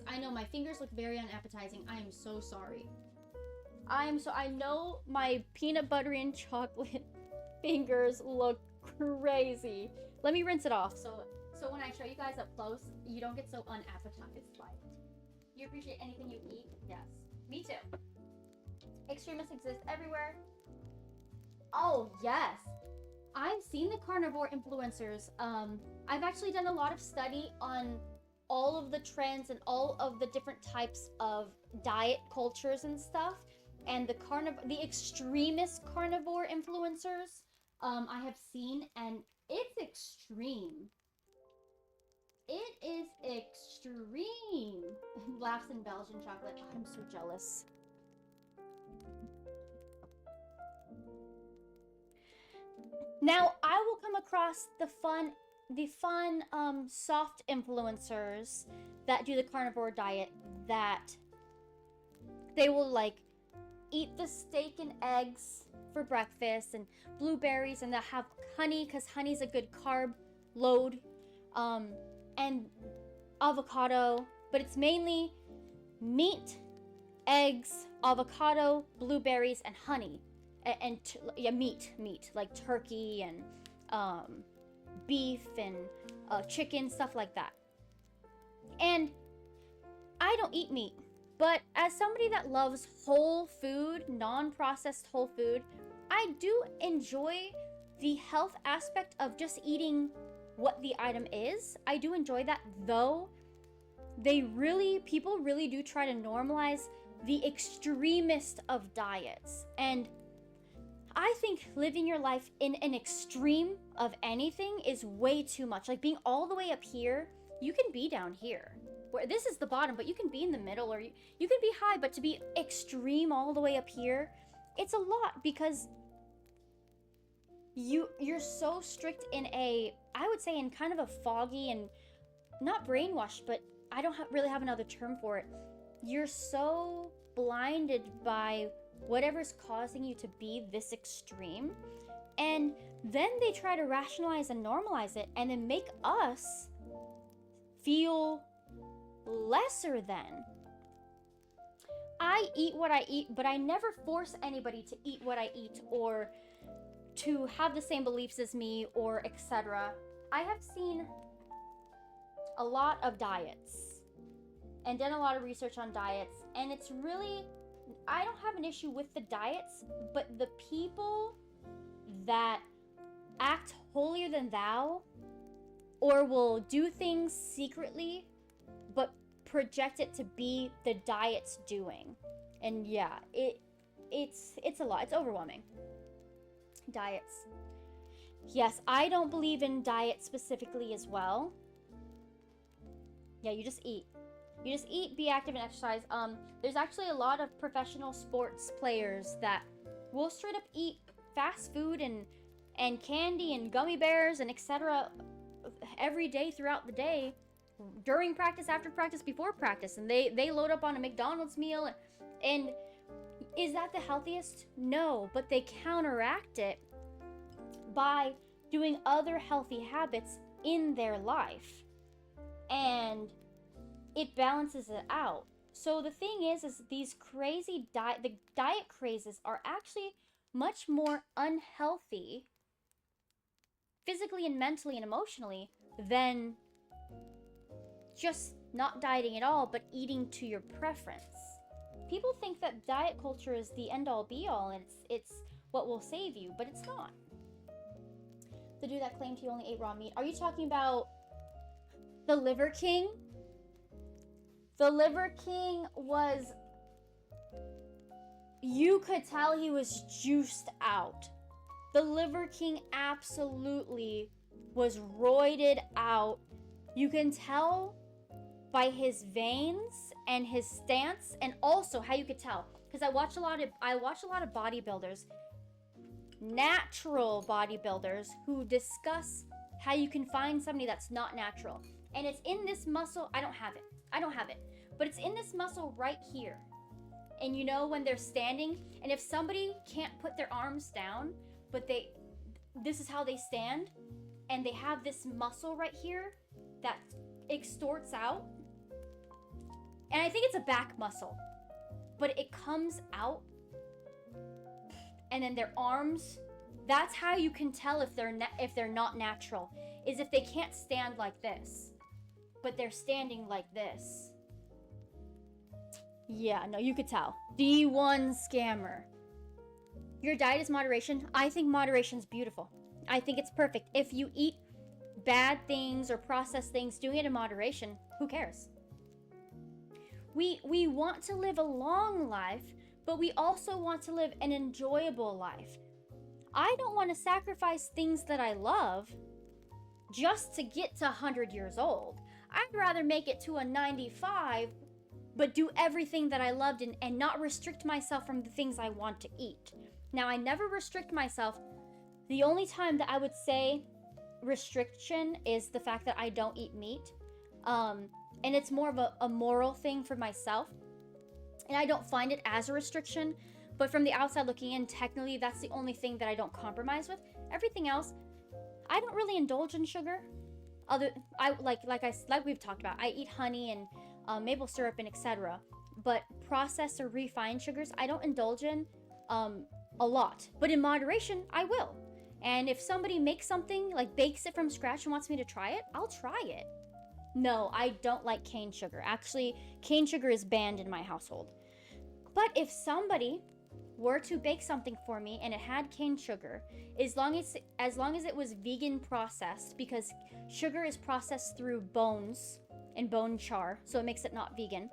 I know my fingers look very unappetizing. I am so sorry. I know my peanut butter and chocolate fingers look crazy. Let me rinse it off so when I show you guys up close, you don't get so unappetized by it. You appreciate anything you eat? Yes. Me too. Extremists exist everywhere. Oh, yes. I've seen the carnivore influencers. I've actually done a lot of study on all of the trends and all of the different types of diet cultures and stuff. And the extremist carnivore influencers I have seen, and it's extreme. It is extreme. Laughs in Belgian chocolate. Oh, I'm so jealous. Now, I will come across the fun soft influencers that do the carnivore diet that they will like eat the steak and eggs for breakfast and blueberries, and they'll have honey because honey's a good carb load, and avocado, but it's mainly meat eggs, avocado, blueberries, and honey. And meat, like turkey and beef and chicken, stuff like that. And I don't eat meat, but as somebody that loves whole food, non-processed whole food, I do enjoy the health aspect of just eating what the item is. I do enjoy that, though people really do try to normalize the extremist of diets. And I think living your life in an extreme of anything is way too much. Like being all the way up here, you can be down here. Where this is the bottom, but you can be in the middle, or you can be high, but to be extreme all the way up here, it's a lot, because you're so strict in I would say in kind of a foggy and not brainwashed, but I don't really have another term for it. You're so blinded by whatever's causing you to be this extreme, and then they try to rationalize and normalize it, and then make us feel lesser than. I eat what I eat, but I never force anybody to eat what I eat or to have the same beliefs as me, or etc. I have seen a lot of diets and done a lot of research on diets, and it's really, I don't have an issue with the diets, but the people that act holier than thou, or will do things secretly but project it to be the diet's doing. And yeah, it's a lot. It's overwhelming. Diets. Yes, I don't believe in diet specifically as well. Yeah, you just eat. You just eat, be active, and exercise. There's actually a lot of professional sports players that will straight up eat fast food and candy and gummy bears and etc. every day throughout the day, during practice, after practice, before practice, and they load up on a McDonald's meal. And is that the healthiest? No, but they counteract it by doing other healthy habits in their life, and it balances it out. So the thing is these crazy the diet crazes are actually much more unhealthy physically and mentally and emotionally than just not dieting at all, but eating to your preference. People think that diet culture is the end-all be-all, and it's what will save you, but it's not. The dude that claimed he only ate raw meat. Are you talking about the Liver King? The Liver King was... You could tell he was juiced out. The Liver King absolutely was roided out. You can tell by his veins and his stance, and also how you could tell, because I watch a lot of bodybuilders, natural bodybuilders, who discuss how you can find somebody that's not natural, and it's in this muscle. I don't have it, but it's in this muscle right here. And you know, when they're standing, and if somebody can't put their arms down, but this is how they stand, and they have this muscle right here that extorts out. And I think it's a back muscle, but it comes out, and then their arms. That's how you can tell if they're not natural, is if they can't stand like this, but they're standing like this. Yeah, no, you could tell. D1 scammer. Your diet is moderation. I think moderation's beautiful. I think it's perfect. If you eat bad things or processed things, doing it in moderation, who cares? We want to live a long life, but we also want to live an enjoyable life. I don't want to sacrifice things that I love just to get to 100 years old. I'd rather make it to a 95, but do everything that I loved and not restrict myself from the things I want to eat. Now, I never restrict myself. The only time that I would say restriction is the fact that I don't eat meat. And it's more of a moral thing for myself. And I don't find it as a restriction. But from the outside looking in, technically, that's the only thing that I don't compromise with. Everything else, I don't really indulge in sugar. Like we've talked about, I eat honey and maple syrup and etc. but processed or refined sugars, I don't indulge in a lot. But in moderation, I will. And if somebody makes something, like bakes it from scratch and wants me to try it, I'll try it. No, I don't like cane sugar. Actually, cane sugar is banned in my household. But if somebody were to bake something for me and it had cane sugar, as long as it was vegan processed, because sugar is processed through bones and bone char, so it makes it not vegan.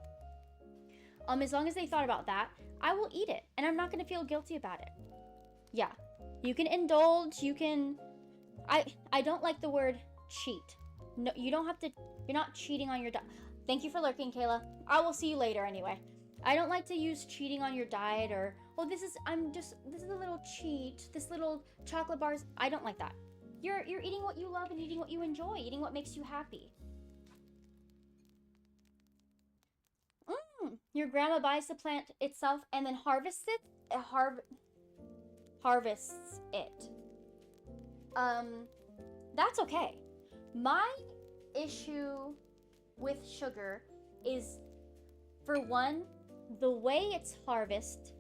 As long as they thought about that, I will eat it, and I'm not gonna feel guilty about it. Yeah, you can indulge, you can. I don't like the word cheat. No, you don't have to. You're not cheating on your diet. Thank you for lurking, Kayla. I will see you later anyway. I don't like to use cheating on your diet or, oh, this is a little cheat, this little chocolate bars. I don't like that. You're eating what you love and eating what you enjoy, eating what makes you happy. Your grandma buys the plant itself and then harvests it. Harvests it. That's okay. My issue with sugar is, for one, the way it's harvested,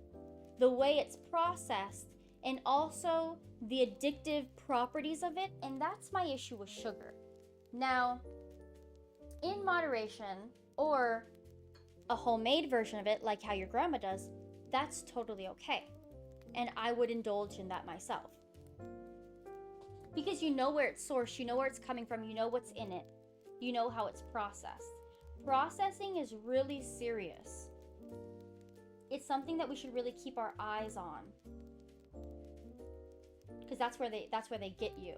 the way it's processed, and also the addictive properties of it, and that's my issue with sugar. Now, in moderation, or a homemade version of it, like how your grandma does, that's totally okay. And I would indulge in that myself. Because you know where it's sourced, you know where it's coming from, you know what's in it, you know how it's processed. Processing is really serious. It's something that we should really keep our eyes on. Because that's where they get you.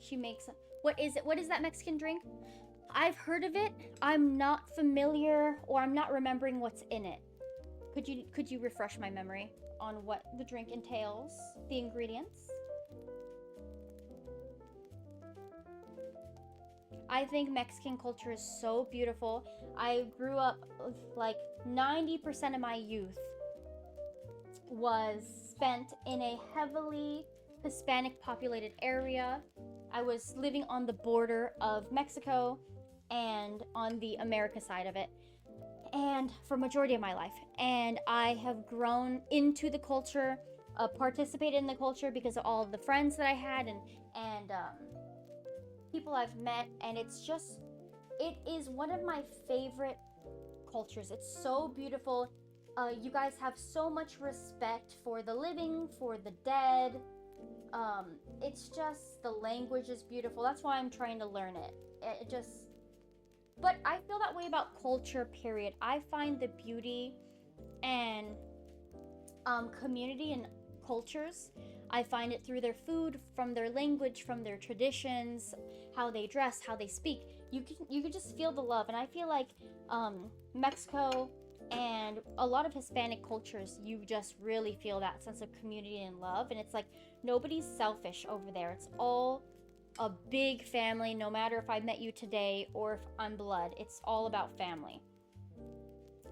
She makes, what is it? What is that Mexican drink? I've heard of it. I'm not familiar, or I'm not remembering what's in it. Could you refresh my memory on what the drink entails, the ingredients? I think Mexican culture is so beautiful. I grew up, like 90% of my youth was spent in a heavily Hispanic populated area. I was living on the border of Mexico and on the America side of it, and for majority of my life. And I have grown into the culture, participated in the culture because of all of the friends that I had and people I've met, and it is one of my favorite cultures. It's so beautiful. You guys have so much respect for the living, for the dead. It's just, the language is beautiful. That's why I'm trying to learn it. But I feel that way about culture, period. I find the beauty and community in cultures. I find it through their food, from their language, from their traditions, how they dress, how they speak. You can just feel the love. And I feel like Mexico and a lot of Hispanic cultures, you just really feel that sense of community and love. And it's like, nobody's selfish over there. It's all a big family, no matter if I met you today or if I'm blood. It's all about family.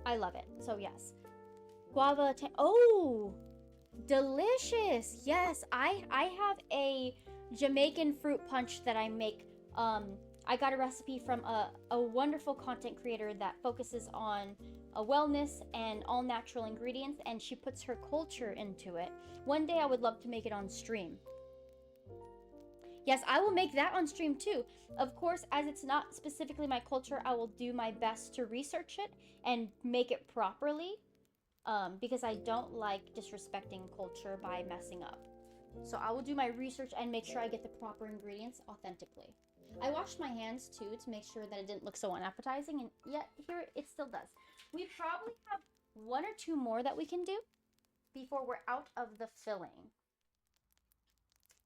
I love it. So yes. Guava, oh, delicious. Yes, I have a Jamaican fruit punch that I make. I got a recipe from a wonderful content creator that focuses on wellness and all natural ingredients, and she puts her culture into it. One day I would love to make it on stream. Yes, I will make that on stream too. Of course, as it's not specifically my culture, I will do my best to research it and make it properly, because I don't like disrespecting culture by messing up. So I will do my research and make sure I get the proper ingredients authentically. I washed my hands too to make sure that it didn't look so unappetizing, and yet here it still does. We probably have one or two more that we can do before we're out of the filling.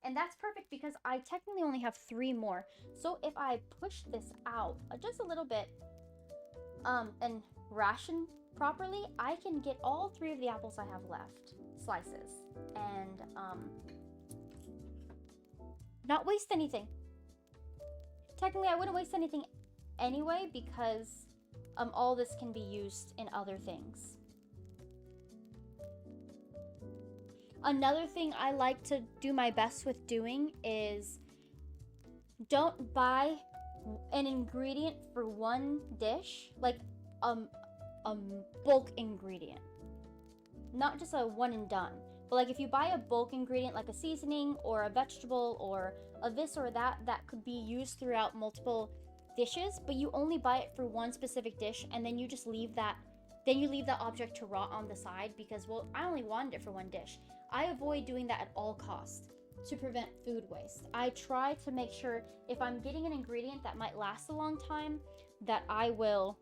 And that's perfect because I technically only have 3 more. So if I push this out just a little bit and ration properly, I can get all 3 of the apples I have left, slices, and not waste anything. Technically, I wouldn't waste anything anyway because all this can be used in other things. Another thing I like to do my best with doing is don't buy an ingredient for one dish. Like, a bulk ingredient. Not just a one and done. But like if you buy a bulk ingredient like a seasoning or a vegetable or a this or that could be used throughout multiple dishes, but you only buy it for one specific dish and then you just leave that object to rot on the side because, well, I only wanted it for one dish. I avoid doing that at all costs to prevent food waste. I try to make sure if I'm getting an ingredient that might last a long time, that I will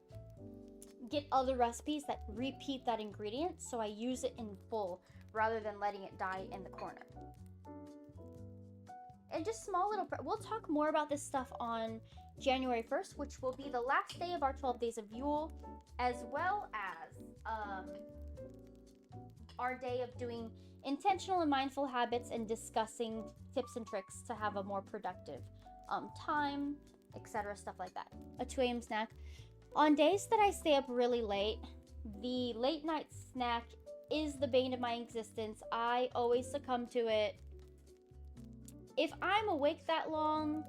get other recipes that repeat that ingredient so I use it in full rather than letting it die in the corner. And just small little, we'll talk more about this stuff on January 1st, which will be the last day of our 12 Days of Yule, as well as our day of doing intentional and mindful habits and discussing tips and tricks to have a more productive time, etc., stuff like that. A 2 a.m. snack. On days that I stay up really late, the late night snack is the bane of my existence. I always succumb to it. If I'm awake that long,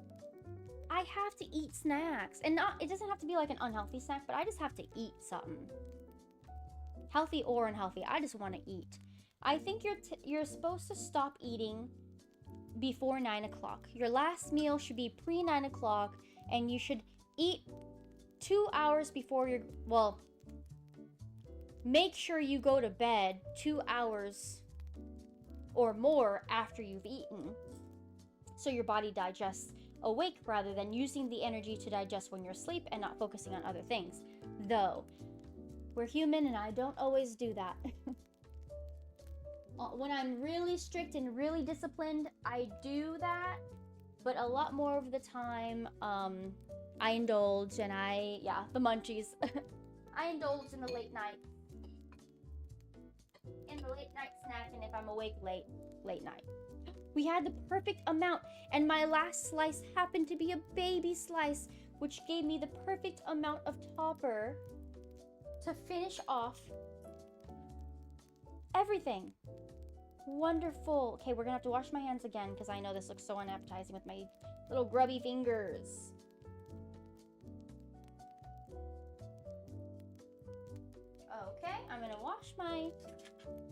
I have to eat snacks. And it doesn't have to be like an unhealthy snack, but I just have to eat something. Healthy or unhealthy, I just want to eat. I think you're supposed to stop eating before 9 o'clock. Your last meal should be pre 9 o'clock, and you should eat 2 hours before make sure you go to bed 2 hours or more after you've eaten, so your body digests awake rather than using the energy to digest when you're asleep and not focusing on other things. Though, we're human and I don't always do that. When I'm really strict and really disciplined, I do that, but a lot more of the time, I indulge and the munchies. I indulge in the late night snack, and if I'm awake late night. We had the perfect amount, and my last slice happened to be a baby slice, which gave me the perfect amount of topper to finish off everything. Wonderful. Okay, we're gonna have to wash my hands again because I know this looks so unappetizing with my little grubby fingers. Okay, I'm gonna wash my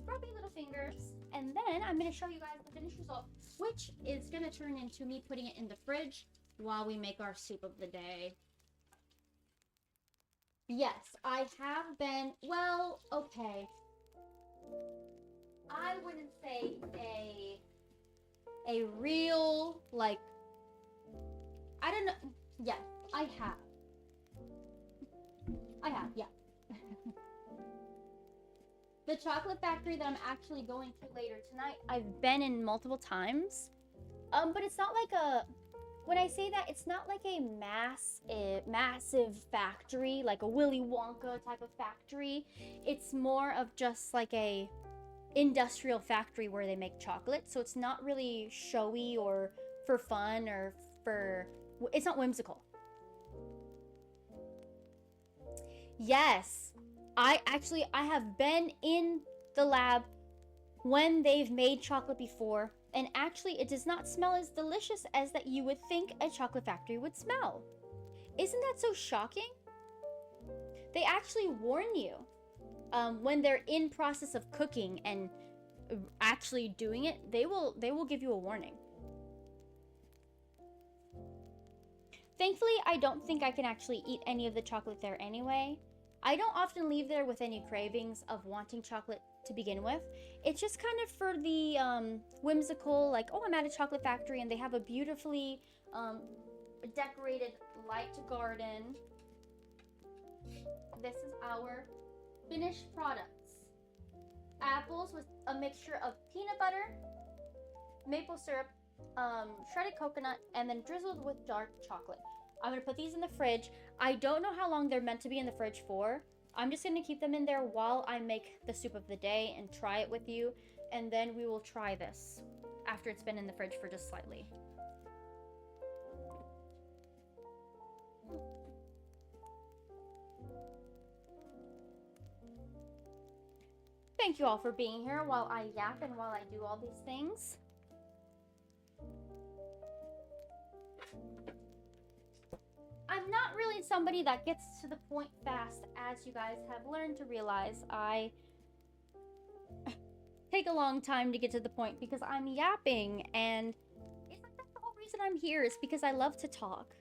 grubby little fingers, and then I'm gonna show you guys the finished result, which is gonna turn into me putting it in the fridge while we make our soup of the day. Yes, I have been, well, okay. I wouldn't say a real, like, I don't know. Yeah, I have, yeah. The chocolate factory that I'm actually going to later tonight, I've been in multiple times. But it's not like when I say that, it's not like a massive factory, like a Willy Wonka type of factory. It's more of just like a industrial factory where they make chocolate. So it's not really showy or for fun or it's not whimsical. Yes, I have been in the lab when they've made chocolate before, and actually it does not smell as delicious as that you would think a chocolate factory would smell. Isn't that so shocking? They actually warn you when they're in process of cooking and actually doing it. They will give you a warning. Thankfully, I don't think I can actually eat any of the chocolate there anyway. I don't often leave there with any cravings of wanting chocolate to begin with. It's just kind of for the whimsical, like, oh, I'm at a chocolate factory and they have a beautifully decorated light garden. This is our finished products. Apples with a mixture of peanut butter, maple syrup, shredded coconut, and then drizzled with dark chocolate. I'm gonna put these in the fridge. I don't know how long they're meant to be in the fridge for. I'm just gonna keep them in there while I make the soup of the day and try it with you, and then we will try this after it's been in the fridge for just slightly. Thank you all for being here while I yap and while I do all these things. I'm not really definitely somebody that gets to the point fast, as you guys have learned to realize. I take a long time to get to the point because I'm yapping, and it's like that's the whole reason I'm here, is because I love to talk.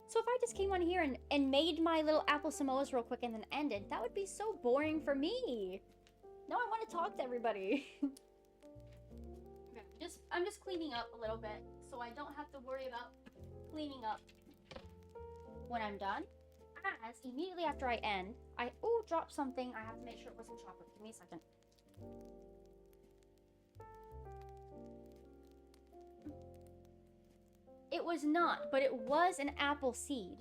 So if I just came on here and made my little Apple Samoas real quick and then ended, that would be so boring for me. No, I want to talk to everybody. Okay, I'm just cleaning up a little bit so I don't have to worry about cleaning up when I'm done. As immediately after I end, I dropped something. I have to make sure it wasn't chocolate. Give me a second. It was not, but it was an apple seed.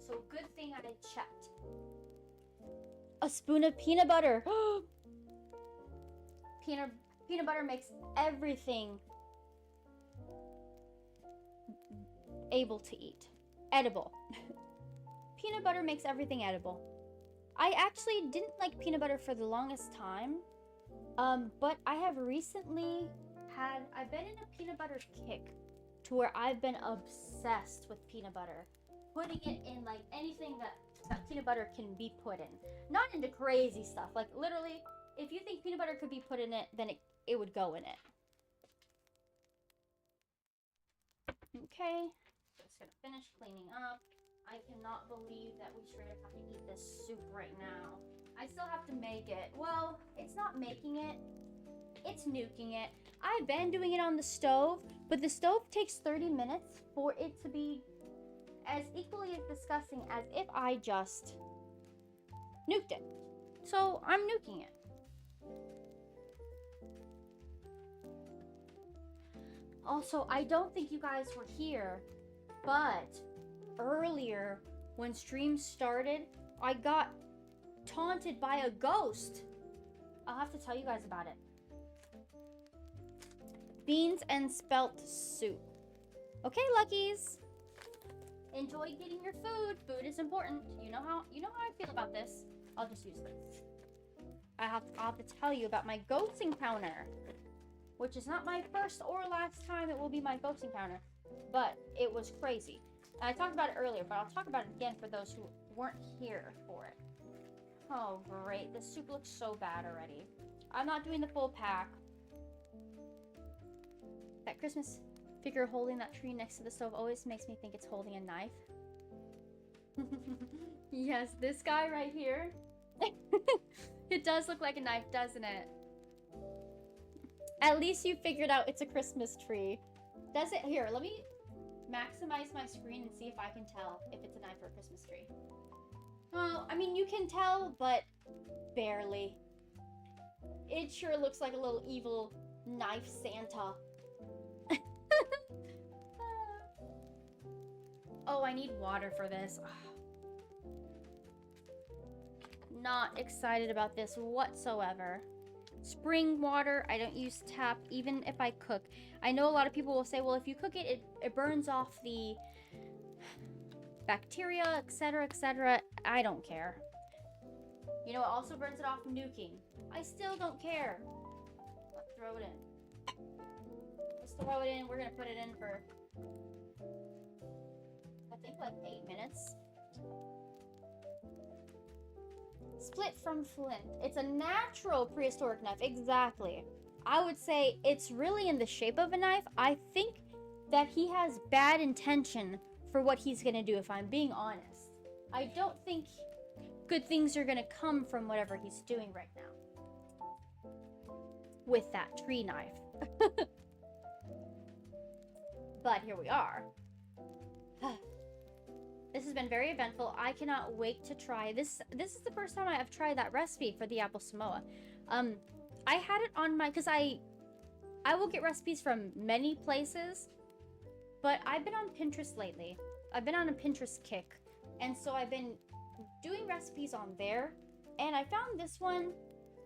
So good thing I checked. A spoon of peanut butter. Peanut butter makes everything able to eat. Edible. Peanut butter makes everything edible. I actually didn't like peanut butter for the longest time. But I have recently I've been in a peanut butter kick to where I've been obsessed with peanut butter. Putting it in like anything that peanut butter can be put in. Not into crazy stuff. Like literally, if you think peanut butter could be put in it, then it would go in it. Okay, just gonna finish cleaning up. I cannot believe that we straight up have to eat this soup right now. I still have to make it. Well, it's not making it. It's nuking it. I've been doing it on the stove, but the stove takes 30 minutes for it to be as equally as disgusting as if I just nuked it. So I'm nuking it. Also, I don't think you guys were here, but earlier when stream started, I got taunted by a ghost. I'll have to tell you guys about it. Beans and spelt soup. Okay, Luckies. Enjoy getting your food. Food is important. You know how I feel about this. I'll just use this. I'll have to tell you about my ghost encounter, which is not my first or last time it will be my ghost encounter, but it was crazy. And I talked about it earlier, but I'll talk about it again for those who weren't here for it. Oh, great. This soup looks so bad already. I'm not doing the full pack. That Christmas figure holding that tree next to the stove always makes me think it's holding a knife. Yes, this guy right here. It does look like a knife, doesn't it? At least you figured out it's a Christmas tree. Does it? Here, let me maximize my screen and see if I can tell if it's a knife or a Christmas tree. Well, I mean, you can tell, but barely. It sure looks like a little evil knife Santa. Oh, I need water for this. Not excited about this whatsoever. Spring water, I don't use tap even if I cook. I know a lot of people will say, well, if you cook it, it burns off the bacteria, etc., etc. I don't care. You know, it also burns it off nuking. I still don't care. Let's throw it in. Let's throw it in. We're gonna put it in for, I think, like 8 minutes. Split from flint. It's a natural prehistoric knife. Exactly. I would say it's really in the shape of a knife. I think that he has bad intention for what he's gonna do, if I'm being honest. I don't think good things are gonna come from whatever he's doing right now with that tree knife. But here we are. This has been very eventful. I cannot wait to try this. This is the first time I've tried that recipe for the Apple Samoa. I had it on my, because I will get recipes from many places, but I've been on Pinterest lately. I've been on a Pinterest kick, and so I've been doing recipes on there, and I found this one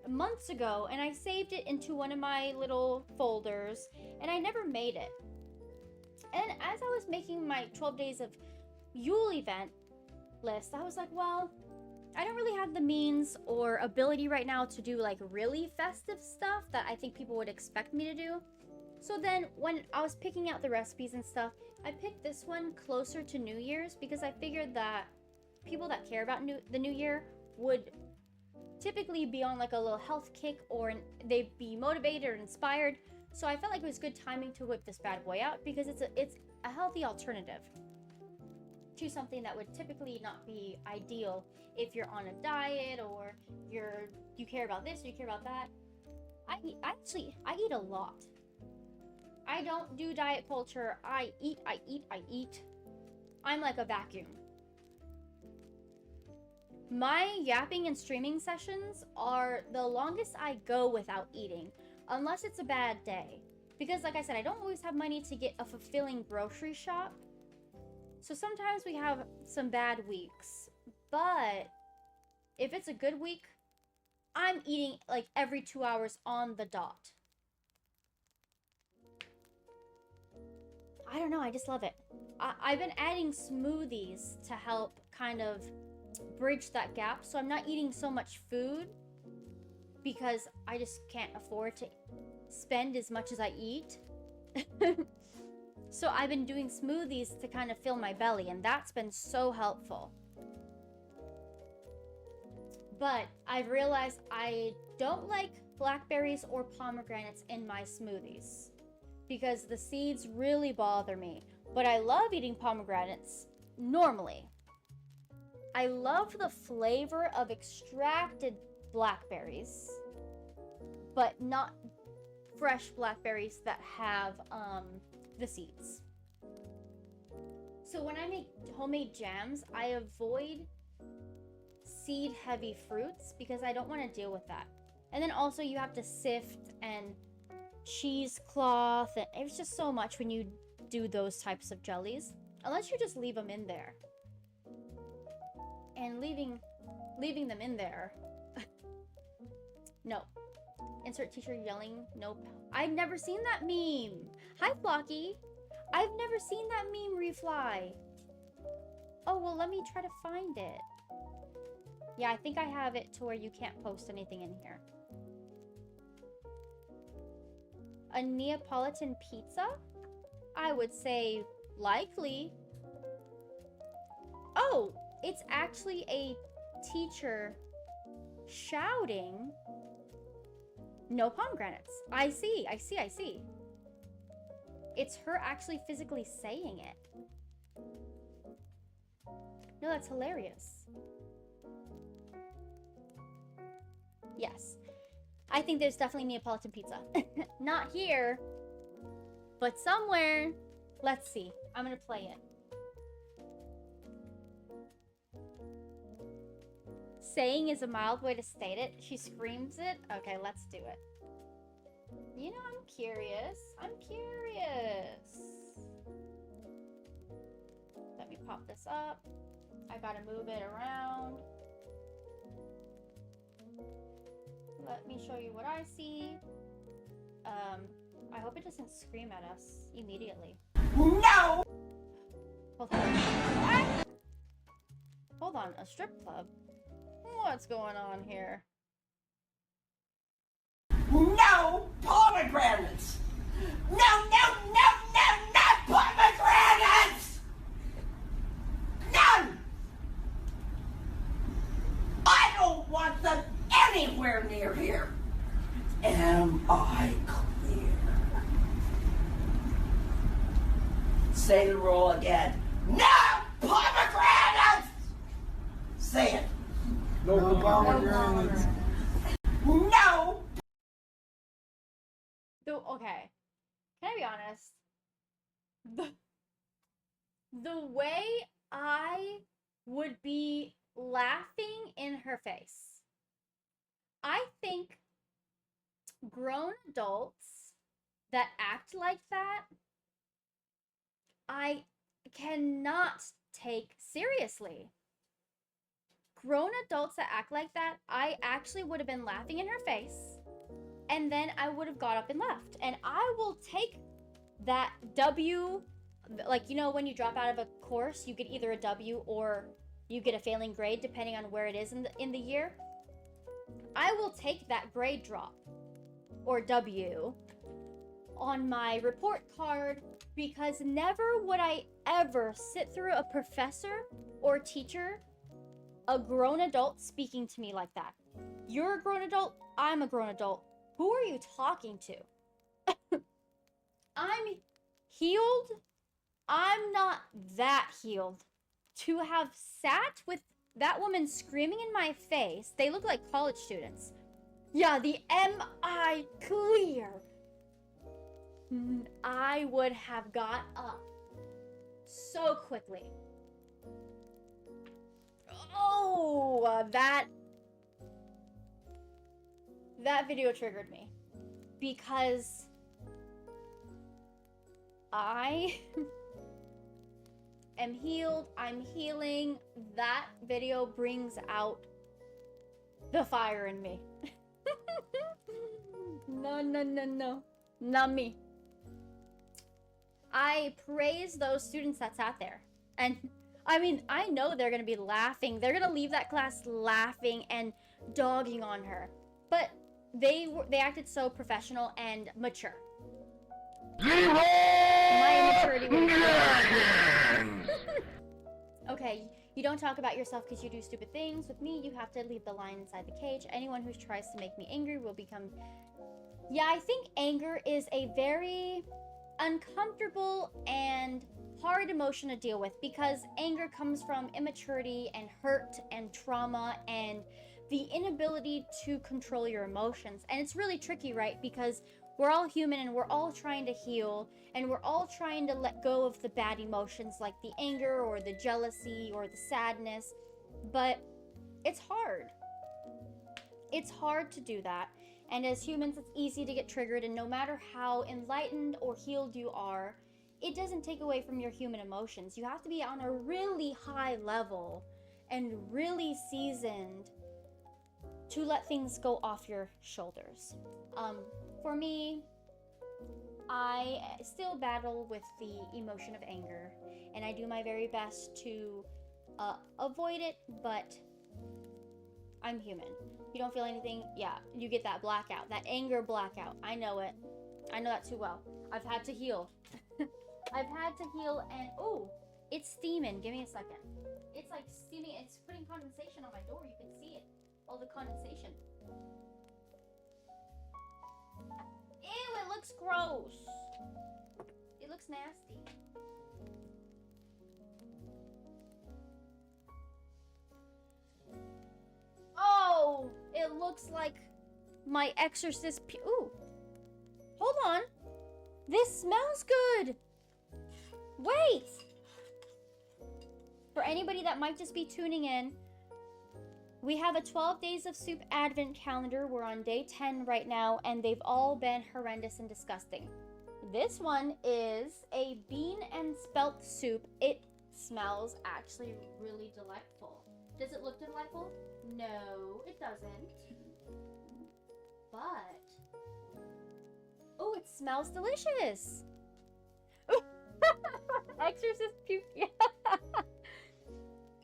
months ago, and I saved it into one of my little folders, and I never made it. And as I was making my 12 Days of Yule event list, I was like, well, I don't really have the means or ability right now to do like really festive stuff that I think people would expect me to do. So then when I was picking out the recipes and stuff, I picked this one closer to New Year's because I figured that people that care about the new year would typically be on like a little health kick, or they'd be motivated or inspired. So I felt like it was good timing to whip this bad boy out, because it's a healthy alternative to something that would typically not be ideal if you're on a diet, or you care about this or you care about that. I eat a lot. I don't do diet culture. I eat. I'm like a vacuum. My yapping and streaming sessions are the longest I go without eating, unless it's a bad day. Because like I said, I don't always have money to get a fulfilling grocery shop. So sometimes we have some bad weeks. But if it's a good week, I'm eating like every 2 hours on the dot. I don't know, I just love it. I've been adding smoothies to help kind of bridge that gap, so I'm not eating so much food because I just can't afford to spend as much as I eat. So I've been doing smoothies to kind of fill my belly, and that's been so helpful. But I've realized I don't like blackberries or pomegranates in my smoothies because the seeds really bother me. But I love eating pomegranates normally. I love the flavor of extracted blackberries, but not fresh blackberries that have the seeds. So when I make homemade jams, I avoid seed-heavy fruits because I don't want to deal with that. And then also you have to sift and cheesecloth, and it's just so much when you do those types of jellies. Unless you just leave them in there. And leaving them in there. No. Insert teacher yelling. Nope. I've never seen that meme. Hi, Flocky. I've never seen that meme, Refly. Oh, well, let me try to find it. Yeah, I think I have it to where you can't post anything in here. A Neapolitan pizza? I would say likely. Oh, it's actually a teacher shouting, "No pomegranates." I see. It's her actually physically saying it. No, that's hilarious. Yes. I think there's definitely Neapolitan pizza. Not here, but somewhere. Let's see. I'm gonna play it. Saying is a mild way to state it. She screams it. Okay, let's do it. You know, I'm curious. Let me pop this up. I gotta move it around. Let me show you what I see. I hope it doesn't scream at us immediately. No! Hold on. Hold on, a strip club? What's going on here? No pomegranates! No pomegranates! None! I don't want them anywhere near here. Am I clear? Say the rule again. No pomegranates! Say it. No pomegranates. No. Okay. Can I be honest? The way I would be laughing in her face. I think grown adults that act like that, I cannot take seriously. Grown adults that act like that, I actually would have been laughing in her face, and then I would have got up and left. And I will take that W, like, you know, when you drop out of a course, you get either a W or you get a failing grade, depending on where it is in the year. I will take that grade drop, or W, on my report card, because never would I ever sit through a professor or teacher a grown adult speaking to me like that. You're a grown adult, I'm a grown adult. Who are you talking to? I'm healed. I'm not that healed. To have sat with that woman screaming in my face, they look like college students. Yeah, the M.I. clear. I would have got up so quickly. Oh, that video triggered me because I am healed. I'm healing. That video brings out the fire in me. No, no, no, no. Not me. I praise those students that sat there. And I mean, I know they're going to be laughing. They're going to leave that class laughing and dogging on her. But they acted so professional and mature. My immaturity was okay, you don't talk about yourself because you do stupid things. With me, you have to leave the lion inside the cage. Anyone who tries to make me angry will become... Yeah, I think anger is a very uncomfortable and hard emotion to deal with because anger comes from immaturity and hurt and trauma and the inability to control your emotions. And it's really tricky, right? Because we're all human and we're all trying to heal and we're all trying to let go of the bad emotions like the anger or the jealousy or the sadness. But it's hard. It's hard to do that. And as humans, it's easy to get triggered. And no matter how enlightened or healed you are, it doesn't take away from your human emotions. You have to be on a really high level and really seasoned to let things go off your shoulders. For me, I still battle with the emotion of anger, and I do my very best to avoid it, but I'm human. You don't feel anything, yeah, you get that blackout, that anger blackout. I know it. I know that too well. I've had to heal. I've had to heal, and oh, it's steaming. Give me a second. It's like steaming. It's putting condensation on my door. You can see it. All the condensation. Ew, it looks gross. It looks nasty. Oh, it looks like my exorcist ooh. Hold on. This smells good. Wait. For anybody that might just be tuning in, we have a 12 Days of Soup Advent calendar. We're on day 10 right now, and they've all been horrendous and disgusting. This one is a bean and spelt soup. It smells actually really delightful. Does it look delightful? No, it doesn't. But, oh, it smells delicious. Exorcist puke.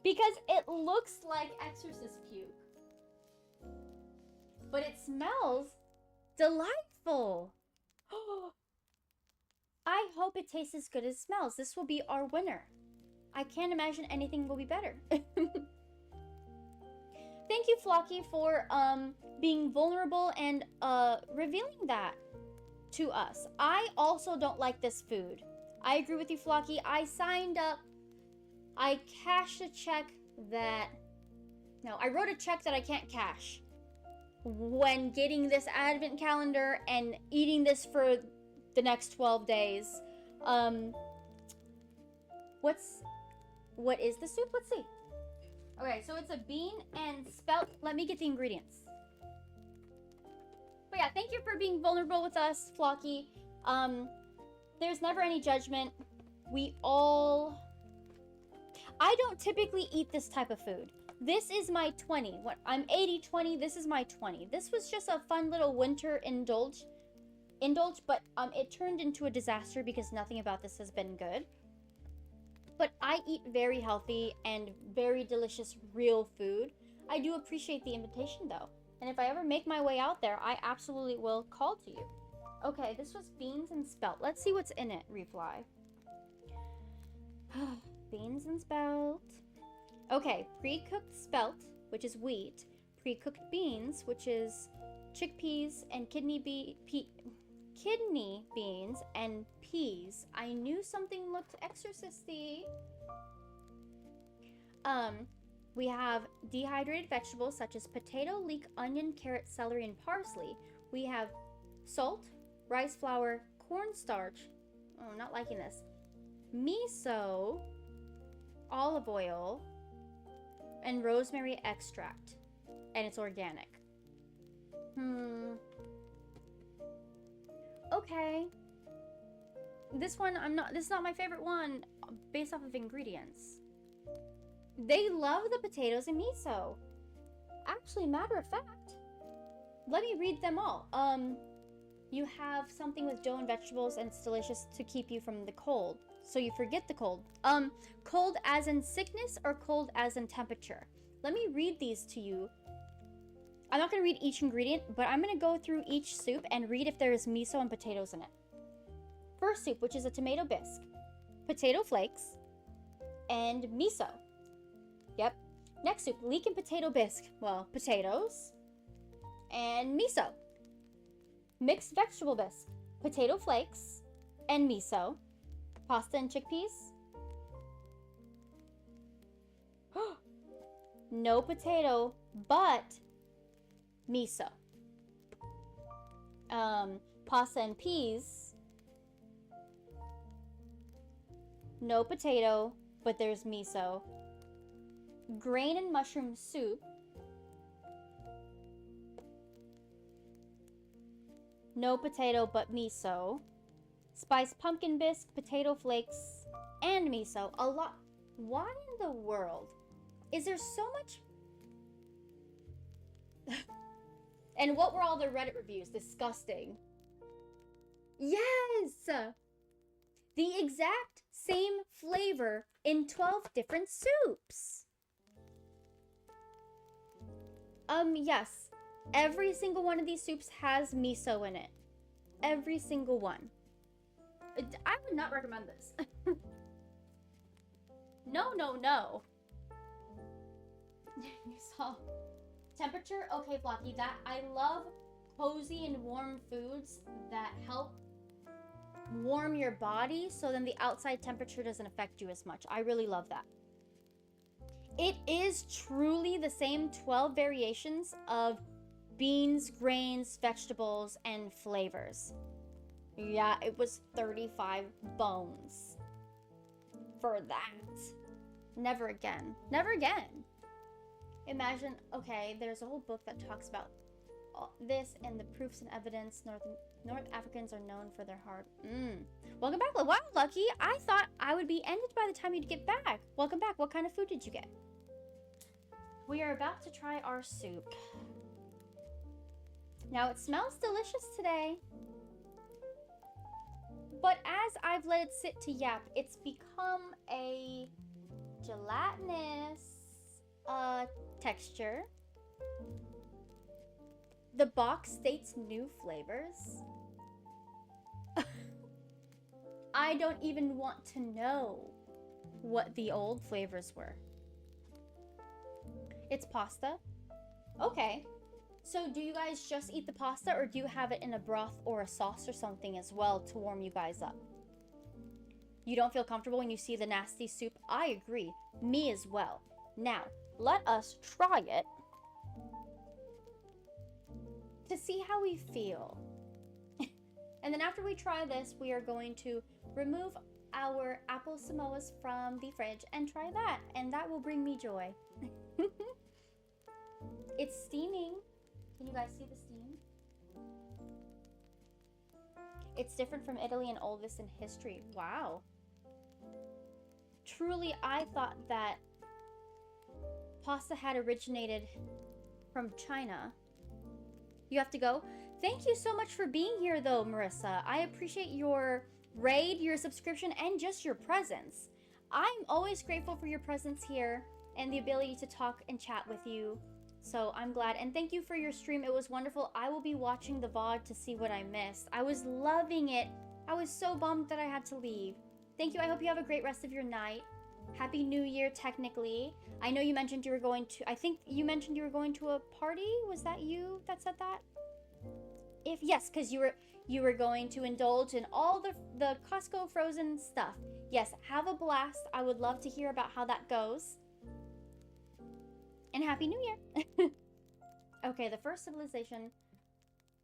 Because it looks like exorcist puke. But it smells delightful. I hope it tastes as good as it smells. This will be our winner. I can't imagine anything will be better. Thank you, Flocky, for being vulnerable and revealing that to us. I also don't like this food. I agree with you, Flocky. I signed up. I cashed a check that... No, I wrote a check that I can't cash when getting this advent calendar and eating this for the next 12 days. What is the soup? Let's see. Okay, so it's a bean and spelt. Let me get the ingredients. But yeah, thank you for being vulnerable with us, Flocky. There's never any judgment. We all... I don't typically eat this type of food. This is my 20. I'm 80-20. This is my 20. This was just a fun little winter indulge, but it turned into a disaster because nothing about this has been good. But I eat very healthy and very delicious real food. I do appreciate the invitation though. And if I ever make my way out there, I absolutely will call to you. Okay, this was beans and spelt. Let's see what's in it, Refly. Beans and spelt. Okay, pre-cooked spelt, which is wheat. Pre-cooked beans, which is chickpeas and kidney beans and peas. I knew something looked exorcisty. We have dehydrated vegetables such as potato, leek, onion, carrot, celery, and parsley. We have salt, rice flour, cornstarch. Oh, not liking this. Miso, olive oil, and rosemary extract. And it's organic. Okay. This is not my favorite one based off of ingredients. They love the potatoes and miso. Actually, matter of fact, let me read them all. You have something with dough and vegetables, and it's delicious to keep you from the cold. So you forget the cold. Cold as in sickness or cold as in temperature? Let me read these to you. I'm not going to read each ingredient, but I'm going to go through each soup and read if there is miso and potatoes in it. First soup, which is a tomato bisque, potato flakes, and miso. Yep. Next soup, leek and potato bisque. Well, potatoes and miso. Mixed vegetable bisque, potato flakes, and miso. Pasta and chickpeas. No potato, but miso. Pasta and peas. No potato, but there's miso. Grain and mushroom soup. No potato, but miso. Spiced pumpkin bisque, potato flakes, and miso. A lot. Why in the world is there so much? And what were all the Reddit reviews? Disgusting. Yes! The exact same flavor in 12 different soups. Yes. Every single one of these soups has miso in it. Every single one. I would not recommend this. No, no, no. You saw temperature? Okay, Flocky, that I love cozy and warm foods that help warm your body so then the outside temperature doesn't affect you as much. I really love that. It is truly the same 12 variations of beans, grains, vegetables, and flavors. Yeah, it was 35 bones for that. Never again. Never again. Imagine, okay, there's a whole book that talks about this and the proofs and evidence. North Africans are known for their hard. Welcome back. Wow, Lucky. I thought I would be ended by the time you'd get back. Welcome back. What kind of food did you get? We are about to try our soup. Now, it smells delicious today. But as I've let it sit to yap, it's become a gelatinous texture. The box states new flavors. I don't even want to know what the old flavors were. It's pasta. Okay. So do you guys just eat the pasta or do you have it in a broth or a sauce or something as well to warm you guys up? You don't feel comfortable when you see the nasty soup? I agree. Me as well. Now, let us try it to see how we feel. And then after we try this, we are going to remove our Apple Samoas from the fridge and try that. And that will bring me joy. It's steaming. Can you guys see the steam? It's different from Italy and oldest in history. Wow. Truly, I thought that pasta had originated from China. You have to go. Thank you so much for being here, though, Marissa. I appreciate your raid, your subscription, and just your presence. I'm always grateful for your presence here and the ability to talk and chat with you. So I'm glad. And thank you for your stream. It was wonderful. I will be watching the VOD to see what I missed. I was loving it. I was so bummed that I had to leave. Thank you. I hope you have a great rest of your night. Happy New Year, technically. I know you mentioned you were going to... I think you mentioned you were going to a party? Was that you that said that? Yes, because you were going to indulge in all the Costco frozen stuff. Yes, have a blast. I would love to hear about how that goes. And Happy New Year. Okay, the first civilization,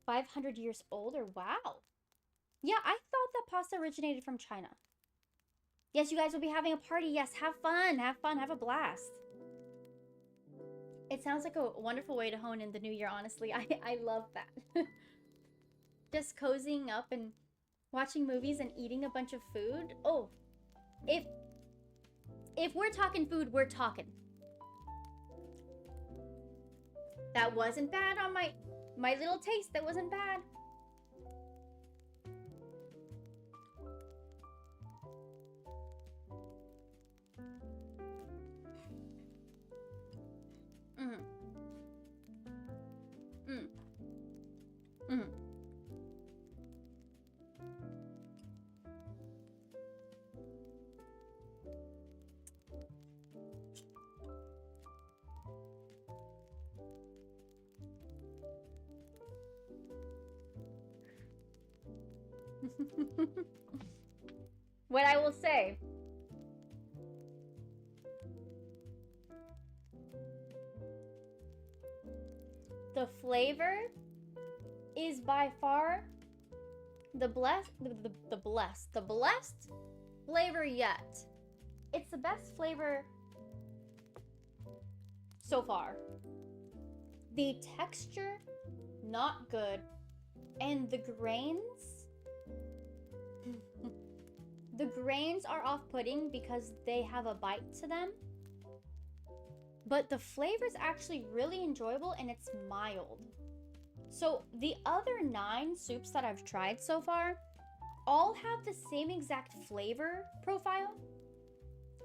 500 years older. Wow. Yeah, I thought that pasta originated from China. Yes, you guys will be having a party. Yes, have fun. Have fun. Have a blast. It sounds like a wonderful way to hone in the new year, honestly. I love that. Just cozying up and watching movies and eating a bunch of food. Oh, if we're talking food, we're talking. That wasn't bad on my little taste. That wasn't bad. Mm. Mm. Mm. What I will say, the flavor is by far the blessed flavor yet. It's the best flavor so far. The texture, not good. And the grains are off-putting because they have a bite to them. But the flavor is actually really enjoyable and it's mild. So the other 9 soups that I've tried so far all have the same exact flavor profile.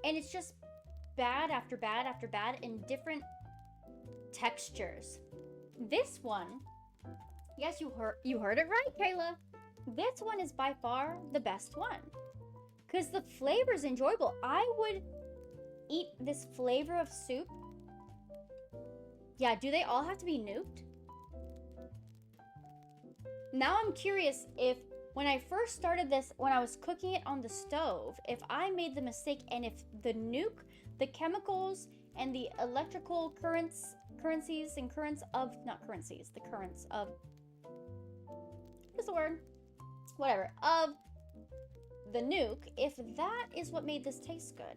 And it's just bad after bad after bad in different textures. This one, yes, you heard it right, Kayla. This one is by far the best one. Because the flavor is enjoyable. I would eat this flavor of soup. Yeah, do they all have to be nuked? Now I'm curious if when I first started this, when I was cooking it on the stove, if I made the mistake and if the nuke, the chemicals, and the electrical currents of, not currencies, the currents of, what's the word? Whatever, of the nuke, if that is what made this taste good.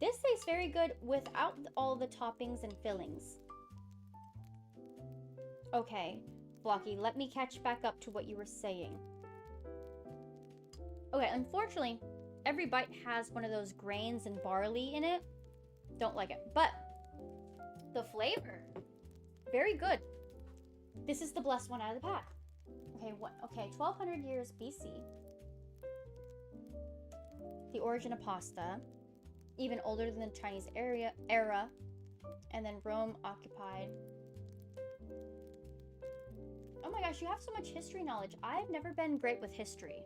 This tastes very good without all the toppings and fillings. Okay, Blocky, let me catch back up to what you were saying. Okay, unfortunately, every bite has one of those grains and barley in it. Don't like it, but the flavor, very good. This is the blessed one out of the pack. Okay, okay, 1200 years BC. The origin of pasta, even older than the Chinese era, and then Rome occupied. Oh my gosh, you have so much history knowledge. I've never been great with history.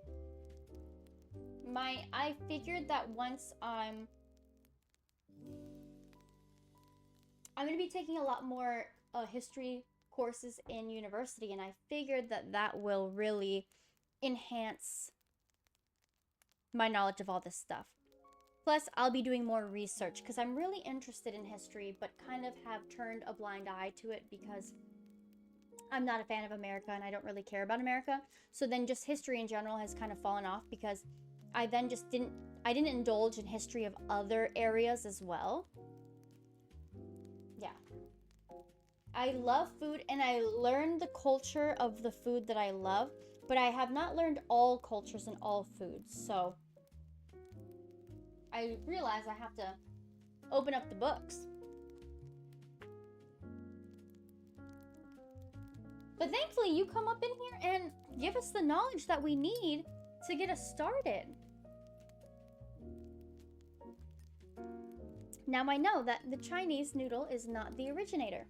I figured that once I'm going to be taking a lot more history courses in university, and I figured that that will really enhance my knowledge of all this stuff. Plus, I'll be doing more research because I'm really interested in history, but kind of have turned a blind eye to it because I'm not a fan of America and I don't really care about America. So then just history in general has kind of fallen off because I then just didn't indulge in history of other areas as well. Yeah. I love food and I learned the culture of the food that I love, but I have not learned all cultures and all foods. So I realize I have to open up the books. But thankfully, you come up in here and give us the knowledge that we need to get us started. Now I know that the Chinese noodle is not the originator.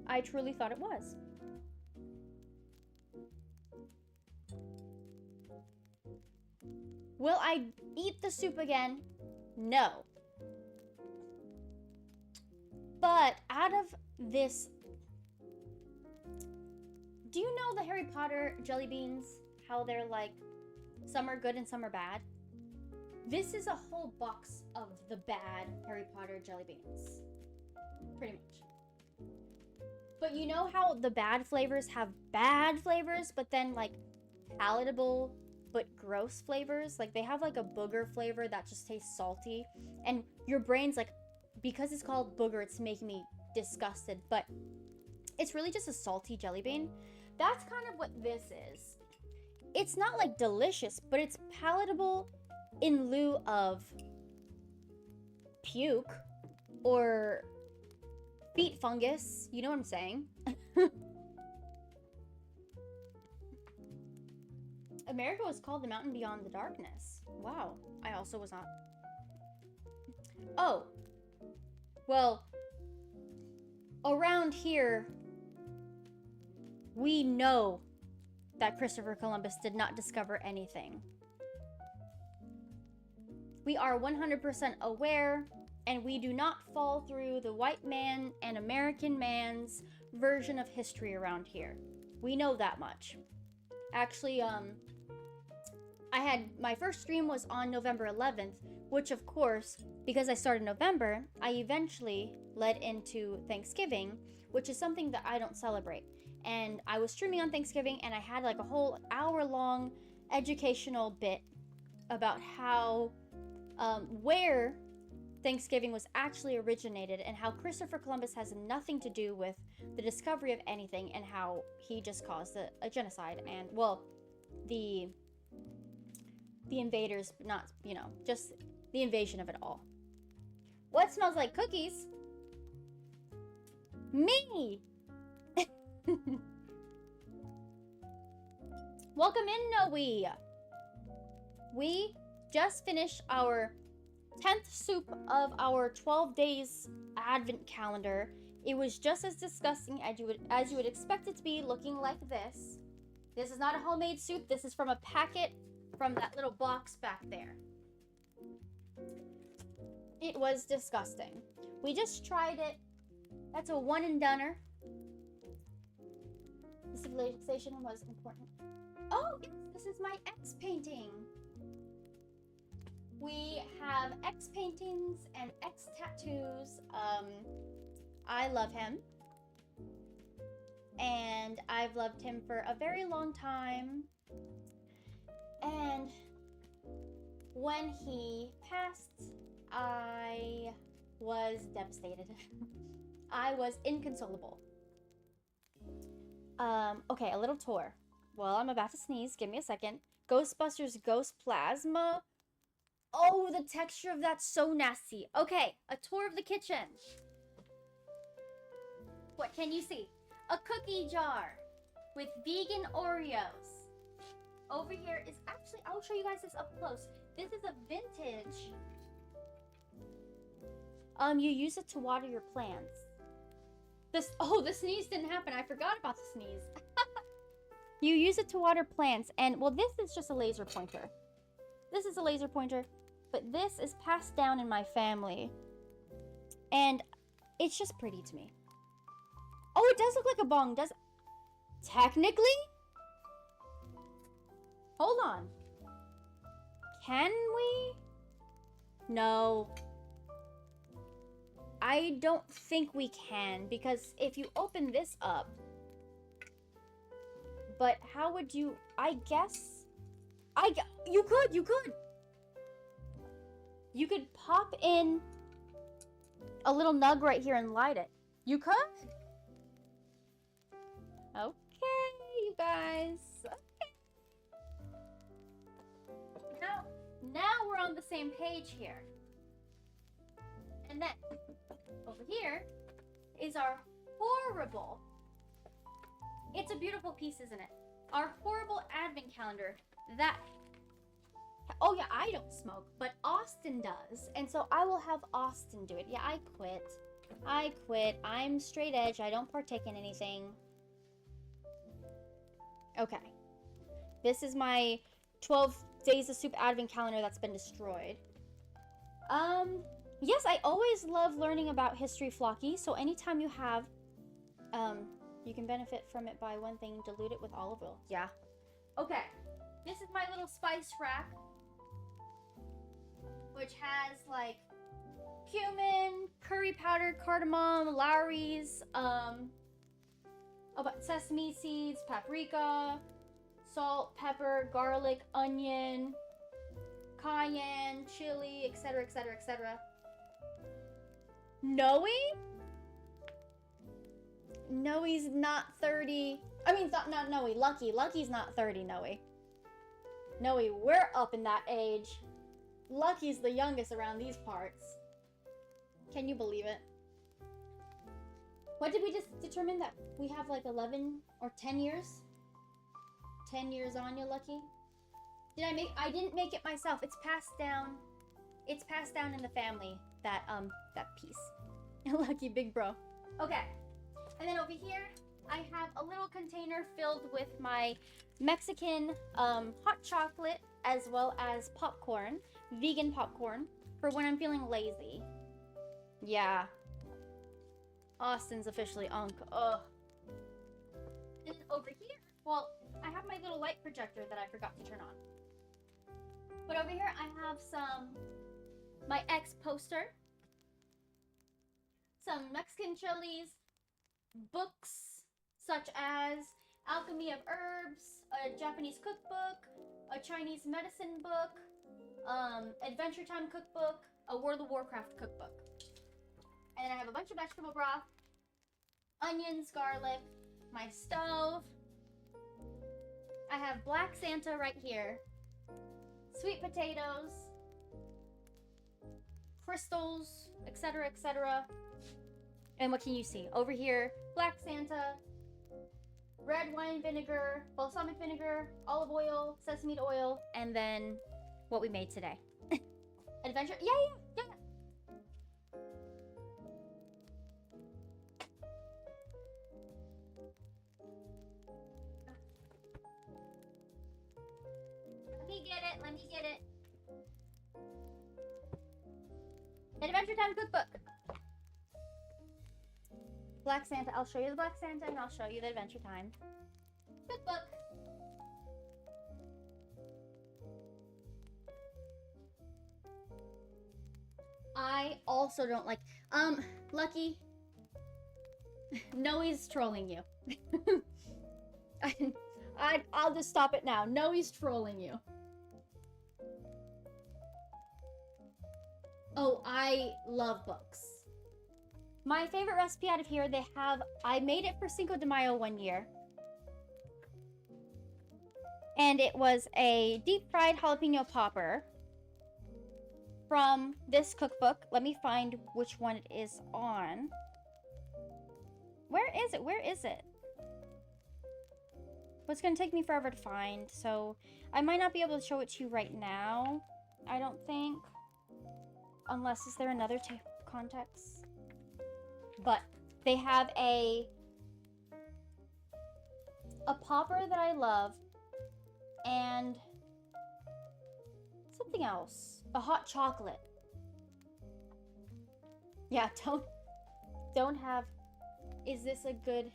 I truly thought it was. Will I eat the soup again? No. But out of this... Do you know the Harry Potter jelly beans? How they're like, some are good and some are bad? This is a whole box of the bad Harry Potter jelly beans. Pretty much. But you know how the bad flavors have bad flavors, but then like palatable but gross flavors? Like they have like a booger flavor that just tastes salty. And your brain's like, because it's called booger, it's making me disgusted. But it's really just a salty jelly bean. That's kind of what this is. It's not like delicious, but it's palatable in lieu of puke or feet fungus. You know what I'm saying? America was called the mountain beyond the darkness. Wow. I also was not. Oh. Well, around here, we know that Christopher Columbus did not discover anything. We are 100% aware, and we do not fall through the white man and American man's version of history around here. We know that much. Actually, my first stream was on November 11th, which of course, because I started in November, I eventually led into Thanksgiving, which is something that I don't celebrate. And I was streaming on Thanksgiving, and I had like a whole hour-long educational bit about how, where Thanksgiving was actually originated and how Christopher Columbus has nothing to do with the discovery of anything and how he just caused a genocide and, well, the invaders, not, you know, just the invasion of it all. What smells like cookies? Me! Welcome in, Noe. We just finished our 10th soup of our 12 days advent calendar. It was just as disgusting as you would expect it to be, looking like this. This is not a homemade soup. This is from a packet from that little box back there. It was disgusting. We just tried it. That's a one and doneer. The civilization was important. Oh, yes, this is my X painting. We have X paintings and X tattoos. I love him. And I've loved him for a very long time. And when he passed, I was devastated. I was inconsolable. Okay, a little tour. Well, I'm about to sneeze. Give me a second. Ghostbusters Ghost Plasma. Oh, the texture of that's so nasty. Okay, a tour of the kitchen. What can you see? A cookie jar with vegan Oreos. Over here is actually, I'll show you guys this up close. This is a vintage. You use it to water your plants. The sneeze didn't happen. I forgot about the sneeze. You use it to water plants, and well, this is just a laser pointer. This is a laser pointer, but this is passed down in my family, and it's just pretty to me. Oh, it does look like a bong, does it? Technically? Hold on. Can we? No. I don't think we can, because if you open this up, but how would you, I guess, you could. You could pop in a little nug right here and light it. You could? Okay, you guys. Okay. Now we're on the same page here. And then, over here is our horrible, it's a beautiful piece, isn't it? Our horrible advent calendar that, oh yeah, I don't smoke, but Austin does. And so I will have Austin do it. Yeah, I quit. I'm straight edge. I don't partake in anything. Okay. This is my 12 Days of Soup advent calendar that's been destroyed. Yes, I always love learning about history, Flocky. So anytime you have, you can benefit from it by one thing, dilute it with olive oil. Yeah. Okay. This is my little spice rack, which has like cumin, curry powder, cardamom, Lowry's, sesame seeds, paprika, salt, pepper, garlic, onion, cayenne, chili, etc., etc., etc. Noe? Noe's not 30. I mean, not Noe. Lucky. Lucky's not 30, Noe. Noe, we're up in that age. Lucky's the youngest around these parts. Can you believe it? What did we just determine that we have like 11 or 10 years? 10 years on you, Lucky? I didn't make it myself. It's passed down. It's passed down in the family, that piece. Lucky big bro. Okay. And then over here, I have a little container filled with my Mexican hot chocolate as well as popcorn, vegan popcorn, for when I'm feeling lazy. Yeah. Austin's officially unk. Ugh. And over here, well, I have my little light projector that I forgot to turn on. But over here, I have my ex poster, some Mexican chilies, books such as Alchemy of Herbs, a Japanese cookbook, a Chinese medicine book, Adventure Time cookbook, a World of Warcraft cookbook. And then I have a bunch of vegetable broth, onions, garlic, my stove. I have Black Santa right here, sweet potatoes, crystals, etc., etc. And what can you see? Over here, Black Santa, red wine vinegar, balsamic vinegar, olive oil, sesame oil, and then what we made today. Adventure? Yeah. Let me get it. Adventure Time cookbook. Black Santa. I'll show you the Black Santa and I'll show you the Adventure Time cookbook. I also don't like, Lucky, Noe's trolling you. I'll just stop it now. Noe's trolling you. Oh, I love books. My favorite recipe out of here, I made it for Cinco de Mayo one year. And it was a deep fried jalapeno popper from this cookbook. Let me find which one it is on. Where is it? Where is it? Well, it's going to take me forever to find, so I might not be able to show it to you right now. I don't think. Unless, is there another context? But they have a popper that I love, and something else. A hot chocolate. Yeah, don't have. Is this a good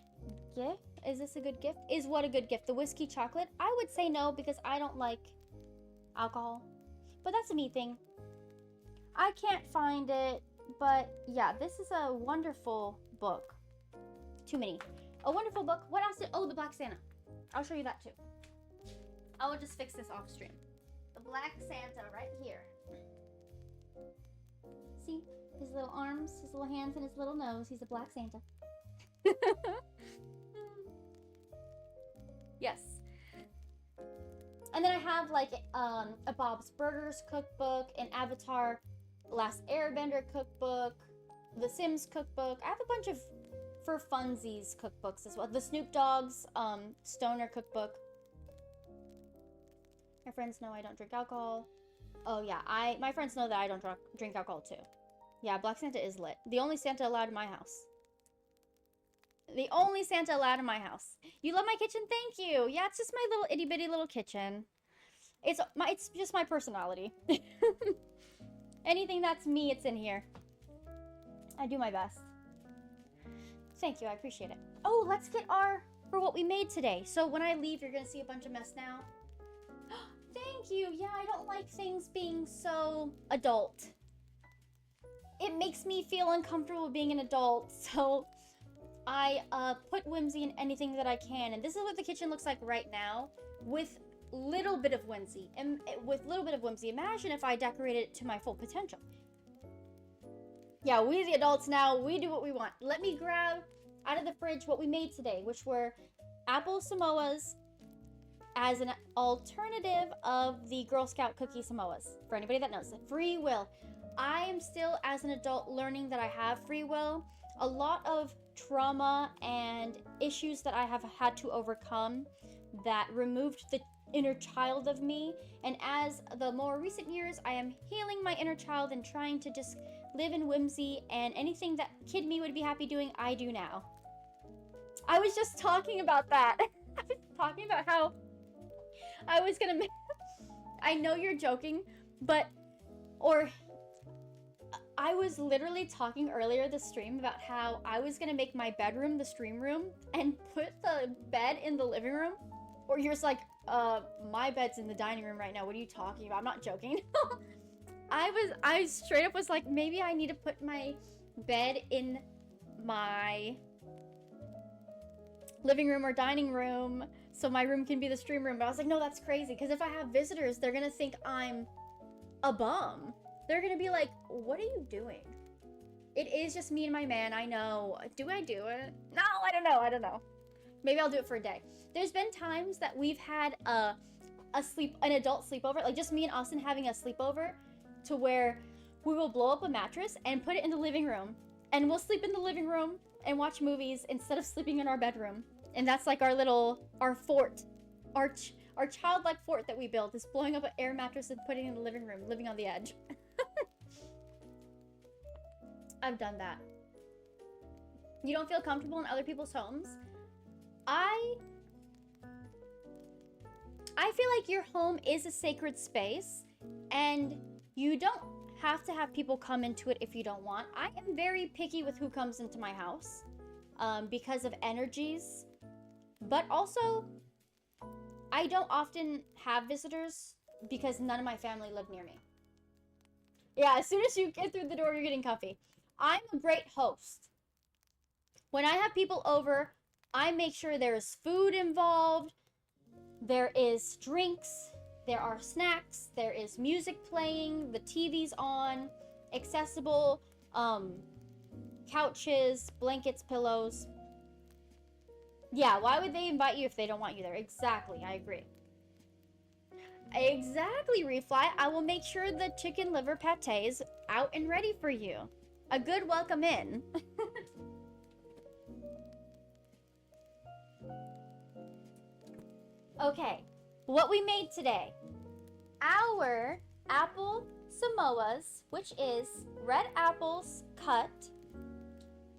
gift? Is this a good gift? Is what a good gift? The whiskey chocolate? I would say no because I don't like alcohol. But that's a me thing. I can't find it, but yeah, this is a wonderful book. Too many. A wonderful book. What else oh, the Black Santa. I'll show you that too. I will just fix this off stream. The Black Santa right here. See? His little arms, his little hands, and his little nose. He's a Black Santa. Yes. And then I have like a Bob's Burgers cookbook, an Avatar Last Airbender cookbook, the Sims cookbook. I have a bunch of for funsies cookbooks as well. The Snoop Dogg's Stoner cookbook. My friends know I don't drink alcohol. Oh yeah, my friends know that I don't drink alcohol too. Yeah, Black Santa is lit. The only Santa allowed in my house. The only Santa allowed in my house. You love my kitchen? Thank you. Yeah, it's just my little itty bitty little kitchen. It's just my personality. Anything that's me, it's in here. I do my best. Thank you, I appreciate it. Oh, let's get for what we made today. So when I leave, you're gonna see a bunch of mess now. Thank you. Yeah, I don't like things being so adult. It makes me feel uncomfortable being an adult, so I put whimsy in anything that I can. And this is what the kitchen looks like right now, with little bit of whimsy. And with little bit of whimsy, imagine if I decorated it to my full potential. Yeah, we the adults now, we do what we want. Let me grab out of the fridge what we made today, which were Apple Samoas as an alternative of the Girl Scout cookie Samoas. For anybody that knows it. Free will. I am still, as an adult, learning that I have free will. A lot of trauma and issues that I have had to overcome that removed the inner child of me. And as the more recent years, I am healing my inner child and trying to just live in whimsy, and anything that kid me would be happy doing, I do now. I was just talking about that. I was talking about how I was gonna make... I know you're joking, but... Or... I was literally talking earlier this stream about how I was gonna make my bedroom the stream room and put the bed in the living room. Or you're just like, my bed's in the dining room right now. What are you talking about? I'm not joking. I straight up was like, maybe I need to put my bed in my living room or dining room so my room can be the stream room. But I was like, no, that's crazy. Because if I have visitors, they're gonna think I'm a bum. They're gonna be like, what are you doing? It is just me and my man, I know. Do I do it? No, I don't know. Maybe I'll do it for a day. There's been times that we've had an adult sleepover, like just me and Austin having a sleepover, to where we will blow up a mattress and put it in the living room, and we'll sleep in the living room and watch movies instead of sleeping in our bedroom. And that's like our fort, our childlike fort that we built, is blowing up an air mattress and putting it in the living room, living on the edge. I've done that. You don't feel comfortable in other people's homes? I feel like your home is a sacred space, and you don't have to have people come into it if you don't want. I am very picky with who comes into my house because of energies, but also I don't often have visitors because none of my family live near me. Yeah, as soon as you get through the door, you're getting comfy. I'm a great host. When I have people over, I make sure there is food involved, there is drinks, there are snacks, there is music playing, the TV's on, accessible, couches, blankets, pillows. Yeah, why would they invite you if they don't want you there? Exactly, I agree. Exactly, Refly. I will make sure the chicken liver pate is out and ready for you. A good welcome in. Okay, what we made today. Our Apple Samoas, which is red apples cut,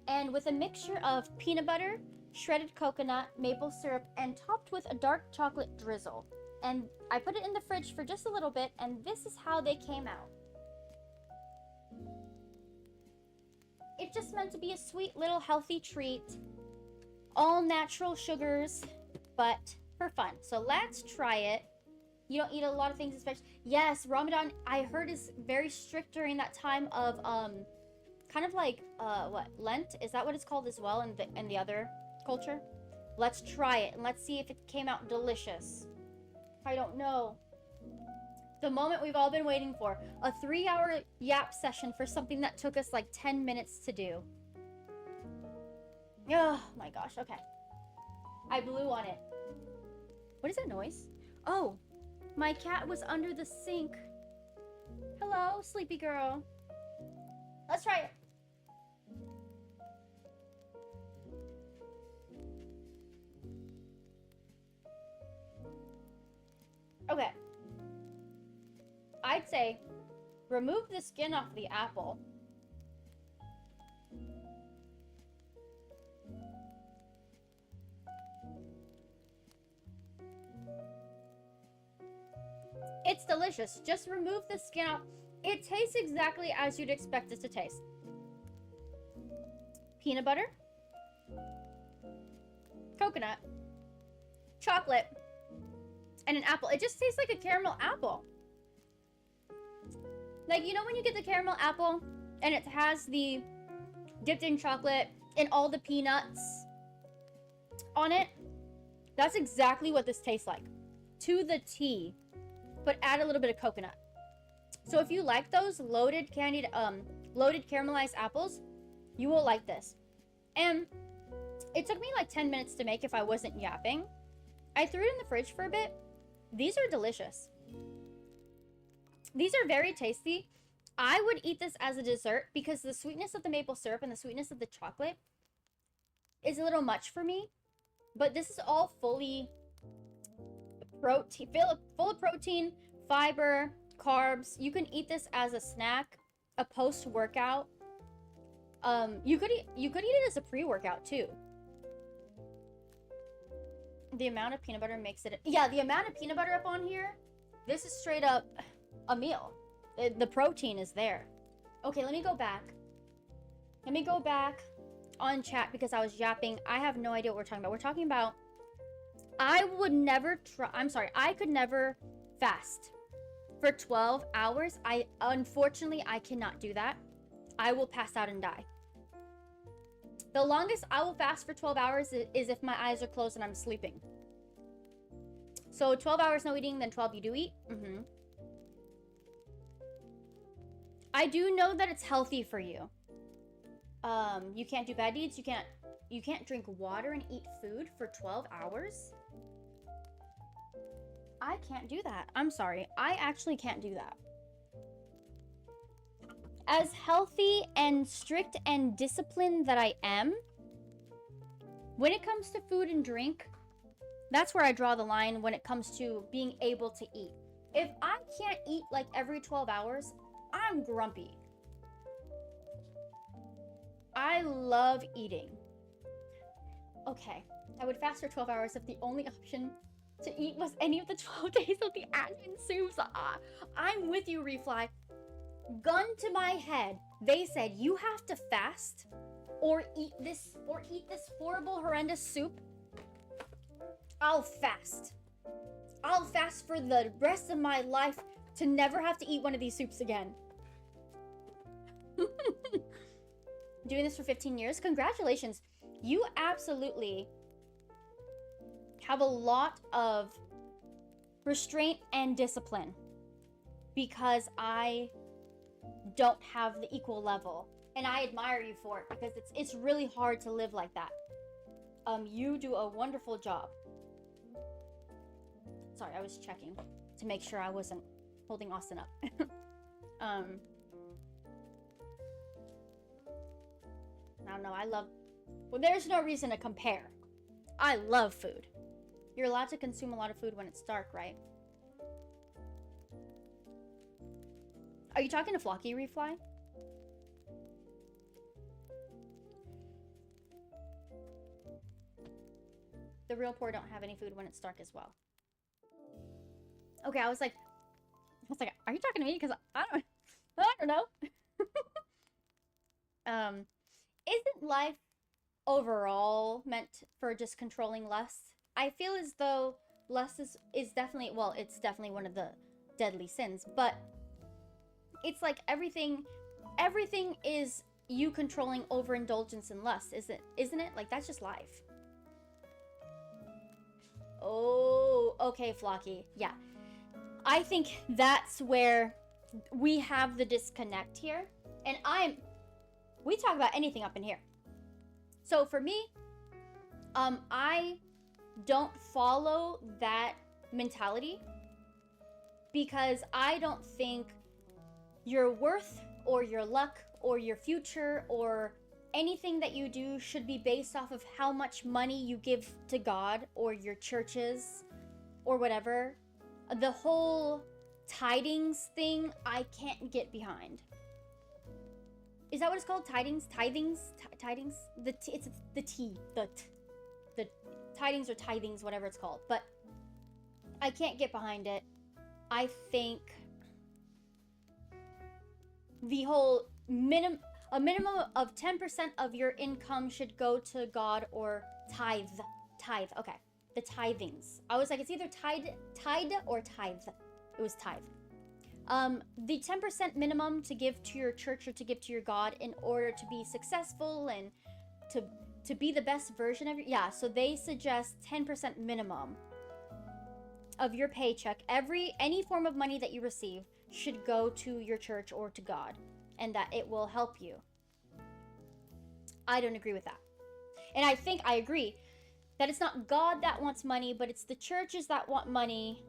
and with a mixture of peanut butter, shredded coconut, maple syrup, and topped with a dark chocolate drizzle. And I put it in the fridge for just a little bit, and this is how they came out. It's just meant to be a sweet little healthy treat. All natural sugars, but for fun. So let's try it. You don't eat a lot of things, especially... Yes, Ramadan, I heard, is very strict during that time of, kind of like, what, Lent? Is that what it's called as well in the other culture? Let's try it, and let's see if it came out delicious. I don't know. The moment we've all been waiting for. A 3-hour yap session for something that took us like 10 minutes to do. Oh my gosh, okay. I blew on it. What is that noise? Oh, my cat was under the sink. Hello, sleepy girl. Let's try it. Okay. I'd say remove the skin off the apple. It's delicious. Just remove the skin off. It tastes exactly as you'd expect it to taste. Peanut butter, coconut, chocolate, and an apple. It just tastes like a caramel apple. Like, you know when you get the caramel apple and it has the dipped in chocolate and all the peanuts on it? That's exactly what this tastes like. To the T. But add a little bit of coconut. So if you like those loaded caramelized apples, you will like this. And it took me like 10 minutes to make if I wasn't yapping. I threw it in the fridge for a bit. These are delicious. These are very tasty. I would eat this as a dessert because the sweetness of the maple syrup and the sweetness of the chocolate is a little much for me. But this is all fully protein, full of protein, fiber, carbs. You can eat this as a snack, a post-workout. You could eat it as a pre-workout too. The amount of peanut butter makes it. Yeah, the amount of peanut butter up on here. This is straight up a meal. The protein is there. Okay, let me go back. Let me go back on chat because I was yapping. I have no idea what we're talking about. We're talking about. I would never try. I'm sorry. I could never fast for 12 hours. Unfortunately, I cannot do that. I will pass out and die. The longest I will fast for 12 hours is if my eyes are closed and I'm sleeping. So 12 hours no eating, then 12 you do eat. I do know that it's healthy for you. You can't do bad deeds. You can't drink water and eat food for 12 hours. I can't do that. I'm sorry. I actually can't do that. As healthy and strict and disciplined that I am, when it comes to food and drink, that's where I draw the line when it comes to being able to eat. If I can't eat like every 12 hours, I'm grumpy. I love eating. Okay, I would fast for 12 hours if the only option to eat was any of the 12 days of the advent soups. I'm with you, Refly. Gun to my head, they said you have to fast or eat this horrible, horrendous soup. I'll fast. I'll fast for the rest of my life to never have to eat one of these soups again. Doing this for 15 years? Congratulations. You absolutely have a lot of restraint and discipline because I don't have the equal level. And I admire you for it because it's really hard to live like that. You do a wonderful job. Sorry, I was checking to make sure I wasn't holding Austin up. I don't know, well, there's no reason to compare. I love food. You're allowed to consume a lot of food when it's dark, right? Are you talking to Flocky, Refly? The real poor don't have any food when it's dark as well. Okay, I was like, are you talking to me? Because I don't know. Isn't life overall meant for just controlling lust? I feel as though lust is definitely, well, it's definitely one of the deadly sins, but it's like everything is you controlling overindulgence and lust, isn't it? Like, that's just life. Oh, okay, Flocky. Yeah. I think that's where we have the disconnect here. And we talk about anything up in here. So for me, I don't follow that mentality because I don't think your worth or your luck or your future or anything that you do should be based off of how much money you give to God or your churches or whatever. The whole tidings thing, I can't get behind. Is that what it's called? Tidings? Tidings? It's the T. The tidings or tithings, whatever it's called. But I can't get behind it. I think the whole a minimum of 10% of your income should go to God or tithe. Okay. The tithings. I was like, it's either tithe or tithe. It was tithe. The 10% minimum to give to your church or to give to your God in order to be successful and to be the best version of so they suggest 10% minimum of your paycheck. Any form of money that you receive should go to your church or to God, and that it will help you. I don't agree with that. And I think I agree that it's not God that wants money, but it's the churches that want money,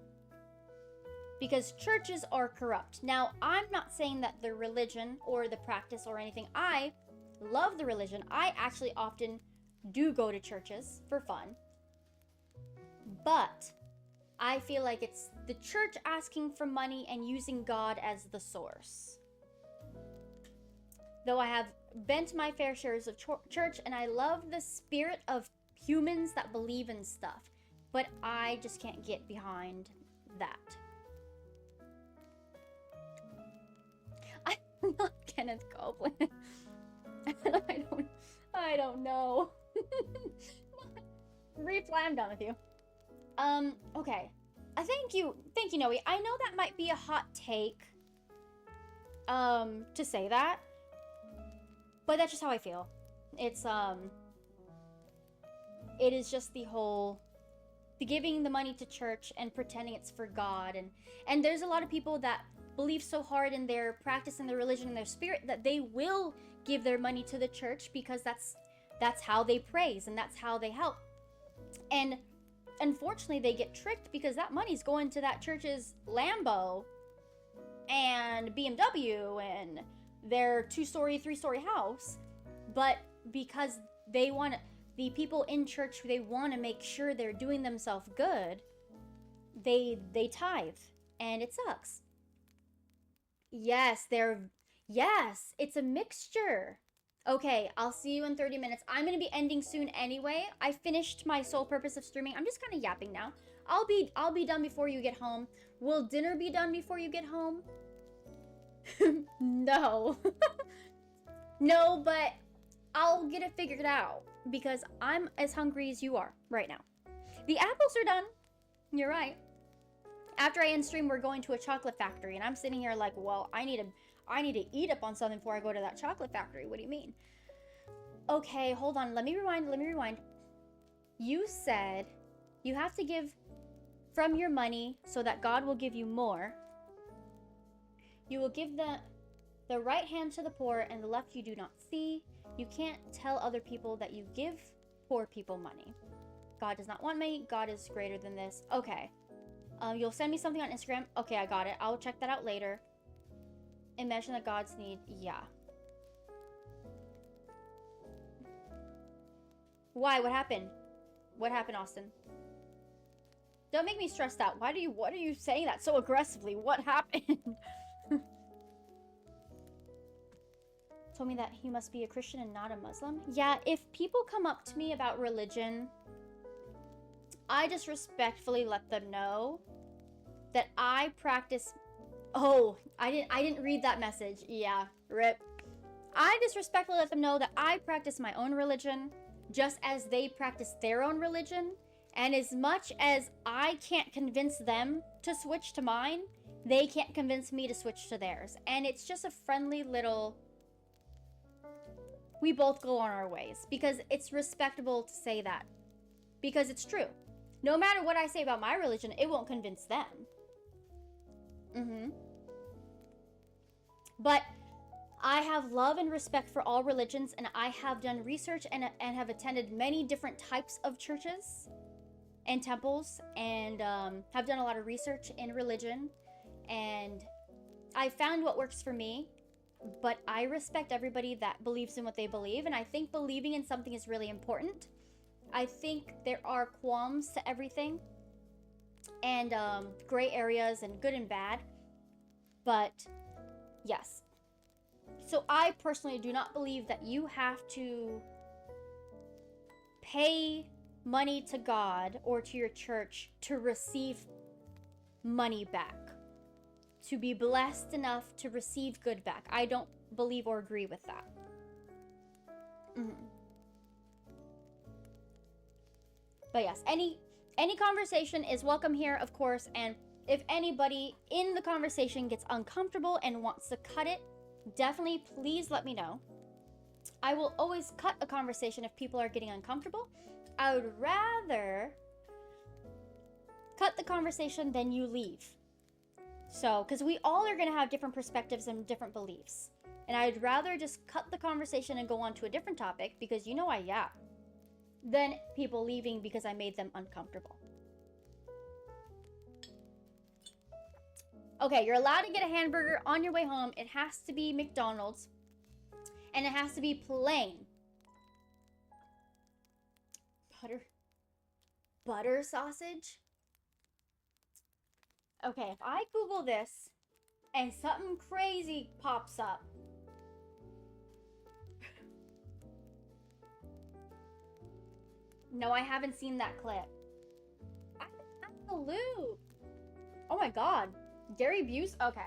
because churches are corrupt. Now, I'm not saying that the religion or the practice or anything. I love the religion. I actually often do go to churches for fun. But I feel like it's the church asking for money and using God as the source. Though I have been to my fair shares of church, and I love the spirit of humans that believe in stuff, but I just can't get behind that. I'm not Kenneth Copeland. I don't know. Reply, I'm done with you. Okay. Thank you, Noe. I know that might be a hot take, to say that, but that's just how I feel. It's, it is just the giving the money to church and pretending it's for God, and there's a lot of people that believe so hard in their practice and their religion and their spirit that they will give their money to the church because that's how they praise and that's how they help. And unfortunately, they get tricked because that money's going to that church's Lambo and BMW and their 2-story, 3-story house. But because the people in church, they want to make sure they're doing themselves good, they tithe, and it sucks. Yes, it's a mixture. Okay, I'll see you in 30 minutes. I'm going to be ending soon anyway. I finished my sole purpose of streaming. I'm just kind of yapping now. I'll be done before you get home. Will dinner be done before you get home? No. No, but I'll get it figured out because I'm as hungry as you are right now. The apples are done. You're right. After I end stream, we're going to a chocolate factory, and I'm sitting here like, well, I need to eat up on something before I go to that chocolate factory. What do you mean? Okay, hold on. Let me rewind. You said you have to give from your money so that God will give you more. You will give the right hand to the poor and the left you do not see. You can't tell other people that you give poor people money. God does not want money. God is greater than this. Okay. You'll send me something on Instagram. Okay, I got it. I'll check that out later. Imagine that God's need. Yeah. Why? What happened? What happened, Austin? Don't make me stressed out. What are you saying that so aggressively? What happened? Told me that he must be a Christian and not a Muslim. Yeah, if people come up to me about religion, I just respectfully let them know that I practice. Oh, I didn't read that message. Yeah, rip. I just respectfully let them know that I practice my own religion just as they practice their own religion. And as much as I can't convince them to switch to mine, they can't convince me to switch to theirs. And it's just a friendly little, we both go on our ways, because it's respectable to say that, because it's true. No matter what I say about my religion, it won't convince them. But I have love and respect for all religions, and I have done research and have attended many different types of churches and temples, and have done a lot of research in religion, and I found what works for me. But I respect everybody that believes in what they believe, and I think believing in something is really important. I think there are qualms to everything, and gray areas, and good and bad. But yes. So I personally do not believe that you have to pay money to God or to your church to receive money back. to be blessed enough to receive good back. I don't believe or agree with that. But yes, any conversation is welcome here, of course, and if anybody in the conversation gets uncomfortable and wants to cut it, definitely please let me know. I will always cut a conversation if people are getting uncomfortable. I would rather cut the conversation than you leave. So, because we all are going to have different perspectives and different beliefs. And I'd rather just cut the conversation and go on to a different topic, because you know I yap, than people leaving because I made them uncomfortable. Okay, you're allowed to get a hamburger on your way home. It has to be McDonald's. And it has to be plain. Butter sausage? Okay, if I Google this and something crazy pops up. No, I haven't seen that clip. Absolute. Oh my god. Gary Busey? Okay.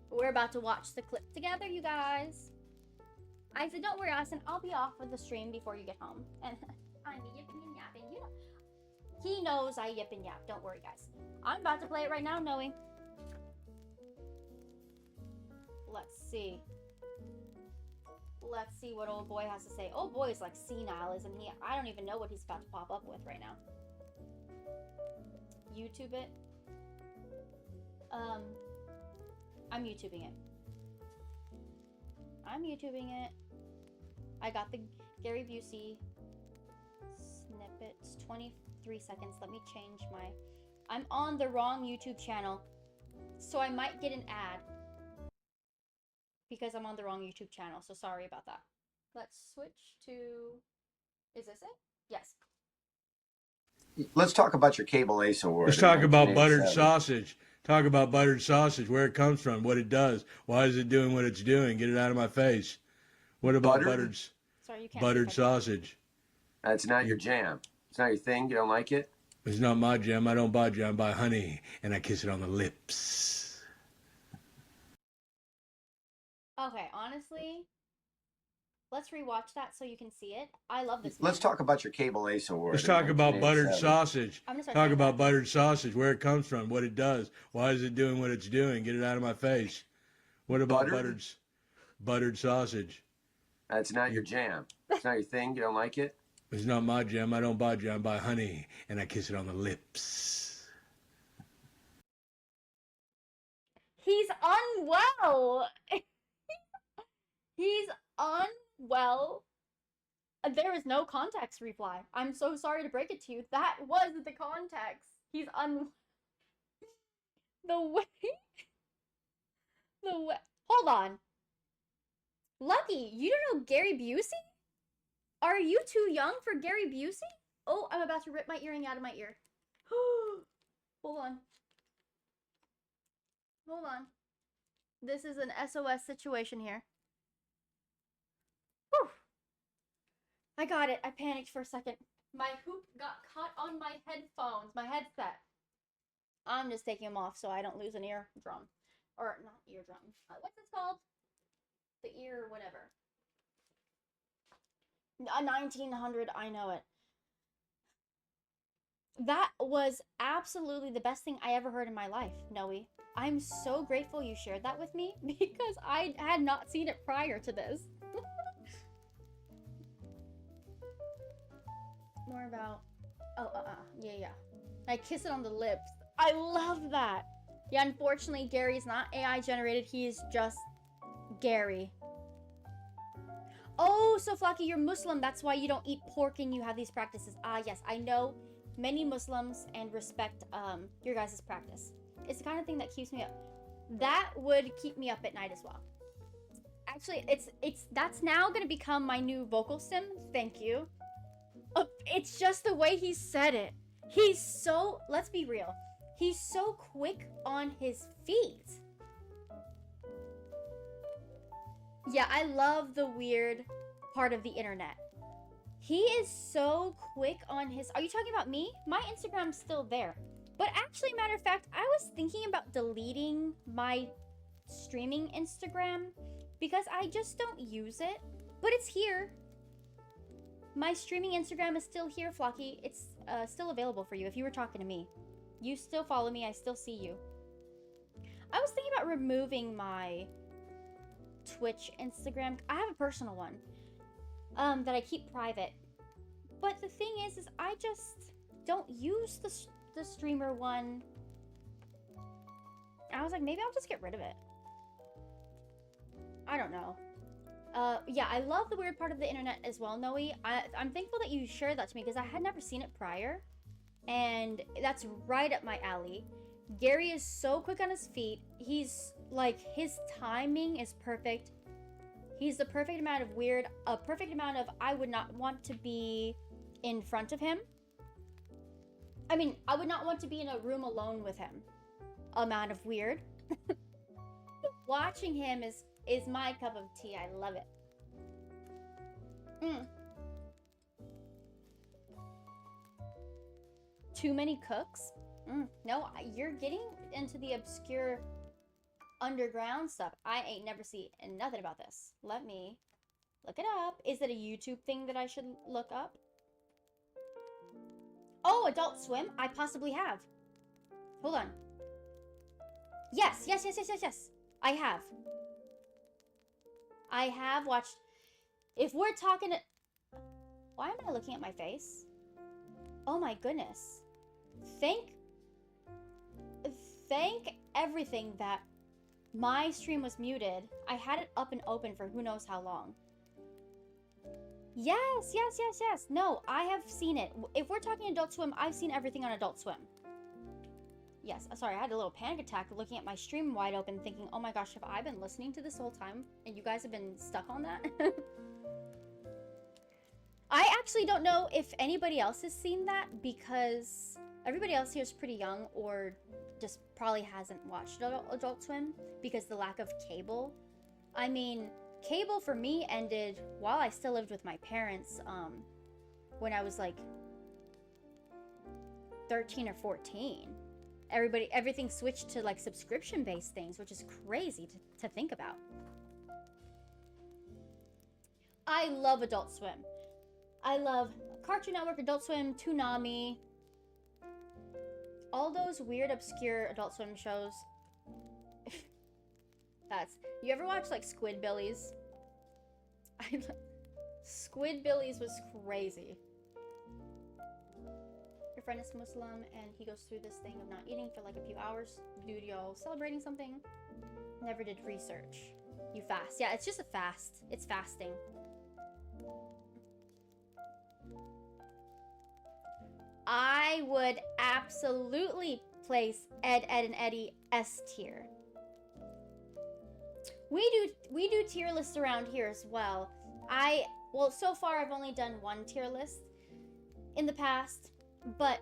We're about to watch the clip together, you guys. I said, don't worry, Austin. I'll be off of the stream before you get home. And I'm yipping and yapping. You know, he knows I yip and yap. Don't worry, guys. I'm about to play it right now, knowing. Let's see. Let's see what old boy has to say. Old boy is like senile, isn't he? I don't even know what he's about to pop up with right now. YouTube it. I'm YouTubing it. I'm YouTubing it. I got the Gary Busey snippets. 23 seconds. Let me change my... I'm on the wrong YouTube channel, so I might get an ad because I'm on the wrong YouTube channel, so sorry about that. Let's switch to... Is this it? Yes. Let's talk about your Cable Ace Award. Let's talk about buttered sausage. Talk about buttered sausage, where it comes from, what it does. Why is it doing what it's doing? Get it out of my face. What about buttered sausage? That's not your jam. It's not your thing. You don't like it? It's not my jam. I don't buy jam. I buy honey, and I kiss it on the lips. Okay, honestly, let's rewatch that so you can see it. I love this movie. Let's talk about your Cable Ace Award. Let's talk about buttered sausage. Talk about buttered sausage, where it comes from, what it does. Why is it doing what it's doing? Get it out of my face. What about buttered sausage? That's not your jam. It's not your thing. You don't like it? It's not my jam. I don't buy jam. I buy honey, and I kiss it on the lips. He's unwell. He's unwell. There is no context reply. I'm so sorry to break it to you. That was the context. He's the way. Hold on. Lucky, you don't know Gary Busey? Are you too young for Gary Busey? Oh, I'm about to rip my earring out of my ear. Hold on. Hold on. This is an SOS situation here. Whew. I got it. I panicked for a second. My hoop got caught on my headphones, my headset. I'm just taking them off so I don't lose an eardrum. Or, not eardrum. What's it called? The ear, whatever. 1900, I know it. That was absolutely the best thing I ever heard in my life, Noe. I'm so grateful you shared that with me because I had not seen it prior to this. More about... Yeah. I kiss it on the lips. I love that. Yeah, unfortunately, Gary's not AI generated. He is just Gary. Oh, so Flocky, you're Muslim. That's why you don't eat pork and you have these practices. Ah, yes, I know many Muslims and respect your guys' practice. It's the kind of thing that keeps me up. That would keep me up at night as well. Actually, that's now gonna become my new vocal sim. Thank you. It's just the way he said it. He's so, let's be real. He's so quick on his feet. Yeah, I love the weird part of the internet. He is so quick on his... Are you talking about me? My Instagram's still there. But actually, matter of fact, I was thinking about deleting my streaming Instagram because I just don't use it. But it's here. My streaming Instagram is still here, Flocky. It's still available for you if you were talking to me. You still follow me. I still see you. I was thinking about removing my Twitch Instagram. I have a personal one that I keep private. But the thing is I just don't use the streamer one. I was like, maybe I'll just get rid of it. I don't know. Yeah, I love the weird part of the internet as well, Noe. I'm thankful that you shared that to me because I had never seen it prior. And that's right up my alley. Gary is so quick on his feet. He's like, his timing is perfect. He's the perfect amount of weird, a perfect amount of I would not want to be in front of him. I mean, I would not want to be in a room alone with him. Amount of weird. Watching him is my cup of tea. I love it. Too many cooks? No, you're getting into the obscure underground stuff. I ain't never seen nothing about this. Let me look it up. Is it a YouTube thing that I should look up? Oh, Adult Swim? I possibly have. Hold on. Yes. I have. I have watched. If we're talking. Why am I looking at my face? Oh my goodness. Thank everything that my stream was muted. I had it up and open for who knows how long. Yes. No, I have seen it. If we're talking Adult Swim, I've seen everything on Adult Swim. Yes, sorry, I had a little panic attack looking at my stream wide open thinking, oh my gosh, have I been listening to this whole time? And you guys have been stuck on that? I actually don't know if anybody else has seen that because everybody else here is pretty young or just probably hasn't watched Adult Swim because the lack of cable. I mean, cable for me ended while I still lived with my parents when I was like 13 or 14. Everything switched to like subscription-based things, which is crazy to think about. I love Adult Swim. I love Cartoon Network, Adult Swim, Toonami. All those weird, obscure Adult Swim shows. You ever watch like Squidbillies? Squidbillies was crazy. Your friend is Muslim and he goes through this thing of not eating for like a few hours due to y'all celebrating something. Never did research. You fast. Yeah, it's just a fast. It's fasting. I would absolutely place Ed, Edd, and Eddy S tier. We do tier lists around here as well. Well, so far I've only done one tier list in the past, but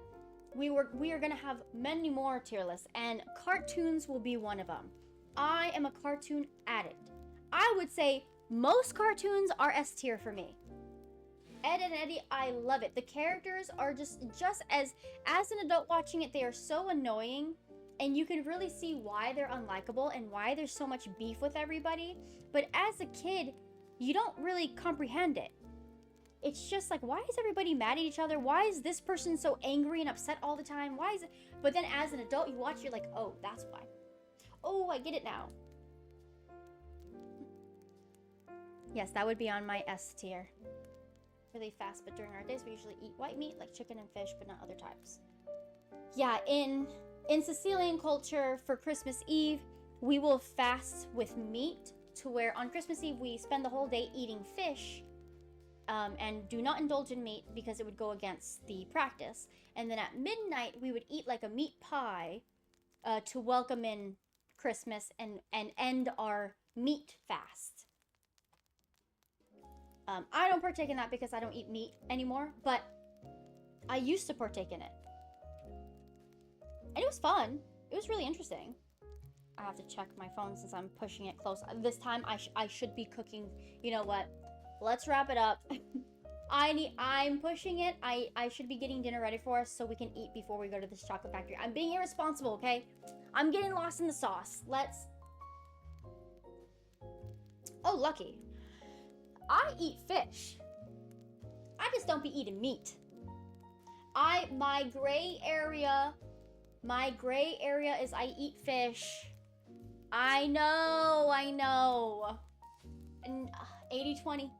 we are gonna have many more tier lists, and cartoons will be one of them. I am a cartoon addict. I would say most cartoons are S tier for me. Ed and Eddy, I love it. The characters are just as an adult watching it, they are so annoying, and you can really see why they're unlikable and why there's so much beef with everybody. But as a kid, you don't really comprehend it. It's just like, why is everybody mad at each other? Why is this person so angry and upset all the time? Why is it? But then as an adult, you watch, you're like, oh, that's why. Oh, I get it now. Yes, that would be on my S tier. Really fast, but during our days we usually eat white meat like chicken and fish, but not other types. Yeah, in Sicilian culture for Christmas Eve, we will fast with meat to where on Christmas Eve we spend the whole day eating fish and do not indulge in meat because it would go against the practice. And then at midnight we would eat like a meat pie to welcome in Christmas and end our meat fast. I don't partake in that because I don't eat meat anymore, but I used to partake in it. And it was fun. It was really interesting. I have to check my phone since I'm pushing it close. This time I should be cooking. You know what? Let's wrap it up. I'm pushing it. I should be getting dinner ready for us so we can eat before we go to this chocolate factory. I'm being irresponsible, okay? I'm getting lost in the sauce. Let's... Oh, lucky. I eat fish. I just don't be eating meat. My gray area is I eat fish. I know. And 80-20.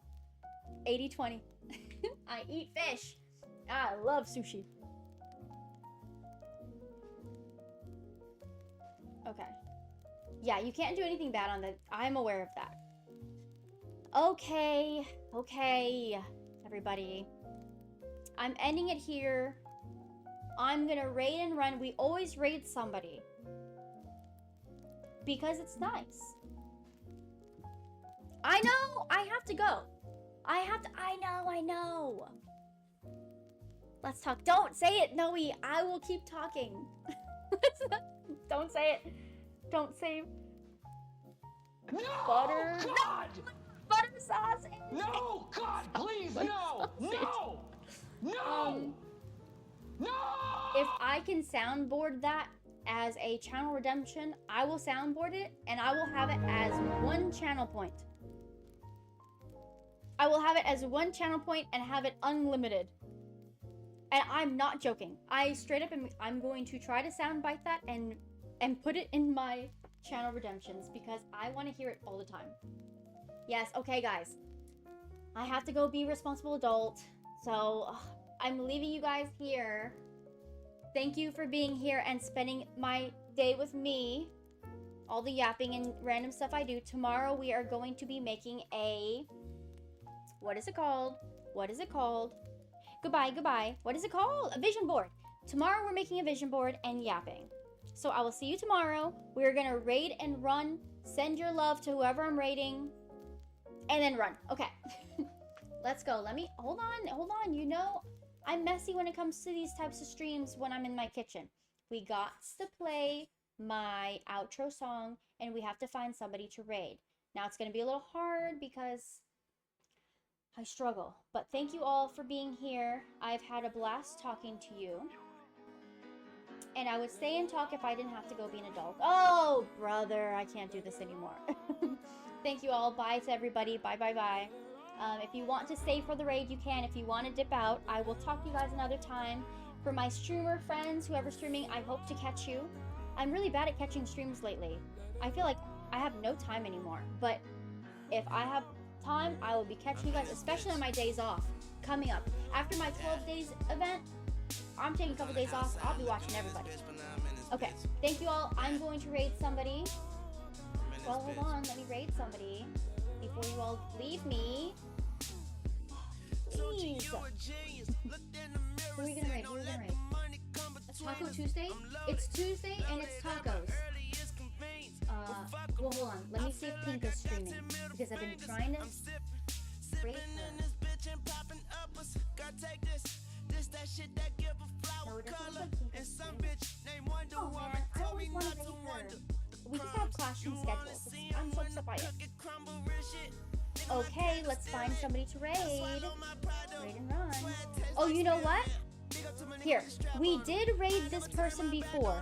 80-20. I eat fish. I love sushi. Okay. Yeah, you can't do anything bad on that. I'm aware of that. Okay, everybody. I'm ending it here. I'm gonna raid and run. We always raid somebody. Because it's nice. I know! I have to go. I know. Let's talk. Don't say it, Noe. I will keep talking. Don't say it. Don't say... No! Butter. God! Butter sauce. No! God, please, no! No! No! No! If I can soundboard that as a channel redemption, I will soundboard it and I will have it as one channel point. I will have it as one channel point and have it unlimited. And I'm not joking. I straight up I'm going to try to soundbite that and put it in my channel redemptions because I want to hear it all the time. Yes, okay guys. I have to go be a responsible adult. So I'm leaving you guys here. Thank you for being here and spending my day with me. All the yapping and random stuff I do. Tomorrow we are going to be making a... What is it called? Goodbye. What is it called? A vision board. Tomorrow we're making a vision board and yapping. So I will see you tomorrow. We're gonna raid and run. Send your love to whoever I'm raiding. And then run. Okay. Let's go. Hold on. You know, I'm messy when it comes to these types of streams when I'm in my kitchen. We got to play my outro song and we have to find somebody to raid. Now it's gonna be a little hard because I struggle, but thank you all for being here. I've had a blast talking to you. And I would stay and talk if I didn't have to go be an adult. Oh, brother, I can't do this anymore. Thank you all. Bye to everybody. Bye. If you want to stay for the raid, you can. If you want to dip out, I will talk to you guys another time. For my streamer friends, whoever's streaming, I hope to catch you. I'm really bad at catching streams lately. I feel like I have no time anymore. But if I have time, I will be catching you guys, especially on my days off coming up. After my 12 days event, I'm taking a couple days off. I'll be watching everybody. Okay, thank you all. I'm going to raid somebody. Well, hold on. Let me raid somebody before you all leave me. Please. Who are we gonna raid? Taco Tuesday? It's Tuesday and it's tacos. Well, hold on. Let me see if Pink is streaming because I've been trying to raid her. No, it doesn't look like Pink is streaming. Oh man, I always want to raid her. We just have clashing schedules. I'm so upset by it. Okay, let's find somebody to raid. Raid and run. Oh, you know what? Here, we did raid this person before.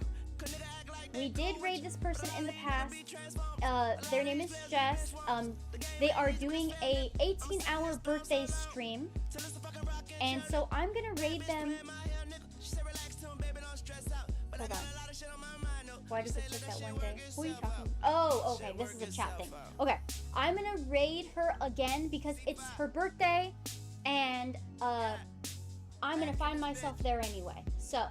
We did raid this person in the past. Their name is Jess. They are doing a 18-hour birthday stream. And so I'm gonna raid them. Hold on. Why does it take that one day? Who are you talking? Oh, okay. This is a chat thing. Okay. I'm gonna raid her again because it's her birthday. And I'm gonna find myself there anyway. So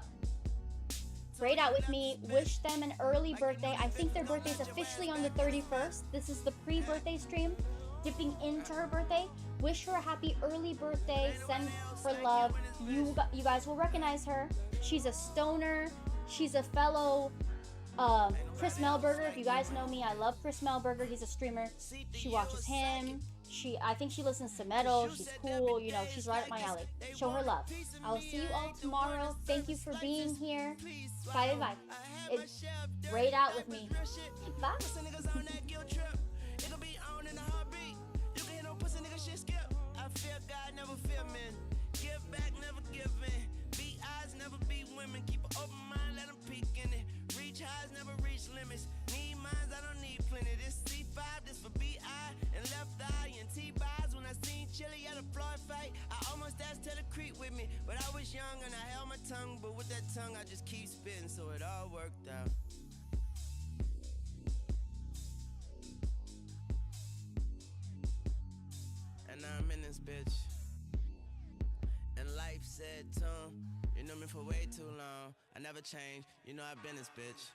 raid out with me. Wish them an early birthday. I think their birthday is officially on the 31st. This is the pre-birthday stream, dipping into her birthday. Wish her a happy early birthday. Send her love. You guys will recognize her. She's a stoner. She's a fellow Chris Melberger. If you guys know me, I love Chris Melberger. He's a streamer. She watches him. I think she listens to metal. She's cool. You know, she's right up my alley. Show her love. I will see you all tomorrow. Thank you for being here. Bye. It's raid out with me. Bye. I feel God, never feel men. limits. Need mines, I don't need plenty. This C5, this for BI and left eye and T-buys. When I seen Chili at a Floyd fight, I almost asked her to creep with me, but I was young and I held my tongue. But with that tongue, I just keep spitting, so it all worked out. And now I'm in this bitch. And life said, Tom, you know me for way too long. I never changed, you know I've been this bitch.